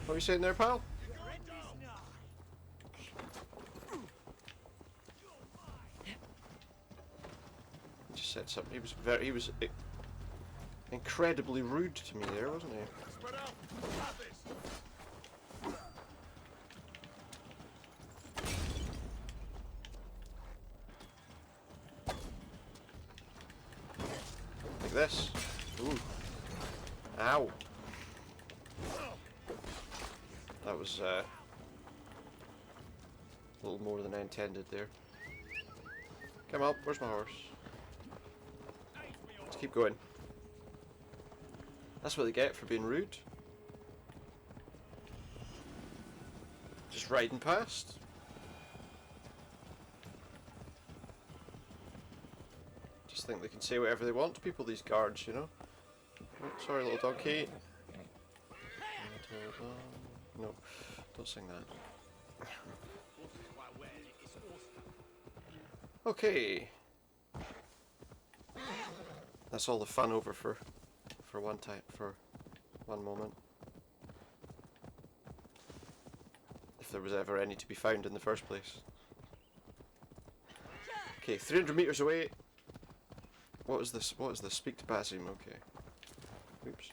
What are you saying there, pal? He just said something. He was incredibly rude to me there, wasn't he? Like this. Ooh. Ow. That was a little more than I intended there. Come on, where's my horse? Let's keep going. That's what they get for being rude. Just riding past. Just think they can say whatever they want to people, these guards, you know? Oh, sorry, little donkey. No, don't sing that. Okay. That's all the fun over for one moment. If there was ever any to be found in the first place. Okay, 300 meters away. What is this? What is this? Speak to Basim. Okay. Oops.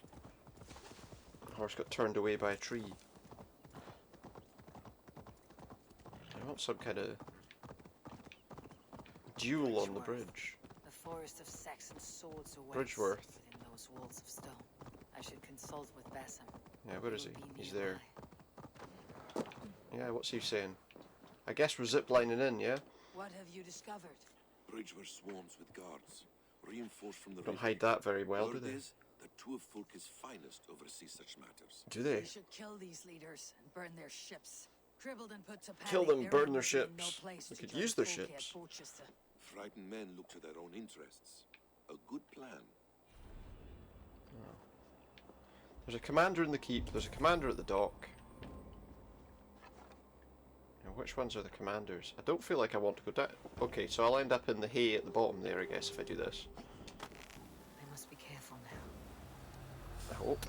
The horse got turned away by a tree. I want some kind of duel on the bridge. The forest of Saxon swords awaits Bridgeworth. within those walls of stone. I should consult with Basim. Yeah, where is he? He's there. Yeah, what's he saying? I guess we're ziplining in, yeah? What have you discovered? Bridgeworth swarms with guards, reinforced from the Don't river. hide that very well, do Word they? is that two of Fulke's finest oversee such matters. Do they? We should kill these leaders and burn their ships. Crippled and put to panic. Kill them, there burn will their be no ships. place We to could join use their Fulke at ships. Porchester. Frightened men look to their own interests. A good plan. There's a commander in the keep, there's a commander at the dock. Now, which ones are the commanders? I don't feel like I want to go down. Okay, so I'll end up in the hay at the bottom there, I guess, if I do this. I must be careful now. I hope.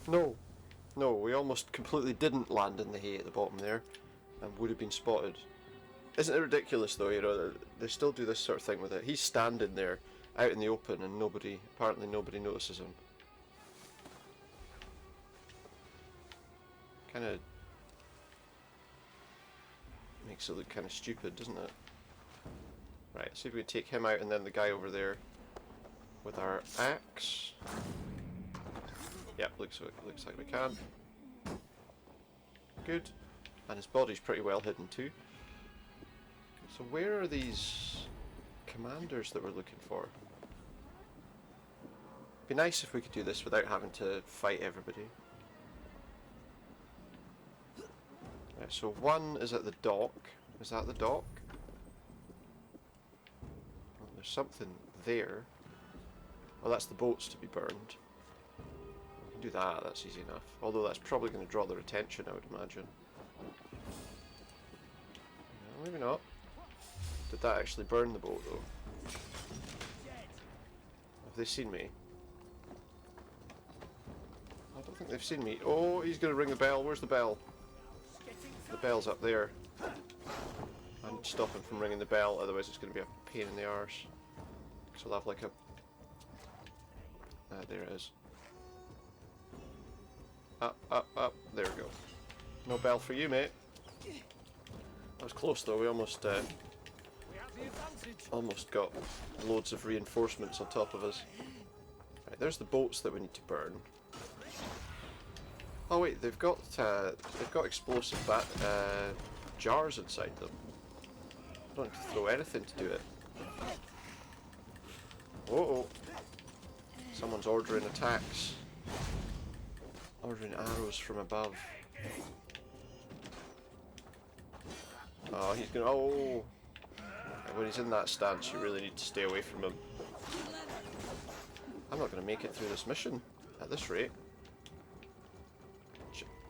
No. No, we almost completely didn't land in the hay at the bottom there and would have been spotted. Isn't it ridiculous though, you know, they still do this sort of thing with it. He's standing there out in the open and apparently nobody notices him. Kind of makes it look kind of stupid, doesn't it? Right, see if we can take him out and then the guy over there with our axe. Yep, looks like we can. Good. And his body's pretty well hidden too. So where are these commanders that we're looking for? It'd be nice if we could do this without having to fight everybody. Right, so one is at the dock. Is that the dock? Oh, there's something there. Oh, that's the boats to be burned. We can do that, that's easy enough. Although that's probably going to draw their attention, I would imagine. No, maybe not. Did that actually burn the boat, though? Have they seen me? I don't think they've seen me. Oh, he's going to ring the bell. Where's the bell? The bell's up there. I need to stop him from ringing the bell, otherwise it's going to be a pain in the arse. So I'll have like a... Ah, there it is. Up, up, up. There we go. No bell for you, mate. That was close though. We almost got loads of reinforcements on top of us. Right, there's the boats that we need to burn. Oh wait, they've got explosive jars inside them. I don't need to throw anything to do it. Uh-oh. Someone's ordering attacks. Ordering arrows from above. Oh, he's gonna. Oh! When he's in that stance, you really need to stay away from him. I'm not gonna make it through this mission at this rate.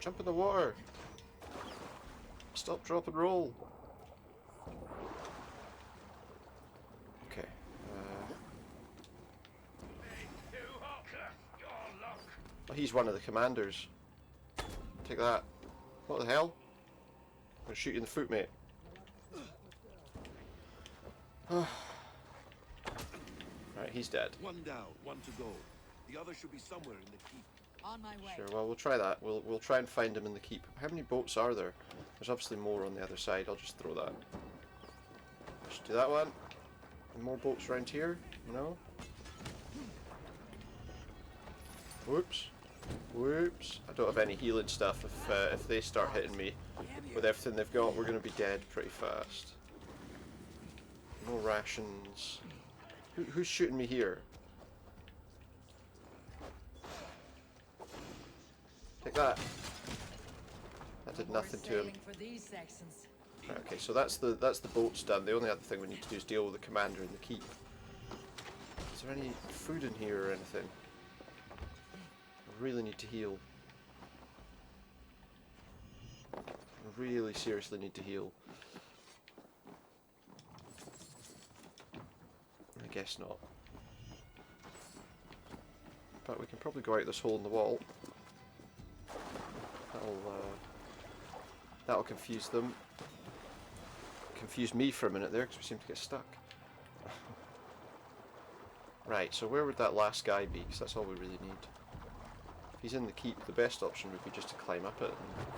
Jump in the water! Stop, drop, and roll! Okay. Oh, he's one of the commanders. Take that. What the hell? I'm gonna shoot you in the foot, mate. Right, he's dead. One down, one to go. The other should be somewhere in the keep. On my way. Sure, well, we'll try that. We'll try and find him in the keep. How many boats are there? There's obviously more on the other side. I'll just throw that. Just do that one. And more boats around here? No? Whoops. Whoops. I don't have any healing stuff. If they start hitting me with everything they've got, we're going to be dead pretty fast. No rations. Who's shooting me here? Take that. That did nothing to him. For these sections. Right, okay, so that's the boats done. The only other thing we need to do is deal with the commander in the keep. Is there any food in here or anything? I really need to heal. I really seriously need to heal. I guess not. But we can probably go out this hole in the wall. That'll confuse them. Confuse me for a minute there because we seem to get stuck. Right, so where would that last guy be? Because that's all we really need. If he's in the keep, the best option would be just to climb up it and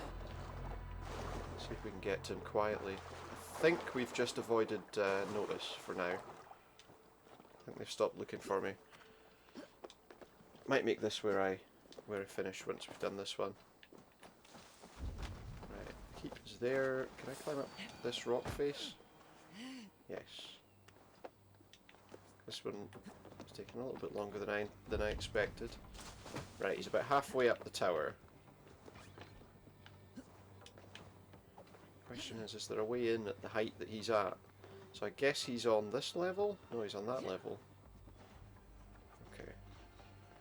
see if we can get to him quietly. I think we've just avoided notice for now. I think they've stopped looking for me. Might make this where I finish once we've done this one. Right, keep is there. Can I climb up this rock face? Yes. This one is taking a little bit longer than I expected. Right, he's about halfway up the tower. Question is there a way in at the height that he's at? So I guess he's on this level? No, he's on that level. Okay.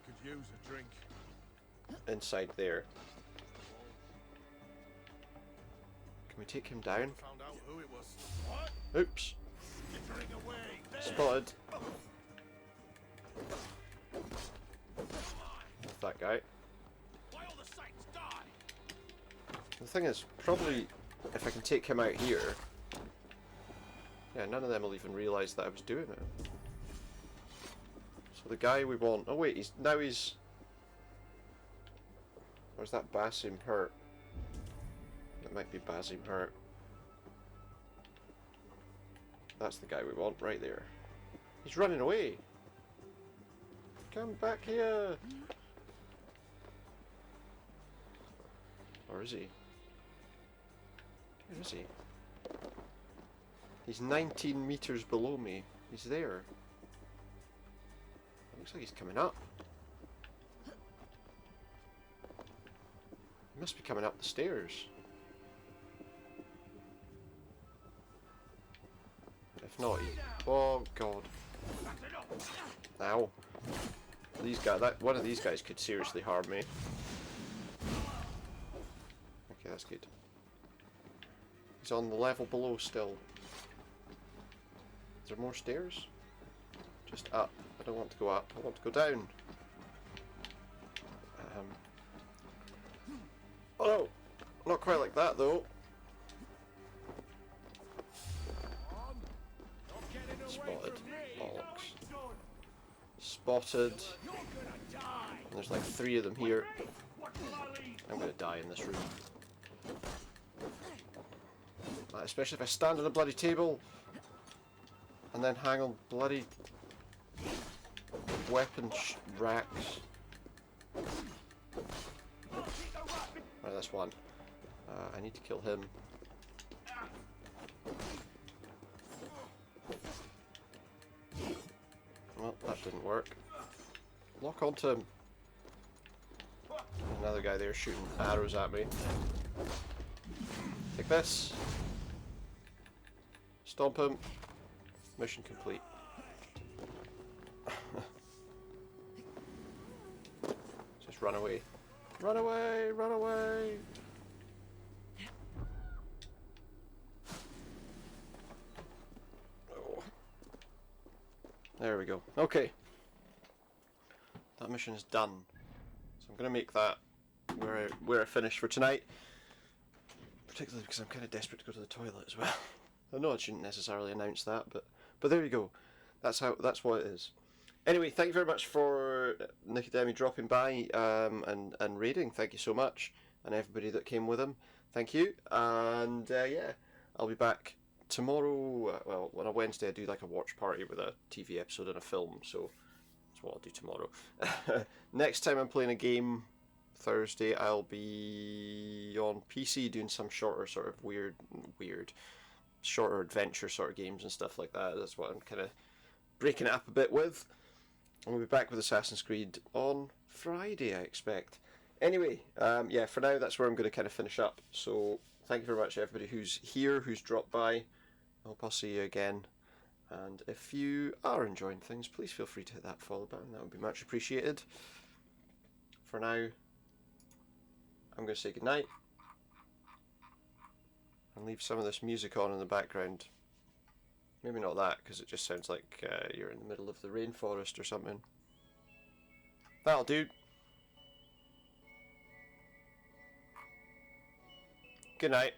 Could use a drink. Inside there. Can we take him down? Found out who it was. Oops. Spotted. That's that guy. The thing is, probably if I can take him out here, yeah, none of them will even realise that I was doing it. So the guy we want. Oh wait, he's. Or is that Basim hurt? It might be Basim hurt. That's the guy we want right there. He's running away. Come back here. Or is he? Where is he? He's 19 meters below me. He's there. Looks like he's coming up. He must be coming up the stairs. If not, he... Oh god. Ow. These guys, one of these guys could seriously harm me. Okay, that's good. He's on the level below still. Is there more stairs? Just up. I don't want to go up. I want to go down. Oh no! Not quite like that though. Spotted. Bollocks. Spotted. And there's like 3 of them here. I'm gonna die in this room. Especially if I stand on a bloody table and then hang on bloody weapon racks. Right, that's one. I need to kill him. Well, that didn't work. Lock onto him. Another guy there shooting arrows at me. Take this. Stomp him. Mission complete. Just run away. Run away! Run away! Oh. There we go. Okay. That mission is done. So I'm going to make that where I finish for tonight. Particularly because I'm kind of desperate to go to the toilet as well. I know I shouldn't necessarily announce that, but there you go. That's what it is. Anyway, thank you very much for Nicodemi dropping by and raiding. Thank you so much, and everybody that came with him. Thank you. And yeah, I'll be back tomorrow. Well, on a Wednesday I do like a watch party with a TV episode and a film, so that's what I'll do tomorrow. Next time I'm playing a game, Thursday, I'll be on PC doing some shorter sort of weird, shorter adventure sort of games and stuff like that. That's what I'm kind of breaking it up a bit with. And we'll be back with Assassin's Creed on Friday, I expect. Anyway, yeah, for now that's where I'm going to kind of finish up. So thank you very much everybody who's here, who's dropped by. I hope I'll see you again. And if you are enjoying things, please feel free to hit that follow button. That would be much appreciated. For now, I'm going to say goodnight and leave some of this music on in the background. Maybe not that, because it just sounds like you're in the middle of the rainforest or something. That'll do. Good night.